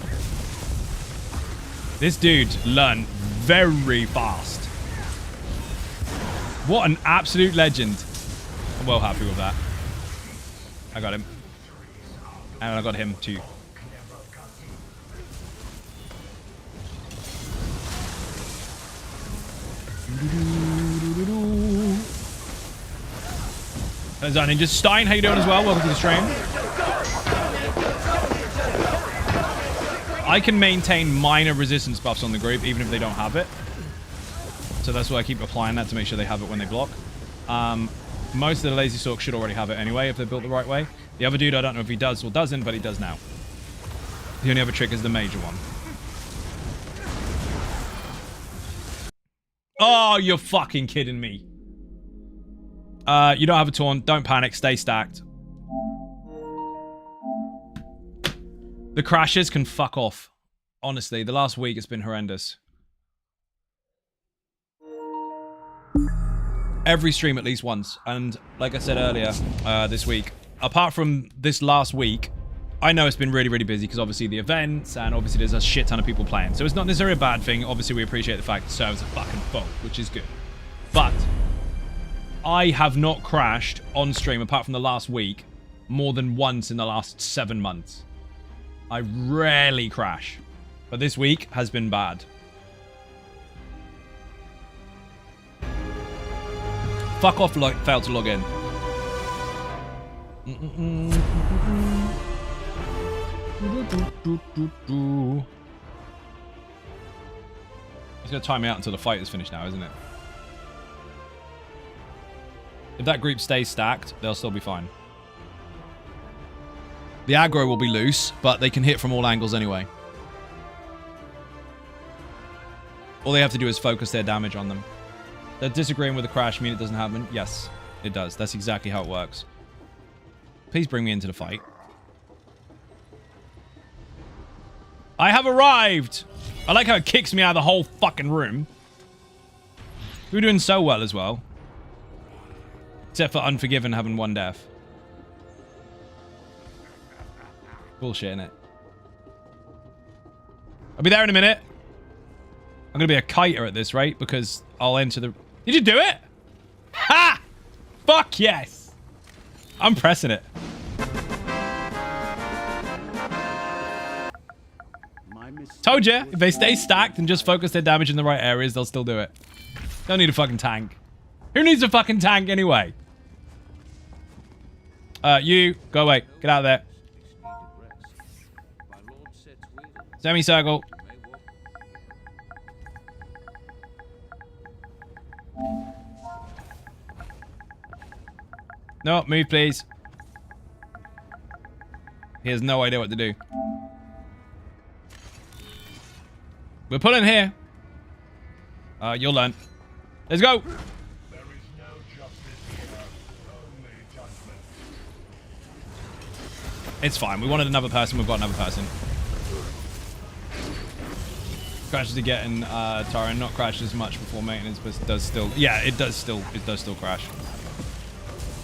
This dude learned very fast. What an absolute legend. I'm well happy with that. I got him. And I got him too. Hello, Ninja Stein. How you doing as well? Welcome to the stream. I can maintain minor resistance buffs on the group, even if they don't have it. So that's why I keep applying that to make sure they have it when they block. Most of the Lazy Sork should already have it anyway, if they're built the right way. The other dude, I don't know if he does or doesn't, but he does now. The only other trick is the major one. Oh, you're fucking kidding me. You don't have a taunt. Don't panic. Stay stacked. The crashes can fuck off. Honestly, the last week it's been horrendous. Every stream at least once. And like I said earlier, this week, apart from this last week, I know it's been really, really busy because obviously the events and obviously there's a shit ton of people playing. So it's not necessarily a bad thing. Obviously, we appreciate the fact the servers are fucking full, which is good. But I have not crashed on stream, apart from the last week, more than once in the last 7 months. I rarely crash. But this week has been bad. Fuck off, failed to log in. It's going to time me out until the fight is finished now, isn't it? If that group stays stacked, they'll still be fine. The aggro will be loose, but they can hit from all angles anyway. All they have to do is focus their damage on them. They're disagreeing with the crash mean it doesn't happen? Yes, it does. That's exactly how it works. Please bring me into the fight. I have arrived! I like how it kicks me out of the whole fucking room. We're doing so well as well. Except for Unforgiven having 1 death. Bullshit, innit? I'll be there in a minute. I'm gonna be a kiter at this rate because I'll enter the... Did you do it? Ha! Fuck yes! I'm pressing it. Told you, if they stay stacked and just focus their damage in the right areas, they'll still do it. Don't need a fucking tank. Who needs a fucking tank anyway? You, go away. Get out of there. Semicircle. No, move please. He has no idea what to do. We're pulling here. You'll learn. Let's go. There is no justice here, only judgment. It's fine. We wanted another person. We've got another person. Crashes again, Tara. Not crashed as much before maintenance, but it does still. Yeah, it does still crash.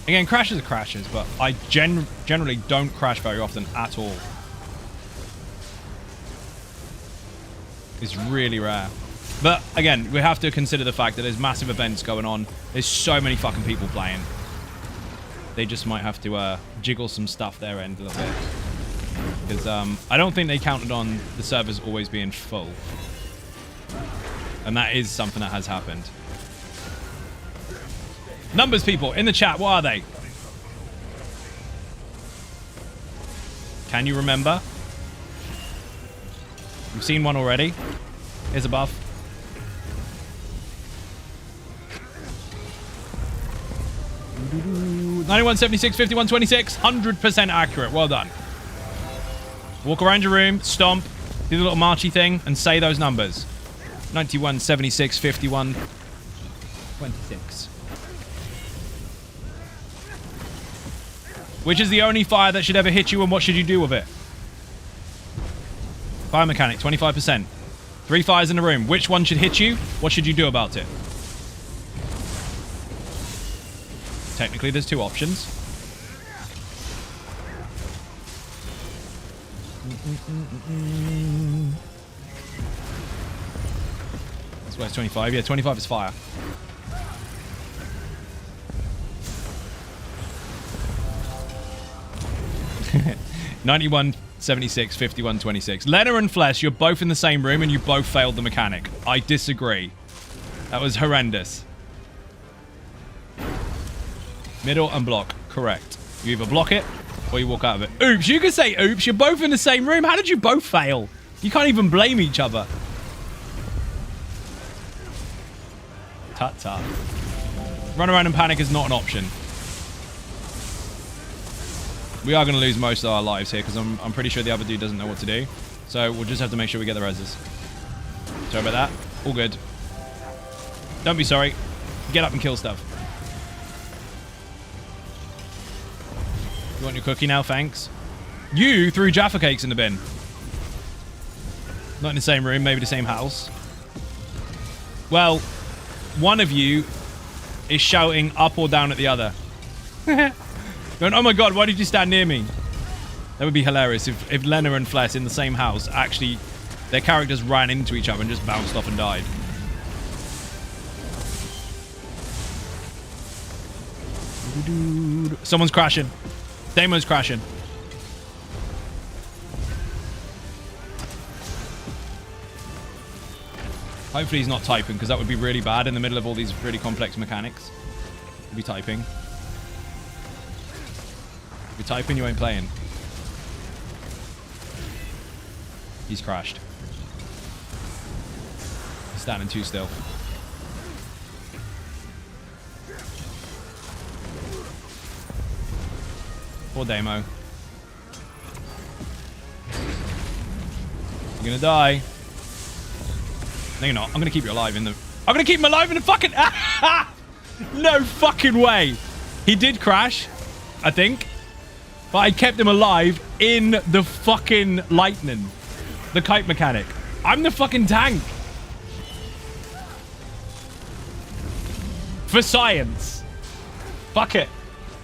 Again, crashes are crashes, but I generally don't crash very often at all. It's really rare. But again, we have to consider the fact that there's massive events going on. There's so many fucking people playing. They just might have to jiggle some stuff their end a little bit. Because I don't think they counted on the servers always being full. And that is something that has happened. Numbers, people, in the chat, what are they? Can you remember? We've seen one already. Here's a buff. $91, 76, 51, 26. 100% accurate. Well done. Walk around your room, stomp, do the little marchy thing, and say those numbers. 91, 76, 51, 26. Which is the only fire that should ever hit you, and what should you do with it? Fire mechanic, 25%. 3 fires in a room. Which one should hit you? What should you do about it? Technically, there's 2 options. That's where's 25. Yeah, 25 is fire. $91, 76, 51, 26. Lena and Flesh, you're both in the same room and you both failed the mechanic. I disagree. That was horrendous. Middle and block. Correct. You either block it or you walk out of it. Oops, you can say oops. You're both in the same room. How did you both fail? You can't even blame each other. Tut tut. Run around and panic is not an option. We are going to lose most of our lives here because I'm pretty sure the other dude doesn't know what to do. So we'll just have to make sure we get the reses. Sorry about that. All good. Don't be sorry. Get up and kill stuff. You want your cookie now? Thanks. You threw Jaffa cakes in the bin. Not in the same room, maybe the same house. Well, one of you is shouting up or down at the other. Going, oh my god, why did you stand near me? That would be hilarious if Lena and Fless in the same house actually, their characters ran into each other and just bounced off and died. Someone's crashing. Damo's crashing. Hopefully he's not typing, because that would be really bad in the middle of all these really complex mechanics. He'd be typing. If you're typing, you ain't playing. He's crashed. He's standing too still. Poor Damo. You're gonna die. No, you're not. I'm gonna keep you alive in the... I'm gonna keep him alive in the fucking... No fucking way. He did crash, I think. But I kept him alive in the fucking lightning. The kite mechanic. I'm the fucking tank. For science. Fuck it.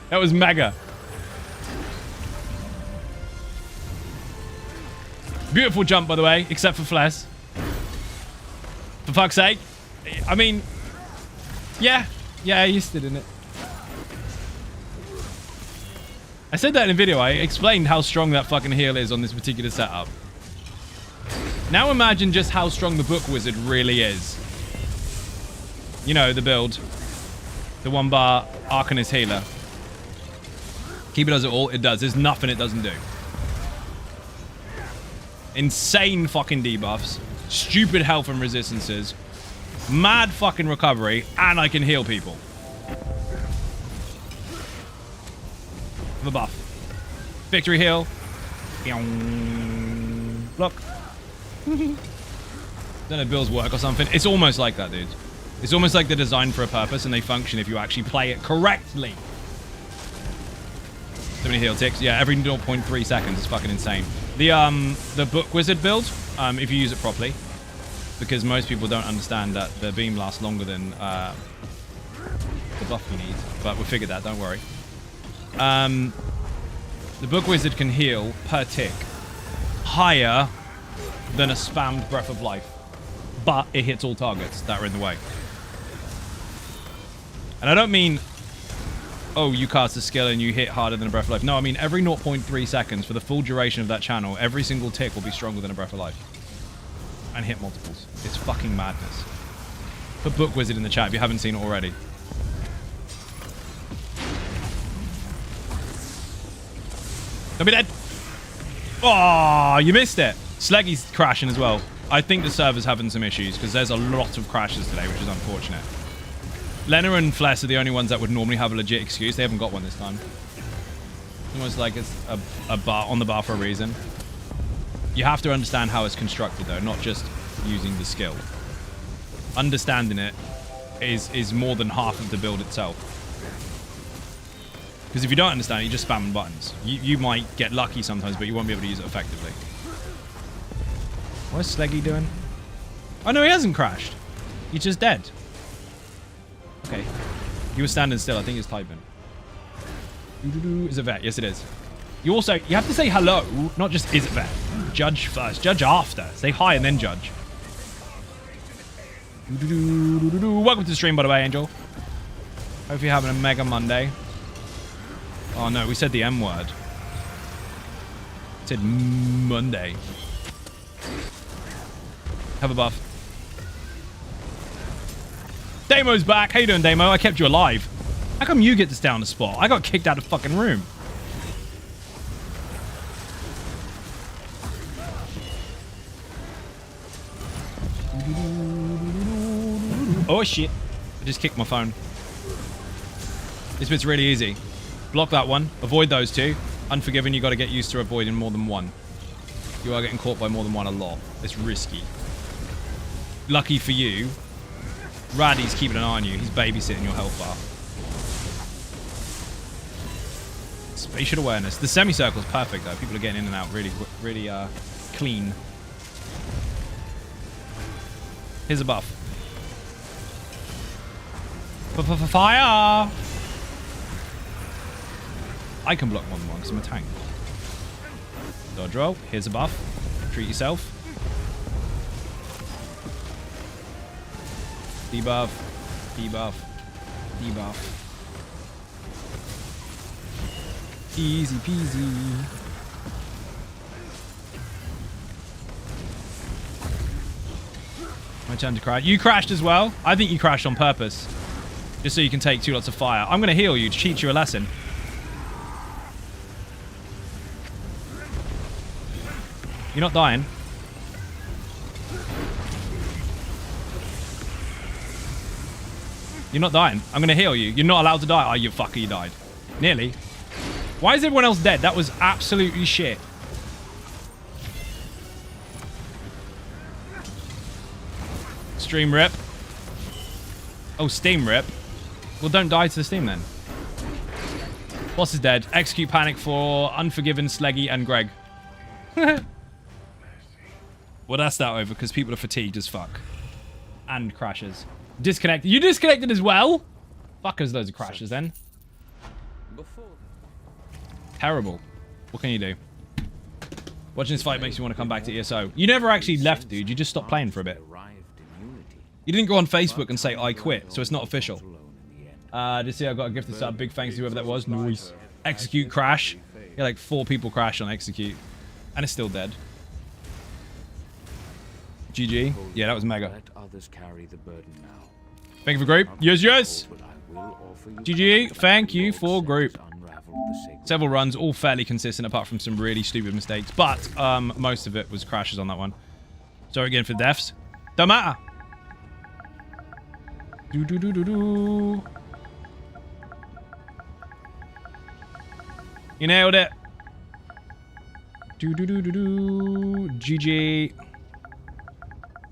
That was mega. Beautiful jump, by the way, except for Fless. For fuck's sake. I mean, yeah, you stood in it. I said that in a video. I explained how strong that fucking heal is on this particular setup. Now imagine just how strong the Book Wizard really is. You know, the build. The 1-bar Arcanist healer. Keeper does it all. It does. There's nothing it doesn't do. Insane fucking debuffs. Stupid health and resistances. Mad fucking recovery. And I can heal people. The buff. Victory heal. Block. Don't know if bills work or something. It's almost like that, dude. It's almost like they're designed for a purpose and they function if you actually play it correctly. So many heal ticks. Yeah, every 0.3 seconds. It's fucking insane. The Book Wizard build, if you use it properly, because most people don't understand that the beam lasts longer than the buff you need. But we figured that, don't worry. The Book Wizard can heal per tick higher than a spammed Breath of Life. But it hits all targets that are in the way. And I don't mean, oh, you cast a skill and you hit harder than a Breath of Life. No, I mean every 0.3 seconds for the full duration of that channel, every single tick will be stronger than a Breath of Life. And hit multiples. It's fucking madness. Put Book Wizard in the chat if you haven't seen it already. Don't be dead. Oh, you missed it. Sleggy's crashing as well. I think the server's having some issues because there's a lot of crashes today, which is unfortunate. Lena and Fless are the only ones that would normally have a legit excuse. They haven't got one this time. Almost like it's a bar on the bar for a reason. You have to understand how it's constructed, though, not just using the skill. Understanding it is more than half of the build itself. Because if you don't understand it, you're just spamming buttons. You might get lucky sometimes, but you won't be able to use it effectively. What's Sleggy doing? Oh, no, he hasn't crashed. He's just dead. Okay. He was standing still. I think he's typing. Is it vet? Yes, it is. You have to say hello, not just is it vet. Judge first. Judge after. Say hi and then judge. Welcome to the stream, by the way, Angel. Hope you're having a mega Monday. Oh, no, we said the M word. We said Monday. Have a buff. Damo's back. How you doing, Damo? I kept you alive. How come you get to stay on the spot? I got kicked out of the fucking room. Oh, shit. I just kicked my phone. This bit's really easy. Block that one. Avoid those two. Unforgiven, you got to get used to avoiding more than one. You are getting caught by more than one a lot. It's risky. Lucky for you, Raddy's keeping an eye on you. He's babysitting your health bar. Spatial awareness. The semicircle is perfect, though. People are getting in and out really clean. Here's a buff. Fire! I can block more than one because I'm a tank. Dodge roll. Here's a buff. Treat yourself. Debuff. Debuff. Debuff. Easy peasy. My turn to crash. You crashed as well? I think you crashed on purpose. Just so you can take 2 lots of fire. I'm going to heal you to teach you a lesson. You're not dying. You're not dying. I'm going to heal you. You're not allowed to die. Oh, you fucker, you died. Nearly. Why is everyone else dead? That was absolutely shit. Stream rip. Oh, steam rip. Well, don't die to the steam then. Boss is dead. Execute panic for Unforgiven, Sleggy, and Greg. Well, that's that over because people are fatigued as fuck. And crashes. Disconnected. You disconnected as well? Fuckers, loads of crashes then. Terrible. What can you do? Watching this fight makes me want to come back to ESO. You never actually left, dude. You just stopped playing for a bit. You didn't go on Facebook and say, I quit, so it's not official. Just see, I got a gift to sub. Big thanks to whoever that was. Nice. Execute crash. Yeah, like 4 people crash on execute. And it's still dead. GG. Yeah, that was mega. Thank you for group. Yes, yes. GG. Thank you for group. Several runs, all fairly consistent apart from some really stupid mistakes. But most of it was crashes on that one. Sorry again for deaths. Don't matter. Do. You nailed it. Do. GG.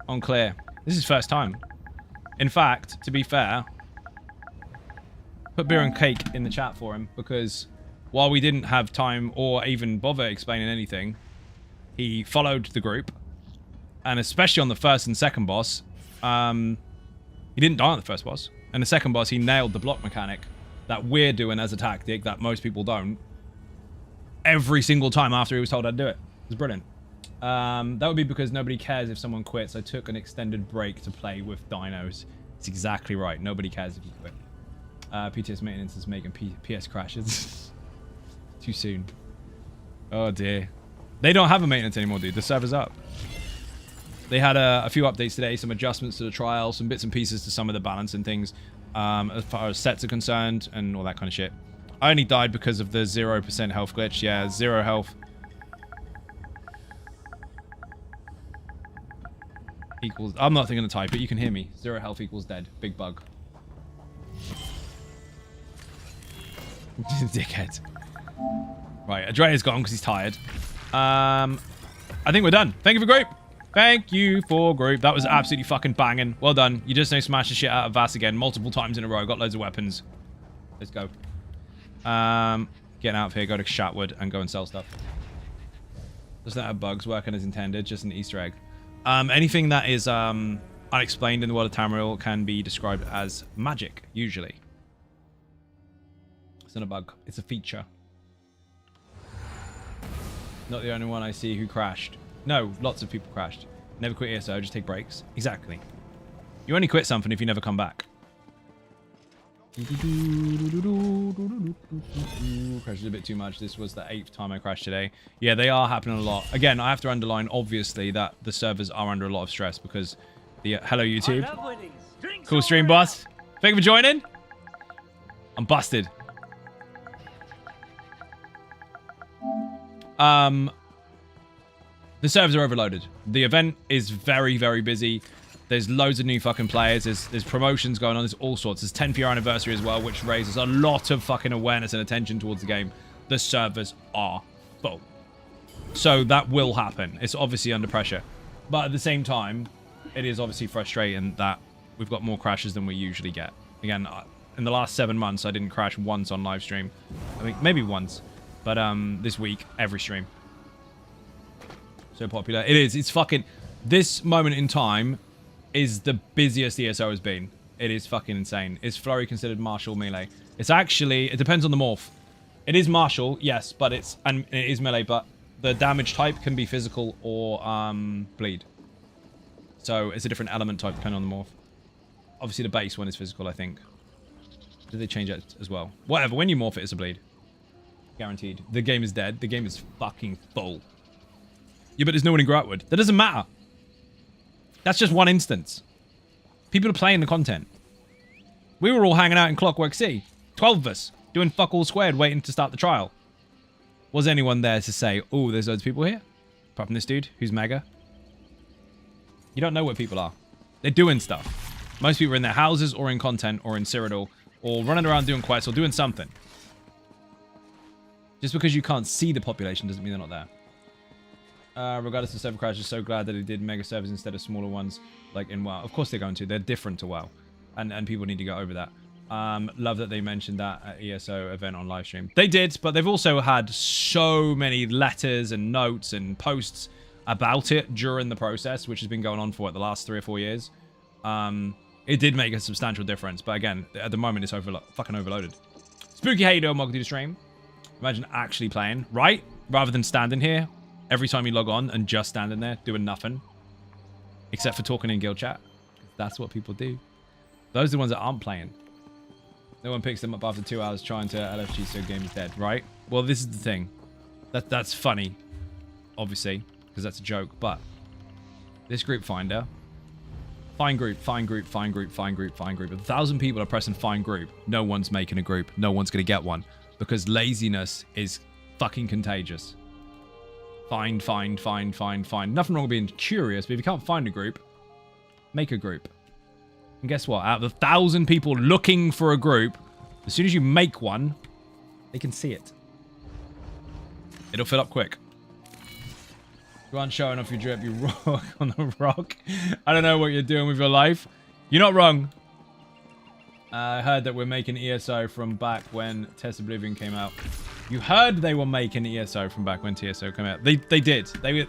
On clear. This is first time. In fact, to be fair, put beer and cake in the chat for him because while we didn't have time or even bother explaining anything, he followed the group. And especially on the first and second boss, he didn't die on the first boss. And the second boss, he nailed the block mechanic that we're doing as a tactic that most people don't. Every single time after he was told I'd do it. It was brilliant. That would be because nobody cares if someone quits. I took an extended break to play with dinos. It's exactly right. Nobody cares if you quit. PTS maintenance is making PS crashes. Too soon. Oh dear. They don't have a maintenance anymore, dude. The server's up. They had a few updates today, some adjustments to the trial, some bits and pieces to some of the balance and things as far as sets are concerned and all that kind of shit. I only died because of the 0% health glitch. Yeah, 0 health. Equals... I'm not going to type it. You can hear me. 0 health equals dead. Big bug. Dickhead. Right, Adrea's gone because he's tired. I think we're done. Thank you for group. Thank you for group. That was absolutely fucking banging. Well done. You just know smash the shit out of Vass again multiple times in a row. Got loads of weapons. Let's go. Getting out of here. Go to Shatwood and go and sell stuff. Does that have bugs working as intended? Just an Easter egg. Anything that is unexplained in the world of Tamriel can be described as magic, usually. It's not a bug. It's a feature. Not the only one I see who crashed. No, lots of people crashed. Never quit ESO, just take breaks. Exactly. You only quit something if you never come back. Crashed a bit too much. This was the 8th time I crashed today. Yeah, they are happening a lot. Again, I have to underline, obviously, that the servers are under a lot of stress because the... hello, YouTube. Cool stream, boss. Thank you for joining. I'm busted. The servers are overloaded. The event is very, very busy. There's loads of new fucking players. There's promotions going on. There's all sorts. There's 10th year anniversary as well, which raises a lot of fucking awareness and attention towards the game. The servers are full. So that will happen. It's obviously under pressure. But at the same time, it is obviously frustrating that we've got more crashes than we usually get. Again, in the last 7 months, I didn't crash once on live stream. I mean, maybe once. But this week, every stream. So popular. It is. It's fucking... This moment in time is the busiest ESO has been. It is fucking insane. Is Flurry considered martial melee? It's actually... It depends on the morph. It is martial, yes, but it's... And it is melee, but The damage type can be physical or bleed. So it's a different element type depending on the morph. Obviously the base one is physical, I think. Did they change that as well? Whatever, when you morph it, it's a bleed. Guaranteed. The game is dead. The game is fucking full. Yeah, but there's no one in Gratwood. That doesn't matter. That's just one instance. People are playing the content. We were all hanging out in Clockwork City. 12 of us. Doing fuck all squared, waiting to start the trial. Was anyone there to say, oh, there's loads of people here? Apart from this dude, who's mega. You don't know where people are. They're doing stuff. Most people are in their houses, or in content, or in Cyrodiil, or running around doing quests, or doing something. Just because you can't see the population doesn't mean they're not there. Regardless of server crash, just so glad that they did mega servers instead of smaller ones, like in WoW. Of course they're going to. They're different to WoW. And people need to go over that. Love that they mentioned that at ESO event on livestream. They did, but they've also had so many letters and notes and posts about it during the process, which has been going on for, what, the last 3 or 4 years. It did make a substantial difference, but again, at the moment, it's fucking overloaded. Spooky, how you doing? Welcome to the stream. Imagine actually playing, right? Rather than standing here every time you log on and just standing there doing nothing. Except for talking in guild chat. That's what people do. Those are the ones that aren't playing. No one picks them up after 2 hours trying to LFG, so game is dead, right? Well, this is the thing. That's funny, obviously, because that's a joke, but this group finder, find group, find group, find group, find group, find group. 1,000 people are pressing find group. No one's making a group. No one's going to get one because laziness is fucking contagious. Find, find, find, find, find. Nothing wrong with being curious, but if you can't find a group, make a group. And guess what? Out of 1,000 people looking for a group, as soon as you make one, they can see it. It'll fill up quick. You aren't showing off your drip, you rock on the rock. I don't know what you're doing with your life. You're not wrong. I heard that we're making ESO from back when Test Oblivion came out. You heard they were making ESO from back when TSO came out. They did. They were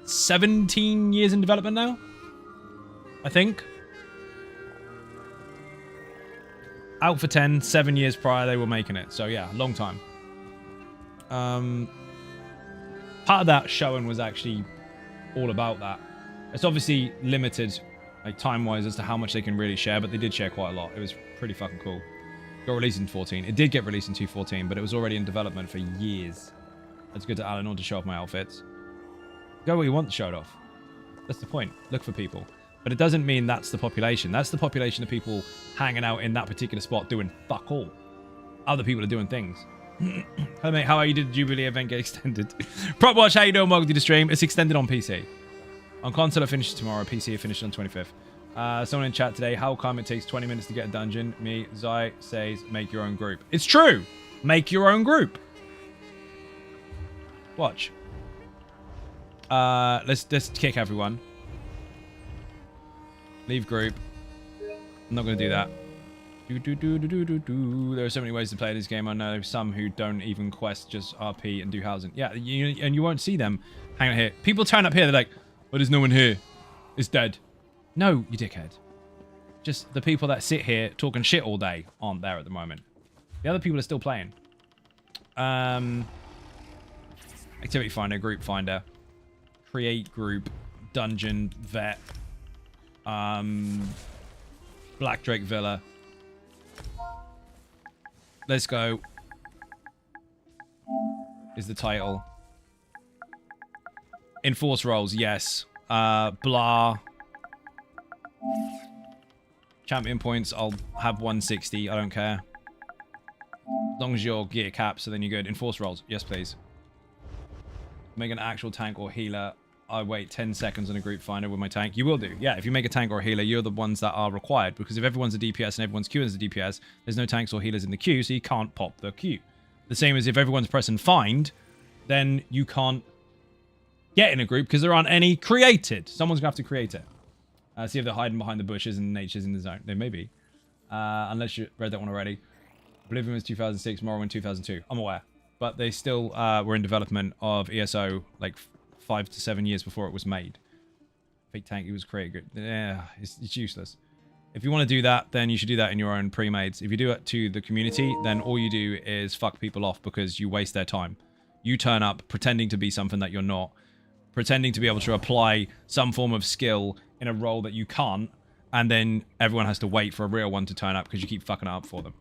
17 years in development now, I think. Out for 10, 7 years prior they were making it. So yeah, long time. Part of that showing was actually all about that. It's obviously limited, like time-wise, as to how much they can really share, but they did share quite a lot. It was pretty fucking cool. Got released in 14. It did get released in 2.14, but it was already in development for years. That's good to Alan, or to show off my outfits. Go where you want to show it off. That's the point. Look for people. But it doesn't mean that's the population. That's the population of people hanging out in that particular spot doing fuck all. Other people are doing things. Hello mate, how are you? Did the Jubilee event get extended? Prop Watch, how you doing? Welcome to the stream. It's extended on PC. On console it finishes tomorrow. PC it finishes on 25th. Someone in chat today, how come it takes 20 minutes to get a dungeon? Me, Zai says, make your own group. It's true. Make your own group. Watch. Let's kick everyone. Leave group. I'm not going to do that. There are so many ways to play this game. I know some who don't even quest, just RP and do housing. Yeah, and you won't see them hang out here. People turn up here, they're like, oh, there's no one here. It's dead. No, you dickhead. Just the people that sit here talking shit all day aren't there at the moment. The other people are still playing. Activity finder, group finder, create group, dungeon, vet, Black Drake Villa. Let's go. Is the title. Enforce roles, yes. Blah. Champion points, I'll have 160. I don't care. As long as you're gear cap, so then you're good. Enforce roles, yes please. Make an actual tank or healer. I wait 10 seconds on a group finder with my tank. You will do. Yeah, if you make a tank or a healer, you're the ones that are required. Because if everyone's a DPS and everyone's queuing as a DPS, there's no tanks or healers in the queue, so you can't pop the queue. The same as if everyone's pressing find, then you can't get in a group because there aren't any created. Someone's going to have to create it. See if they're hiding behind the bushes and nature's in the zone. They may be. Unless you read that one already. Oblivion was 2006, Morrowind 2002. I'm aware. But they still were in development of ESO like 5 to 7 years before it was made. Fake tank, it was created. Yeah, it's useless. If you want to do that, then you should do that in your own pre-mades. If you do it to the community, then all you do is fuck people off because you waste their time. You turn up pretending to be something that you're not, pretending to be able to apply some form of skill in a role that you can't, and then everyone has to wait for a real one to turn up because you keep fucking it up for them.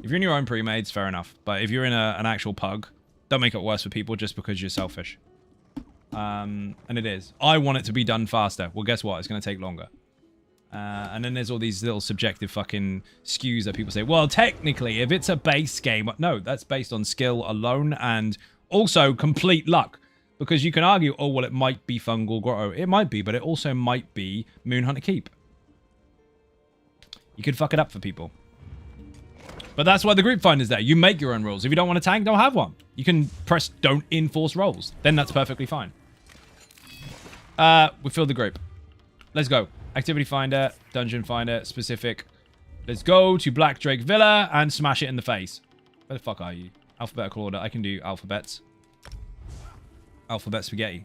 If you're in your own pre-mades, fair enough. But if you're in an actual pug, don't make it worse for people just because you're selfish. And it is. I want it to be done faster. Well, guess what? It's going to take longer. And then there's all these little subjective fucking skews that people say, well, technically, if it's a base game... No, that's based on skill alone and also complete luck. Because you can argue, oh, well, it might be Fungal Grotto. It might be, but it also might be Moonhunter Keep. You could fuck it up for people. But that's why the group finder's there. You make your own rules. If you don't want a tank, don't have one. You can press don't enforce roles. Then that's perfectly fine. We filled the group. Let's go. Activity finder, dungeon finder, specific. Let's go to Black Drake Villa and smash it in the face. Where the fuck are you? Alphabetical order. I can do alphabets. Alphabet spaghetti.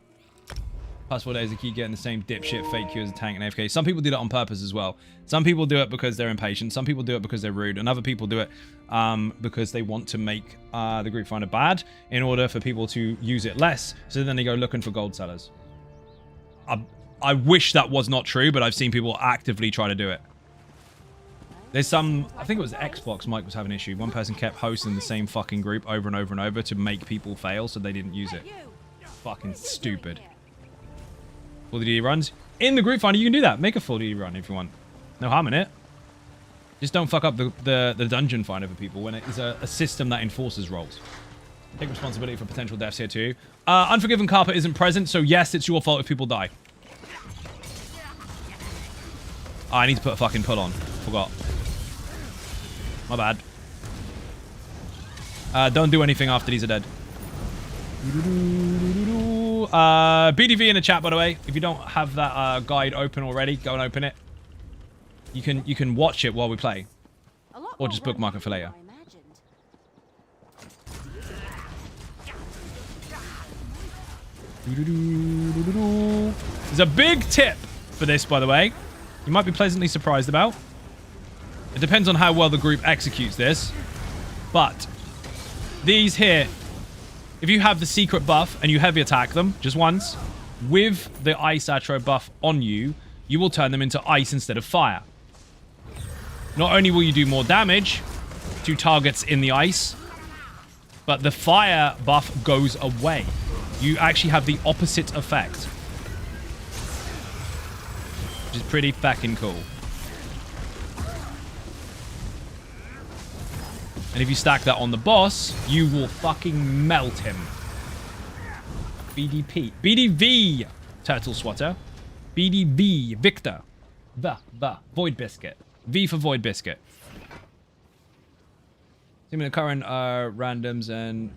Plus 4 days to keep getting the same dipshit fake queue as a tank and AFK. Some people do that on purpose as well. Some people do it because they're impatient. Some people do it because they're rude. And other people do it because they want to make the group finder bad in order for people to use it less. So then they go looking for gold sellers. I wish that was not true, but I've seen people actively try to do it. There's some... I think it was Xbox Mike was having an issue. One person kept hosting the same fucking group over and over and over to make people fail so they didn't use it. Fucking stupid. Full DD runs. In the group finder, you can do that. Make a full DD run if you want. No harm in it. Just don't fuck up the dungeon finder for people when it is a system that enforces roles. Take responsibility for potential deaths here too. Unforgiven Carpet isn't present, so yes, it's your fault if people die. Oh, I need to put a fucking pull on. Forgot. My bad. Don't do anything after these are dead. BDV in the chat, by the way. If you don't have that guide open already, go and open it. You can watch it while we play. Or just bookmark it for later. There's a big tip for this, by the way. You might be pleasantly surprised about. It depends on how well the group executes this. But these here, if you have the secret buff and you heavy attack them just once, with the ice atro buff on you, you will turn them into ice instead of fire. Not only will you do more damage to targets in the ice, but the fire buff goes away. You actually have the opposite effect. Which is pretty fucking cool. And if you stack that on the boss, you will fucking melt him. BDP. BDV, Turtle Swatter. BDV, Victor. The. Void Biscuit. V for Void Biscuit. Assuming the current randoms and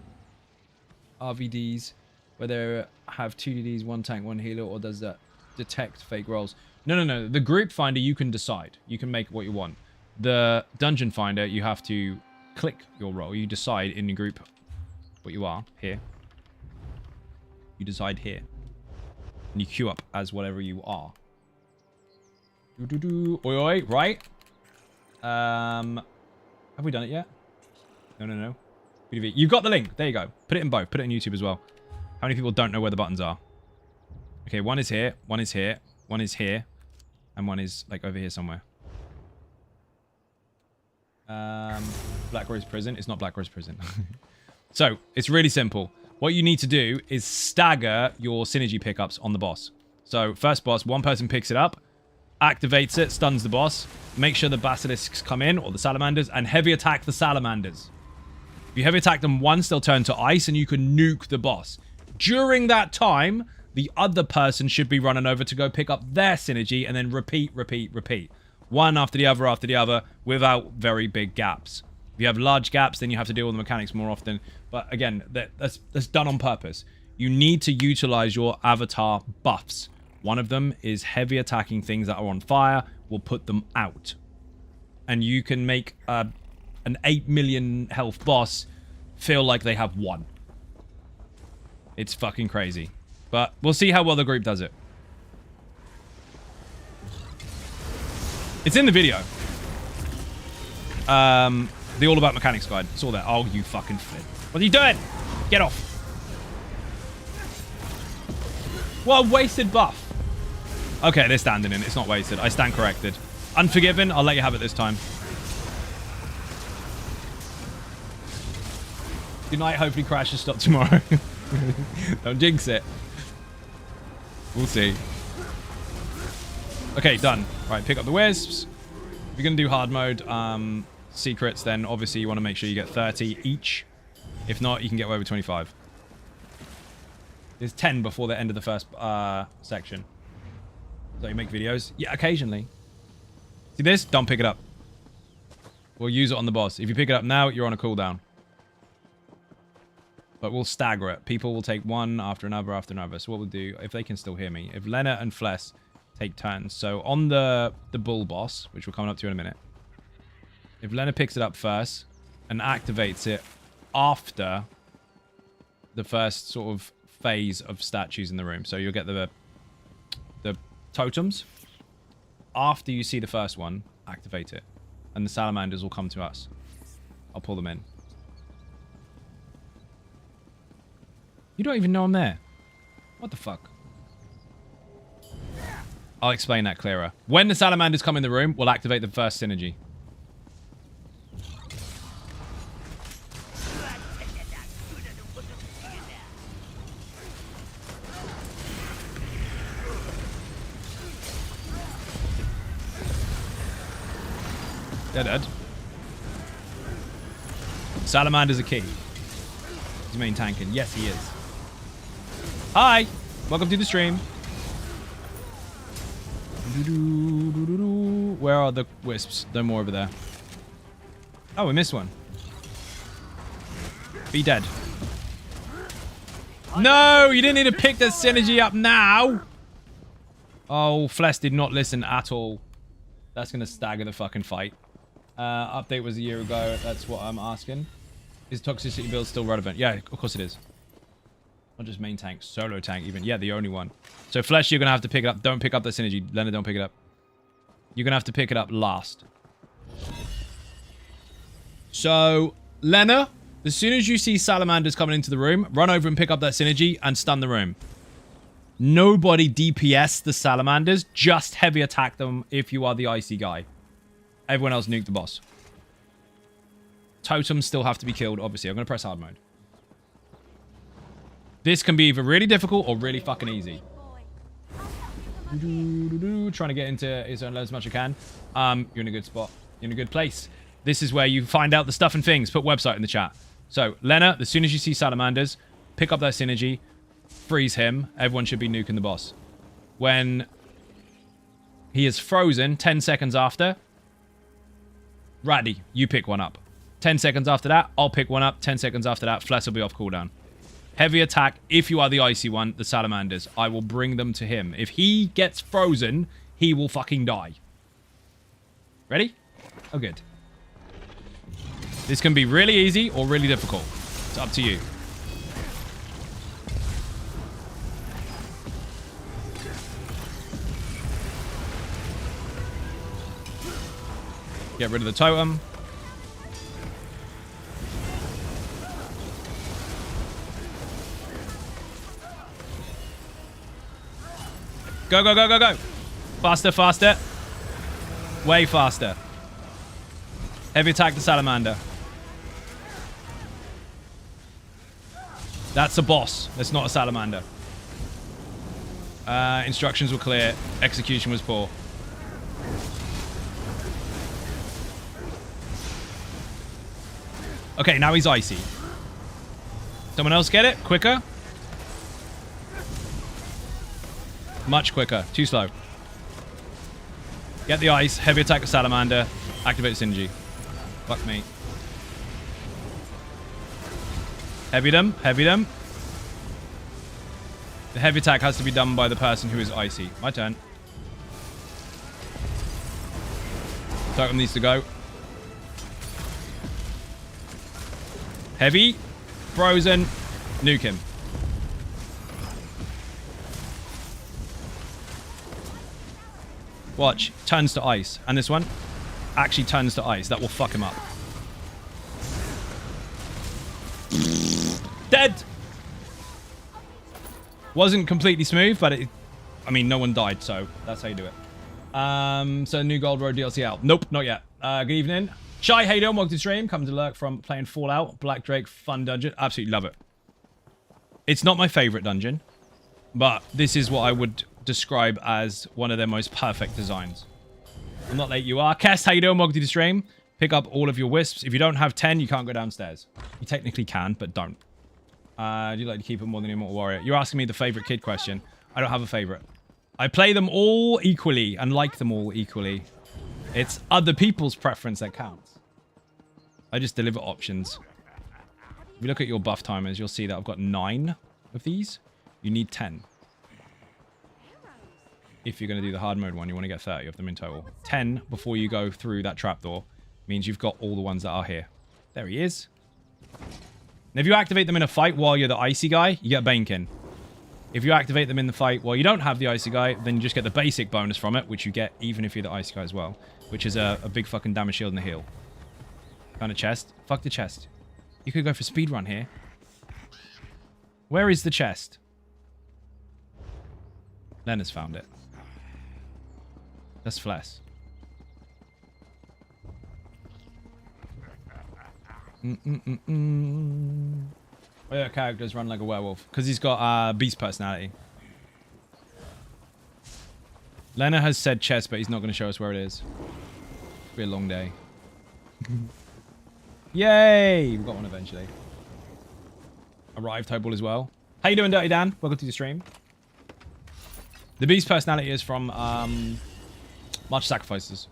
RVDs, whether have 2DDs, one tank, one healer, or does that detect fake rolls? No. The group finder, you can decide. You can make what you want. The dungeon finder, you have to click your role. You decide in the group what you are here. You decide here. And you queue up as whatever you are. Oi, right? Have we done it yet? No. You've got the link. There you go. Put it in both. Put it in YouTube as well. How many people don't know where the buttons are? Okay, one is here. One is here. One is here. And one is, like, over here somewhere. Black Rose Prison. It's not Black Rose Prison. So, it's really simple. What you need to do is stagger your synergy pickups on the boss. So, first boss, one person picks it up, activates it, stuns the boss, make sure the basilisks come in, or the salamanders, and heavy attack the salamanders. If you heavy attack them once, they'll turn to ice, and you can nuke the boss. During that time, the other person should be running over to go pick up their synergy, and then repeat. One after the other, without very big gaps. If you have large gaps, then you have to deal with the mechanics more often. But again, that's done on purpose. You need to utilize your avatar buffs. One of them is heavy attacking things that are on fire. Will put them out. And you can make an 8 million health boss feel like they have 1. It's fucking crazy. But we'll see how well the group does it. It's in the video. The All About Mechanics guide. It's all there. Oh, you fucking flip. What are you doing? Get off. What a wasted buff. Okay, they're standing in. It's not wasted. I stand corrected. Unforgiven. I'll let you have it this time. Good night. Hopefully Crash will stop tomorrow. Don't jinx it. We'll see. Okay, done. Right, pick up the wisps. If you're going to do hard mode secrets, then obviously you want to make sure you get 30 each. If not, you can get away with 25. There's 10 before the end of the first section. So you make videos? Yeah, occasionally. See this? Don't pick it up. We'll use it on the boss. If you pick it up now, you're on a cooldown. But we'll stagger it. People will take one after another after another. So what we'll do, if they can still hear me, if Lena and Fless take turns. So on the bull boss, which we're coming up to in a minute, if Lena picks it up first and activates it after the first sort of phase of statues in the room. So you'll get the totems. After you see the first one, activate it. And the salamanders will come to us. I'll pull them in. You don't even know I'm there. What the fuck? I'll explain that clearer. When the salamanders come in the room, we'll activate the first synergy. They're dead. Salamander's a key. He's main tanking. Yes, he is. Hi! Welcome to the stream. Where are the wisps? No more over there. Oh, we missed one. Be dead. No! You didn't need to pick the synergy up now! Oh, Fless did not listen at all. That's going to stagger the fucking fight. Update was a year ago. That's what I'm asking. Is toxicity build still relevant? Yeah, of course it is. Not just main tank, solo tank even. Yeah, the only one. So Flesh, you're going to have to pick it up. Don't pick up the synergy. Leonard, don't pick it up. You're going to have to pick it up last. So, Lena, as soon as you see salamanders coming into the room, run over and pick up that synergy and stun the room. Nobody DPS the salamanders. Just heavy attack them if you are the icy guy. Everyone else nuke the boss. Totems still have to be killed, obviously. I'm going to press hard mode. This can be either really difficult or really fucking easy. Trying to get into ESO as much as I can. You're in a good spot. You're in a good place. This is where you find out the stuff and things. Put website in the chat. So, Lena, as soon as you see salamanders, pick up that synergy, freeze him. Everyone should be nuking the boss. When he is frozen, 10 seconds after, Raddy, you pick one up. 10 seconds after that, I'll pick one up. 10 seconds after that, Fless will be off cooldown. Heavy attack, if you are the icy one, the salamanders. I will bring them to him. If he gets frozen, he will fucking die. Ready? Oh, good. This can be really easy or really difficult. It's up to you. Get rid of the totem. Go, go, go, go, go. Faster, faster. Way faster. Heavy attack the salamander. That's a boss. That's not a salamander. Instructions were clear. Execution was poor. Okay, now he's icy. Someone else get it? Quicker? Much quicker. Too slow. Get the ice. Heavy attack the salamander. Activate synergy. Fuck me. Heavy them. Heavy them. The heavy attack has to be done by the person who is icy. My turn. Totem needs to go. Heavy. Frozen. Nuke him. Watch. Turns to ice. And this one actually turns to ice. That will fuck him up. Dead. Wasn't completely smooth, but I mean, no one died, so that's how you do it. So new Gold Road DLC out. Nope, not yet. Good evening. Shy, how you doing? Welcome to the stream. Come to lurk from playing Fallout. Black Drake, fun dungeon. Absolutely love it. It's not my favorite dungeon, but this is what I would describe as one of their most perfect designs. I'm not late, you are. Kest, how you doing? Welcome to the stream. Pick up all of your wisps. If you don't have 10, you can't go downstairs. You technically can, but don't. Do you like to keep it more than Immortal Warrior? You're asking me the favorite kid question. I don't have a favorite. I play them all equally and like them all equally. It's other people's preference that counts. I just deliver options. If you look at your buff timers, you'll see that I've got 9 of these. You need 10. If you're going to do the hard mode one, you want to get 30 of them in total. 10 before you go through that trapdoor means you've got all the ones that are here. There he is. And if you activate them in a fight while you're the icy guy, you get Banekin. If you activate them in the fight while you don't have the icy guy, then you just get the basic bonus from it, which you get even if you're the icy guy as well, which is a big fucking damage shield and a heal. Found a chest. Fuck the chest. You could go for speedrun here. Where is the chest? Lena's found it. That's Fles. Why do characters run like a werewolf? Because he's got beast personality. Lena has said chest, but he's not going to show us where it is. It'll be a long day. Yay! We got one eventually. Arrived Tobal as well. How you doing, Dirty Dan? Welcome to the stream. The beast personality is from March Sacrifices.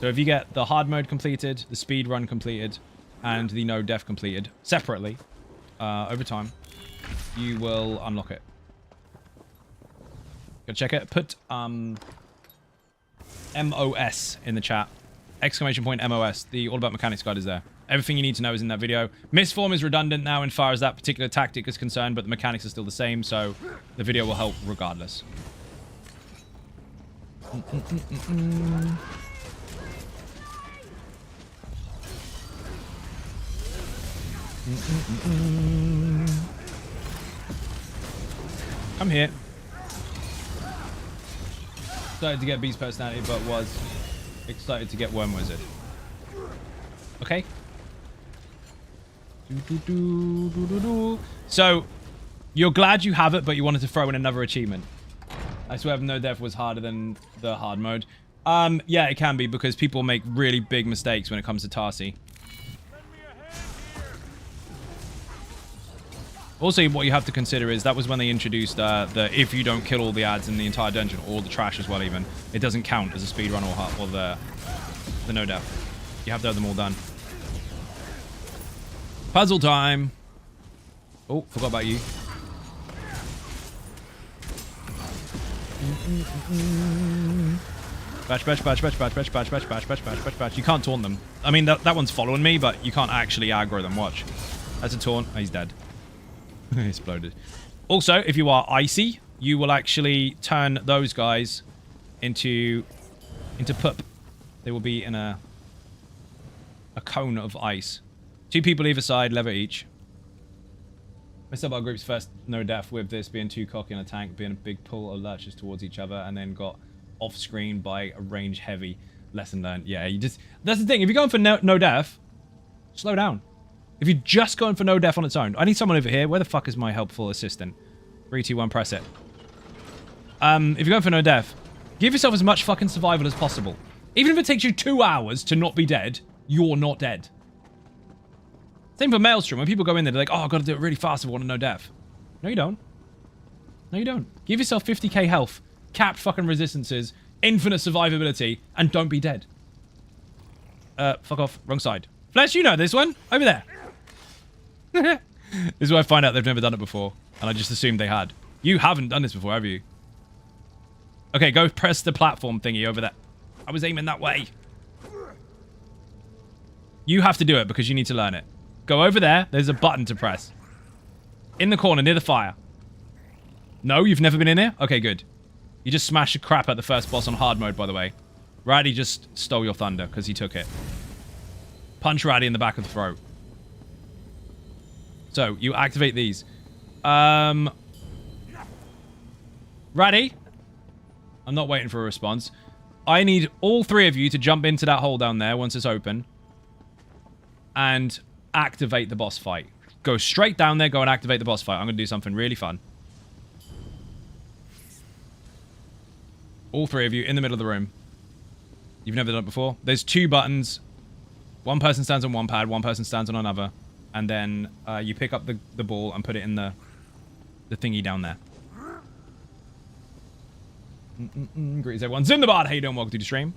So if you get the hard mode completed, the speed run completed, and the no death completed separately over time, you will unlock it. Go check it. Put MOS in the chat. Exclamation point MOS. The All About Mechanics guide is there. Everything you need to know is in that video. Misform is redundant now in far as that particular tactic is concerned, but the mechanics are still the same, so the video will help regardless. Come here. Excited to get Beast personality, but was excited to get Worm Wizard. Okay. So, you're glad you have it, but you wanted to throw in another achievement. I swear No Death was harder than the hard mode. Yeah, it can be, because people make really big mistakes when it comes to Tarsi. Also, what you have to consider is that was when they introduced the if you don't kill all the ads in the entire dungeon, or the trash as well even, it doesn't count as a speedrun or the no death. You have to have them all done. Puzzle time. Oh, forgot about you. Bash, bash, bash, bash, bash, bash, bash, bash, bash, bash, bash, bash, bash. You can't taunt them. I mean, that one's following me, but you can't actually aggro them. Watch. That's a taunt. Oh, he's dead. Exploded. Also, if you are icy, you will actually turn those guys into poop. They will be in a cone of ice. 2 people either side, lever each. Messed up our group's first no death with this being too cocky in a tank, being a big pull of lurches towards each other, and then got off screen by a range heavy. Lesson learned. Yeah, you just, that's the thing. If you're going for no death, slow down. If you're just going for no death on its own. I need someone over here. Where the fuck is my helpful assistant? 3, 2, 1, press it. If you're going for no death, give yourself as much fucking survival as possible. Even if it takes you 2 hours to not be dead, you're not dead. Same for Maelstrom. When people go in there, they're like, oh, I've got to do it really fast if I want a no death. No, you don't. No, you don't. Give yourself 50k health, capped fucking resistances, infinite survivability, and don't be dead. Fuck off. Wrong side. Flesh, you know this one. Over there. This is where I find out they've never done it before. And I just assumed they had. You haven't done this before, have you? Okay, go press the platform thingy over there. I was aiming that way. You have to do it because you need to learn it. Go over there. There's a button to press. In the corner, near the fire. No, you've never been in here? Okay, good. You just smashed the crap at the first boss on hard mode, by the way. Raddy just stole your thunder because he took it. Punch Raddy in the back of the throat. So, you activate these. Ready? I'm not waiting for a response. I need all 3 of you to jump into that hole down there once it's open. And activate the boss fight. Go straight down there, go and activate the boss fight. I'm going to do something really fun. All 3 of you in the middle of the room. You've never done it before. There's 2 buttons. One person stands on one pad, one person stands on another. And then you pick up the ball and put it in the thingy down there. Greetings everyone. Zindabad, how you doing? Welcome to the stream.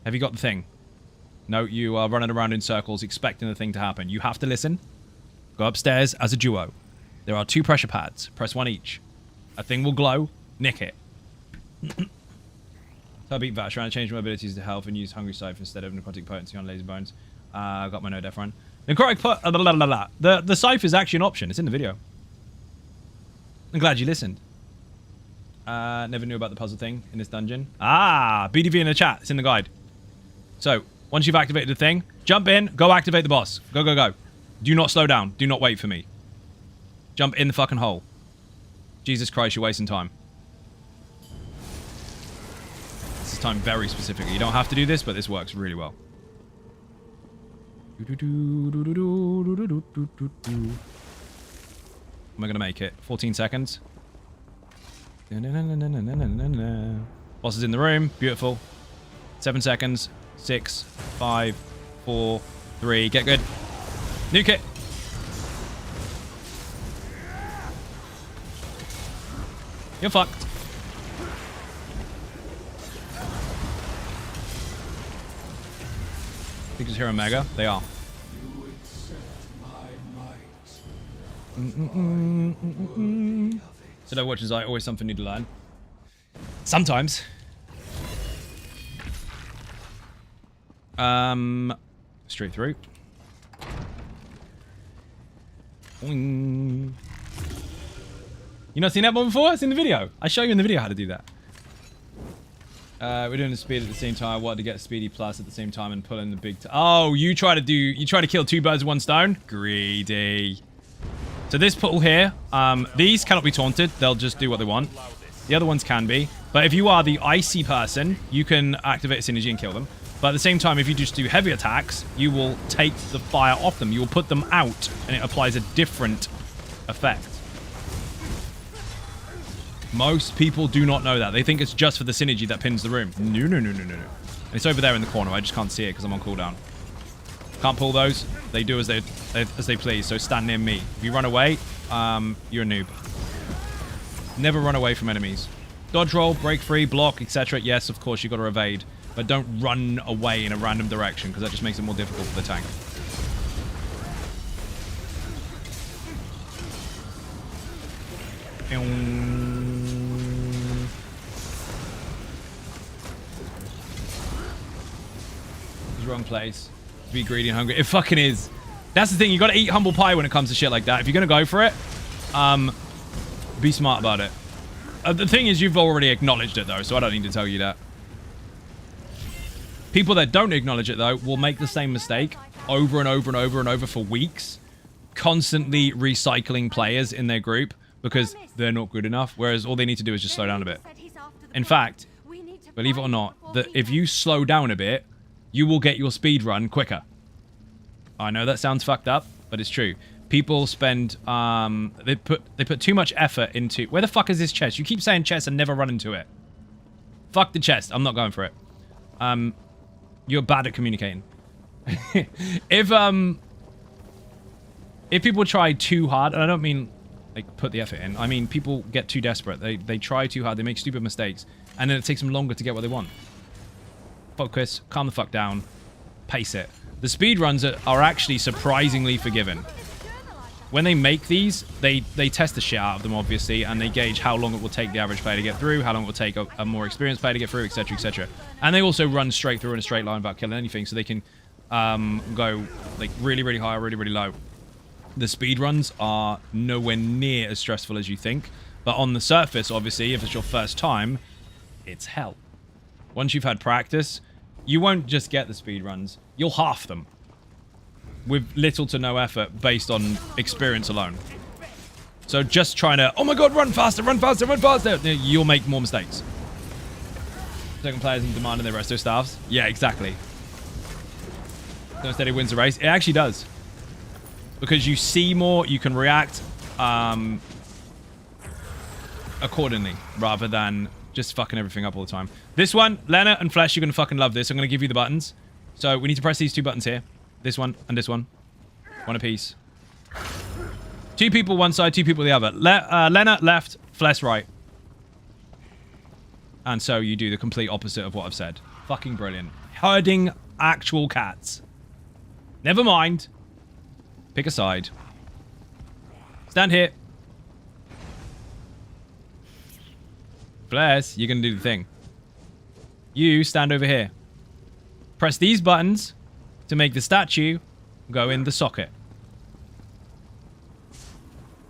Have you got the thing? No, you are running around in circles expecting the thing to happen. You have to listen. Go upstairs as a duo. There are 2 pressure pads. Press 1 each. A thing will glow. Nick it. So I beat Vash, trying to change my abilities to health and use Hungry Scythe instead of Necrotic Potency on Laser Bones. I got my no death run. Necrotic the Scythe is actually an option. It's in the video. I'm glad you listened. Never knew about the puzzle thing in this dungeon. BDV in the chat. It's in the guide. So, once you've activated the thing, jump in, go activate the boss. Go, go, go. Do not slow down. Do not wait for me. Jump in the fucking hole. Jesus Christ, you're wasting time. This is time very specifically. You don't have to do this, but this works really well. Am I going to make it? 14 seconds. Boss is in the room. Beautiful. 7 seconds. 6, 5, 4, 3. Get good. Nuke it. You're fucked. Think it's Hero Mega? They are. So no watches I always something new to learn. Sometimes. Straight through. Boing. You not seen that one before? It's in the video. I show you in the video how to do that. We're doing the speed at the same time. I wanted to get Speedy Plus at the same time and pull in the big... Oh, you try to kill 2 birds with 1 stone? Greedy. So this portal here, these cannot be taunted. They'll just do what they want. The other ones can be. But if you are the icy person, you can activate Synergy and kill them. But at the same time, if you just do heavy attacks, you will take the fire off them. You will put them out, and it applies a different effect. Most people do not know that. They think it's just for the synergy that pins the room. No, no, no, no, no, no. And it's over there in the corner. I just can't see it because I'm on cooldown. Can't pull those. They do as they please. So stand near me. If you run away, you're a noob. Never run away from enemies. Dodge roll, break free, block, etc. Yes, of course, you've got to evade. But don't run away in a random direction because that just makes it more difficult for the tank. It's the wrong place. To be greedy and hungry. It fucking is. That's the thing. You got to eat humble pie when it comes to shit like that. If you're going to go for it, be smart about it. The thing is, you've already acknowledged it, though, so I don't need to tell you that. People that don't acknowledge it, though, will make the same mistake over and over and over and over for weeks, constantly recycling players in their group because they're not good enough, whereas all they need to do is just slow down a bit. In fact, believe it or not, that if you slow down a bit, you will get your speed run quicker. I know that sounds fucked up, but it's true. People spend, they put too much effort into... Where the fuck is this chest? You keep saying chest and never run into it. Fuck the chest. I'm not going for it. You're bad at communicating. If people try too hard, and I don't mean like put the effort in, I mean people get too desperate. They try too hard, they make stupid mistakes, and then it takes them longer to get what they want. Focus, calm the fuck down, pace it. The speedruns are actually surprisingly forgiving. When they make these, they test the shit out of them, obviously, and they gauge how long it will take the average player to get through, how long it will take a more experienced player to get through, etc., etc. And they also run straight through in a straight line without killing anything, so they can go like really, really high or really, really low. The speedruns are nowhere near as stressful as you think, but on the surface, obviously, if it's your first time, it's hell. Once you've had practice, you won't just get the speedruns, you'll half them. With little to no effort based on experience alone. So just trying to, oh my god, run faster, run faster, run faster. You'll make more mistakes. Second players in demand and they rest their staffs. Yeah, exactly. Don't steady wins the race. It actually does. Because you see more, you can react accordingly rather than just fucking everything up all the time. This one, Lena and Flesh, you're going to fucking love this. I'm going to give you the buttons. So we need to press these 2 buttons here. This one and this one. One apiece. 2 people one side, 2 people the other. Lena left, Flesh right. And so you do the complete opposite of what I've said. Fucking brilliant. Herding actual cats. Never mind. Pick a side. Stand here. Bless, you're going to do the thing. You stand over here. Press these buttons to make the statue go in the socket.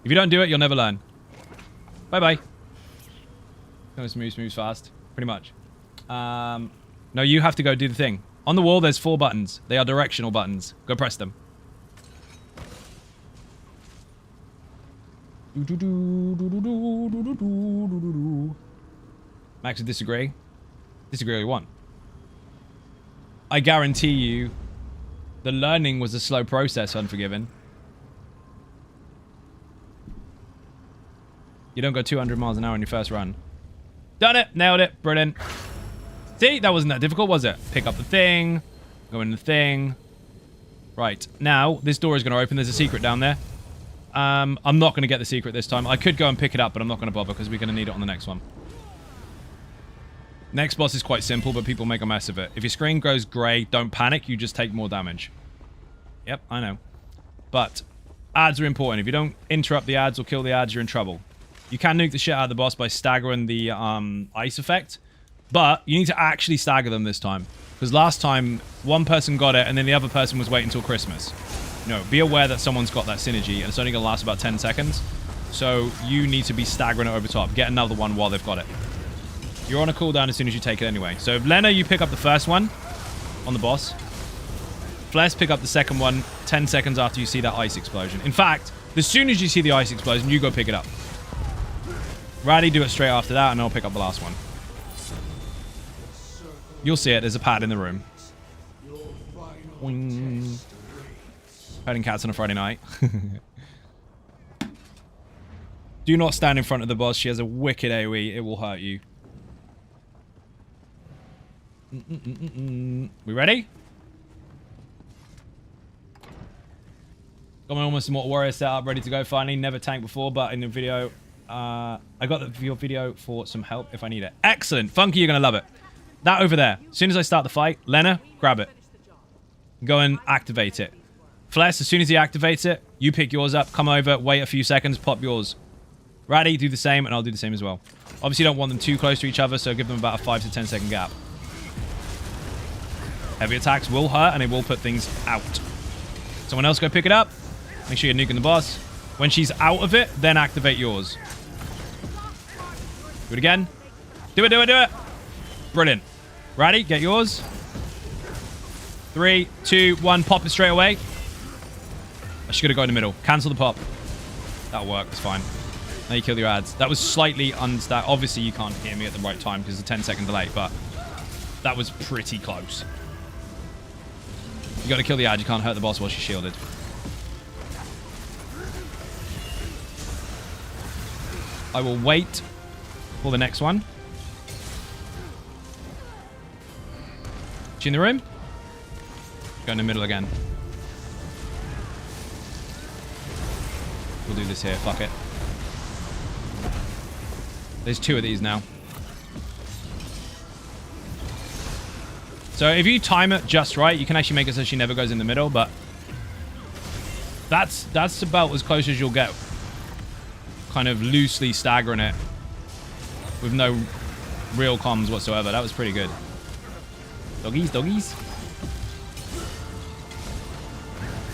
If you don't do it, you'll never learn. Bye-bye. Kind of smooth, fast. Pretty much. No, you have to go do the thing. On the wall, there's 4 buttons. They are directional buttons. Go press them. Max would disagree. Disagree all you want. I guarantee you the learning was a slow process, Unforgiven. You don't go 200 miles an hour on your first run. Done it. Nailed it. Brilliant. See? That wasn't that difficult, was it? Pick up the thing. Go in the thing. Right. Now, this door is going to open. There's a secret down there. I'm not going to get the secret this time. I could go and pick it up, but I'm not going to bother because we're going to need it on the next one. Next boss is quite simple, but people make a mess of it. If your screen goes grey, don't panic. You just take more damage. Yep, I know. But ads are important. If you don't interrupt the ads or kill the ads, you're in trouble. You can nuke the shit out of the boss by staggering the ice effect. But you need to actually stagger them this time. Because last time, one person got it, and then the other person was waiting until Christmas. No, be aware that someone's got that synergy, and it's only going to last about 10 seconds. So you need to be staggering it over top. Get another one while they've got it. You're on a cooldown as soon as you take it anyway. So if Lena, you pick up the first one on the boss. Flesh, pick up the second one 10 seconds after you see that ice explosion. In fact, as soon as you see the ice explosion, you go pick it up. Raddy, do it straight after that, and I'll pick up the last one. You'll see it. There's a pad in the room. Wing. Petting cats on a Friday night. Do not stand in front of the boss. She has a wicked AoE. It will hurt you. We ready? Got my almost Immortal Warrior set up, ready to go finally. Never tanked before, but in the video, I got your video for some help if I need it. Excellent. Funky, you're going to love it. That over there. As soon as I start the fight, Lena, grab it. Go and activate it. Flesh, as soon as he activates it, you pick yours up, come over, wait a few seconds, pop yours. Raddy, do the same, and I'll do the same as well. Obviously, you don't want them too close to each other, so give them about a 5 to 10 second gap. Heavy attacks will hurt, and it will put things out. Someone else go pick it up. Make sure you're nuking the boss. When she's out of it, then activate yours. Do it again. Do it, do it, do it. Brilliant. Raddy, get yours. 3, 2, 1. Pop it straight away. I should have gone in the middle. Cancel the pop. That'll work. It's fine. Now you kill your ads. That was slightly unstacked. Obviously, you can't hear me at the right time because it's a 10-second delay, but that was pretty close. You got to kill the ad. You can't hurt the boss while she's shielded. I will wait for the next one. She in the room? Go in the middle again. We'll do this here. Fuck it. There's 2 of these now. So if you time it just right, you can actually make it so she never goes in the middle, but that's about as close as you'll get. Kind of loosely staggering it with no real comms whatsoever. That was pretty good. Doggies, doggies.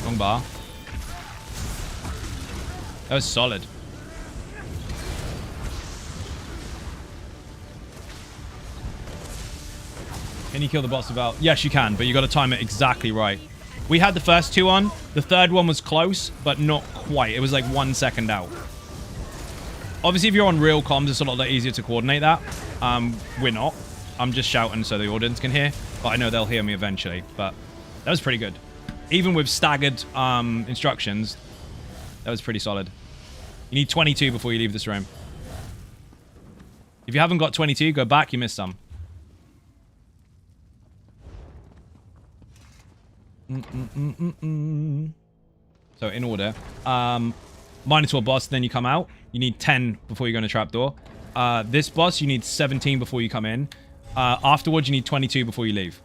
Wrong bar. That was solid. Can you kill the boss without... Yes, you can, but you got to time it exactly right. We had the first 2 on. The third one was close, but not quite. It was like 1 second out. Obviously, if you're on real comms, it's a lot easier to coordinate that. We're not. I'm just shouting so the audience can hear. But I know they'll hear me eventually. But that was pretty good. Even with staggered instructions, that was pretty solid. You need 22 before you leave this room. If you haven't got 22, go back. You missed some. So in order, Minotaur boss, then you come out. You need 10 before you go in a trapdoor. This boss, you need 17 before you come in. Afterwards, you need 22 before you leave.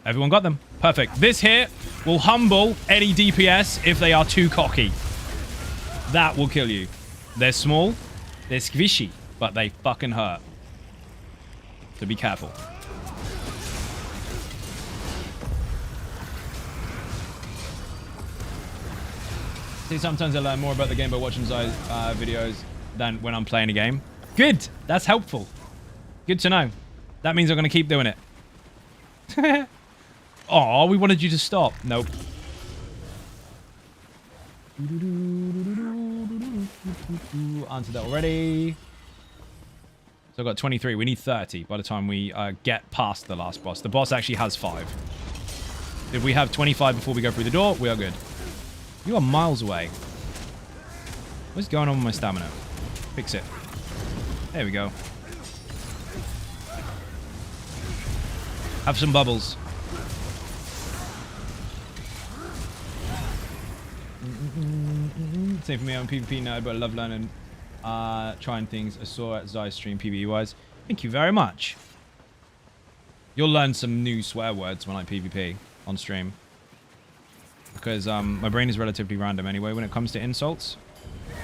Everyone got them. Perfect. This here will humble any DPS if they are too cocky. That will kill you. They're small, they're squishy, but they fucking hurt. So be careful. See, sometimes I learn more about the game by watching Zai's videos than when I'm playing a game. Good. That's helpful. Good to know. That means I'm going to keep doing it. Oh, we wanted you to stop. Nope. Answered that already. So I've got 23. We need 30 by the time we get past the last boss. The boss actually has 5. If we have 25 before we go through the door, we are good. You are miles away. What's going on with my stamina? Fix it. There we go. Have some bubbles. Same for me, I'm a PvP nerd, but I love learning, trying things I saw at Zai's stream PvE-wise. Thank you very much. You'll learn some new swear words when I PvP on stream. Because my brain is relatively random anyway when it comes to insults.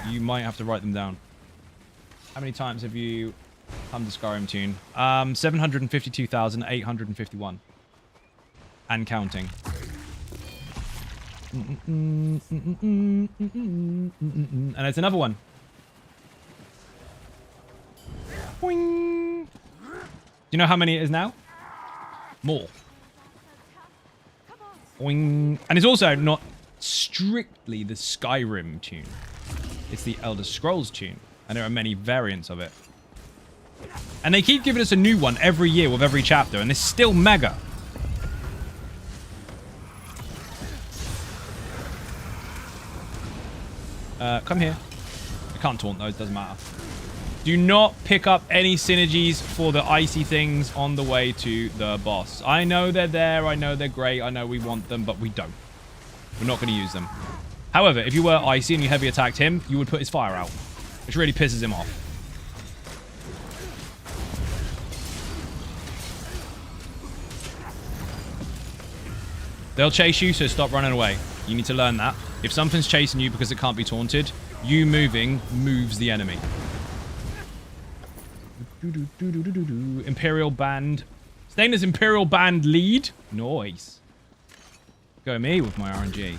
You might have to write them down. How many times have you come to Skyrim tune? 752,851. And counting. And it's another one. Boing. Do you know how many it is now? More. Boing. And it's also not strictly the Skyrim tune. It's the Elder Scrolls tune. And there are many variants of it. And they keep giving us a new one every year with every chapter. And it's still mega. Come here. I can't taunt those, doesn't matter. Do not pick up any synergies for the icy things on the way to the boss. I know they're there, I know they're great, I know we want them, but we don't. We're not going to use them. However, if you were icy and you heavy attacked him, you would put his fire out, which really pisses him off. They'll chase you, so stop running away. You need to learn that. If something's chasing you because it can't be taunted, you moving moves the enemy. Imperial Band. Staying as Imperial Band lead. Nice. Go me with my RNG.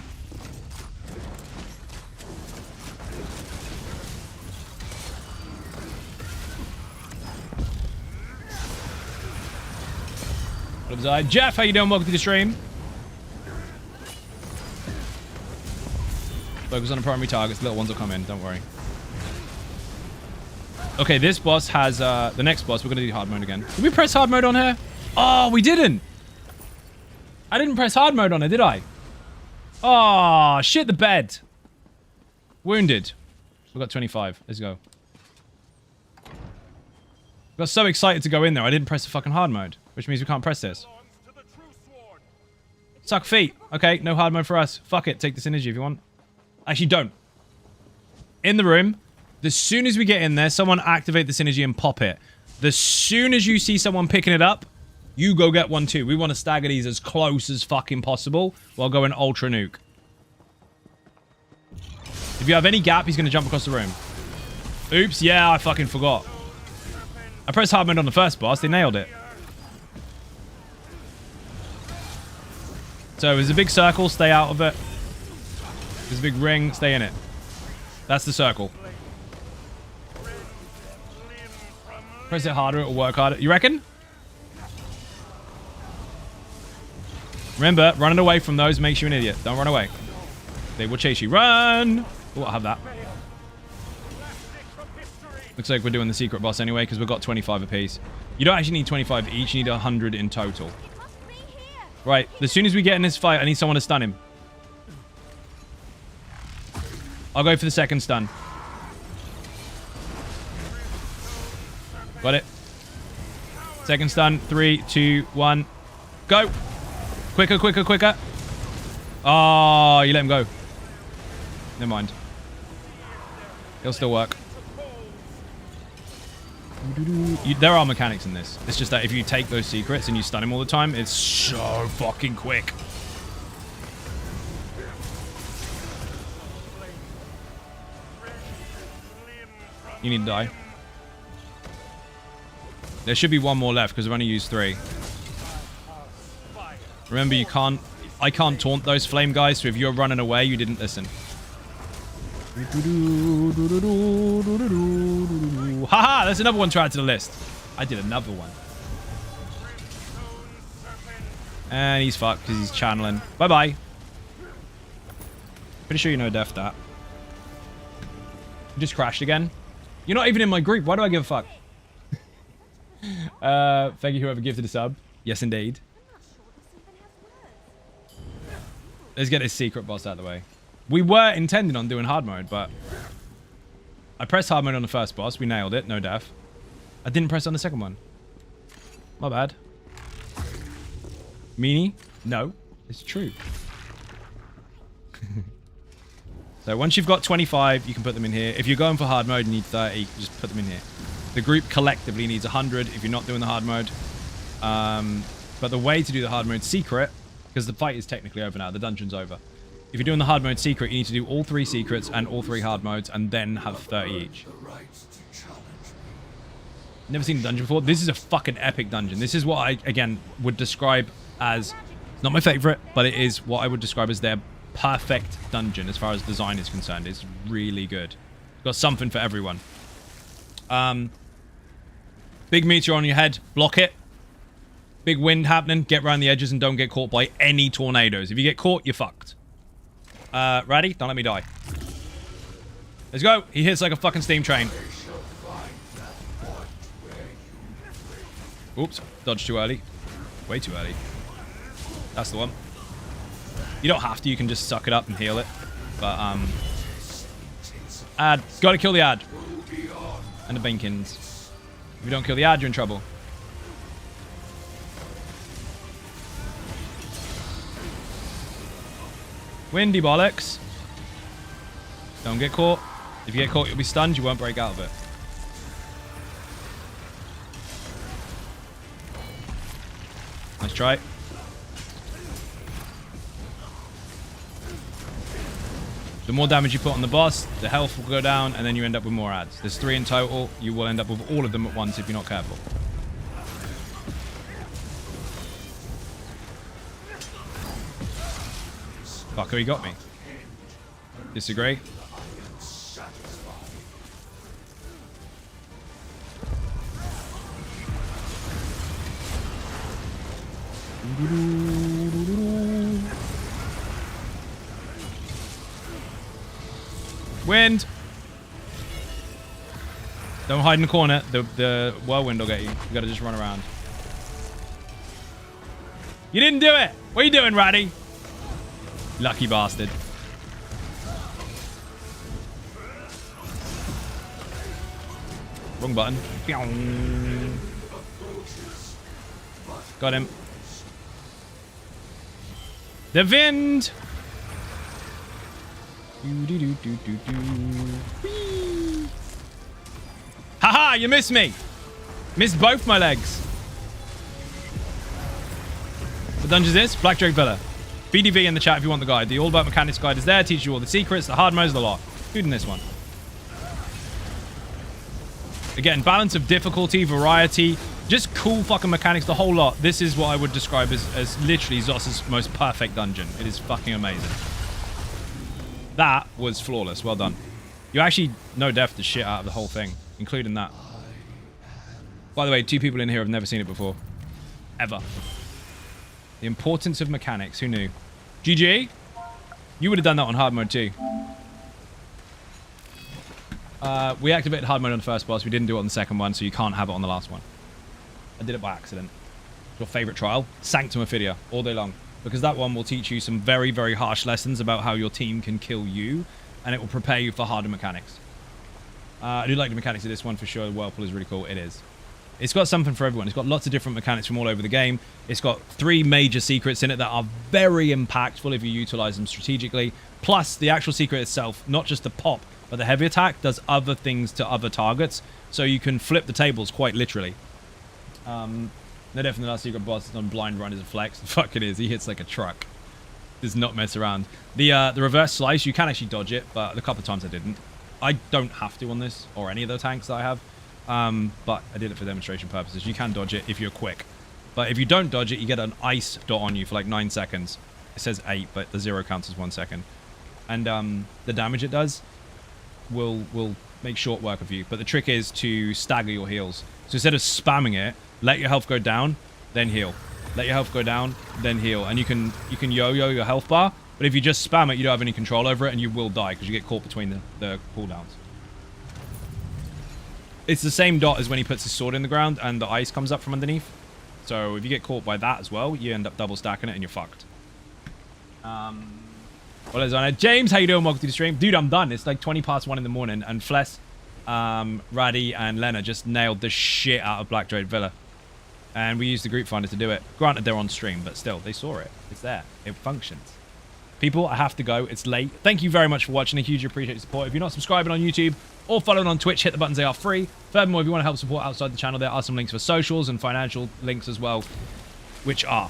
What up, Zai? Jeff, how you doing? Welcome to the stream. Focus on the primary targets. The little ones will come in. Don't worry. Okay, this boss has... the next boss, we're going to do hard mode again. Did we press hard mode on her? Oh, we didn't. I didn't press hard mode on her, did I? Oh, shit the bed. Wounded. We've got 25. Let's go. I got so excited to go in there, I didn't press the fucking hard mode. Which means we can't press this. Suck feet. Okay, no hard mode for us. Fuck it. Take this energy if you want. Actually, don't. In the room, as soon as we get in there, someone activate the synergy and pop it. As soon as you see someone picking it up, you go get one too. We want to stagger these as close as fucking possible while going ultra nuke. If you have any gap, he's going to jump across the room. Oops, yeah, I fucking forgot. I pressed hard mode on the first boss. They nailed it. So there's a big circle. Stay out of it. There's a big ring. Stay in it. That's the circle. Press it harder. It'll work harder. You reckon? Remember, running away from those makes you an idiot. Don't run away. They will chase you. Run! Oh, I'll have that. Looks like we're doing the secret boss anyway, because we've got 25 apiece. You don't actually need 25 each. You need 100 in total. Right. As soon as we get in this fight, I need someone to stun him. I'll go for the second stun. Got it. Second stun. 3, 2, 1. Go. Quicker, quicker, quicker. Oh, you let him go. Never mind. It'll still work. There are mechanics in this. It's just that if you take those secrets and you stun him all the time, it's so fucking quick. You need to die. There should be one more left because I've only used 3. Remember, I can't taunt those flame guys, so if you're running away, you didn't listen. Haha, there's another one to add to the list. I did another one. And he's fucked because he's channeling. Bye-bye. Pretty sure you know death that. You just crashed again. You're not even in my group. Why do I give a fuck? Thank you whoever gifted a sub. Yes, indeed. Let's get this secret boss out of the way. We were intending on doing hard mode, but I pressed hard mode on the first boss. We nailed it. No death. I didn't press on the second one. My bad. Meanie? No. It's true. So once you've got 25, you can put them in here. If you're going for hard mode, you need 30. Just put them in here. The group collectively needs 100 if you're not doing the hard mode. But the way to do the hard mode secret, because the fight is technically over now, the dungeon's over. If you're doing the hard mode secret, you need to do all 3 secrets and all 3 hard modes and then have 30 each. Never seen a dungeon before. This is a fucking epic dungeon. This is what I, again, would describe as, not my favorite, but it is what I would describe as their perfect dungeon as far as design is concerned. It's really good. Got something for everyone. Big meteor on your head. Block it. Big wind happening. Get around the edges and don't get caught by any tornadoes. If you get caught, you're fucked. Ready? Don't let me die. Let's go. He hits like a fucking steam train. Oops. Dodged too early. Way too early. That's the one. You don't have to. You can just suck it up and heal it. But, ad. Gotta kill the ad. And the Bankins. If you don't kill the ad, you're in trouble. Windy bollocks. Don't get caught. If you get caught, you'll be stunned. You won't break out of it. Nice try. The more damage you put on the boss, the health will go down, and then you end up with more ads. There's 3 in total. You will end up with all of them at once if you're not careful. Fucker, he got me. Disagree. Wind! Don't hide in the corner. The whirlwind will get you. You gotta just run around. You didn't do it! What are you doing, Ratty? Lucky bastard. Wrong button. Got him. The wind! Haha, you missed me! Missed both my legs. What dungeon is this? Black Drake Villa. BDV in the chat if you want the guide. The All About Mechanics guide is there. Teaches you all the secrets, the hard modes, the lot. Who's in this one? Again, balance of difficulty, variety, just cool fucking mechanics, the whole lot. This is what I would describe as literally Zos's most perfect dungeon. It is fucking amazing. That was flawless. Well done. You actually no-death the shit out of the whole thing, including that. By the way, 2 people in here have never seen it before. Ever. The importance of mechanics. Who knew? GG. You would have done that on hard mode too. We activated hard mode on the first boss. We didn't do it on the second one, so you can't have it on the last one. I did it by accident. Your favorite trial? Sanctum Ophidia, all day long. Because that one will teach you some very, very harsh lessons about how your team can kill you, and it will prepare you for harder mechanics. I do like the mechanics of this one for sure. Whirlpool is really cool. It is. It's got something for everyone. It's got lots of different mechanics from all over the game. It's got 3 major secrets in it that are very impactful if you utilize them strategically. Plus, the actual secret itself, not just the pop, but the heavy attack, does other things to other targets. So you can flip the tables quite literally. No, definitely not secret boss on blind run is a flex. Fuck it is. He hits like a truck. Does not mess around. The reverse slice, you can actually dodge it, but a couple of times I didn't. I don't have to on this or any of the tanks that I have. But I did it for demonstration purposes. You can dodge it if you're quick. But if you don't dodge it, you get an ice dot on you for like 9 seconds. It says 8, but the 0 counts as 1 second. And the damage it does will make short work of you. But the trick is to stagger your heals. So instead of spamming it, let your health go down, then heal. Let your health go down, then heal. And you can yo-yo your health bar. But if you just spam it, you don't have any control over it, and you will die because you get caught between the cooldowns. It's the same dot as when he puts his sword in the ground and the ice comes up from underneath. So if you get caught by that as well, you end up double stacking it and you're fucked. What is on it? James, how you doing? Welcome to the stream. Dude, I'm done. It's like 20 past 1 in the morning, and Fless, Raddy, and Lena just nailed the shit out of Black Drake Villa. And we used the group finder to do it. Granted, they're on stream, but still, they saw it. It's there. It functions. People, I have to go. It's late. Thank you very much for watching. I hugely appreciate your support. If you're not subscribing on YouTube or following on Twitch, hit the buttons. They are free. Furthermore, if you want to help support outside the channel, there are some links for socials and financial links as well, which are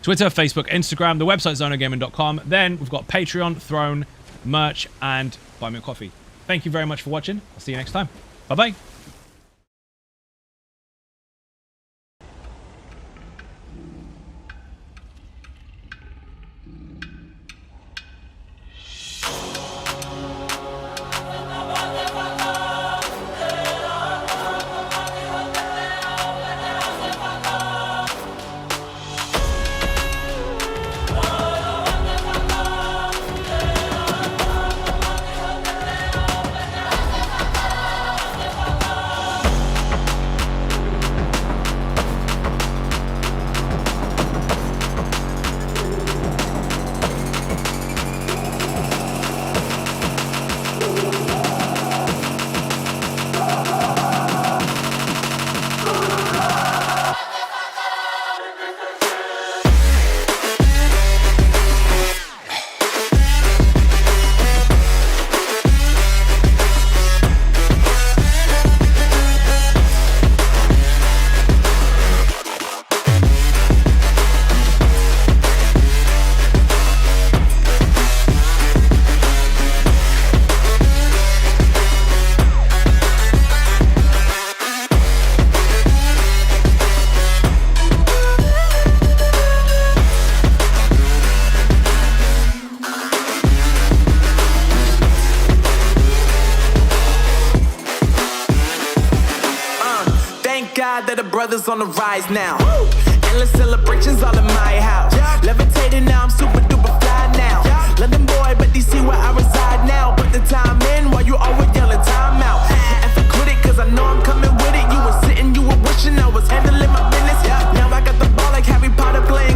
Twitter, Facebook, Instagram, the website zonogaming.com. Then we've got Patreon, Throne, merch, and Buy Me a Coffee. Thank you very much for watching. I'll see you next time. Bye-bye. That the brothers on the rise now. Endless celebrations all in my house. Levitating now, I'm super duper fly now. London boy, but DC where I reside now. Put the time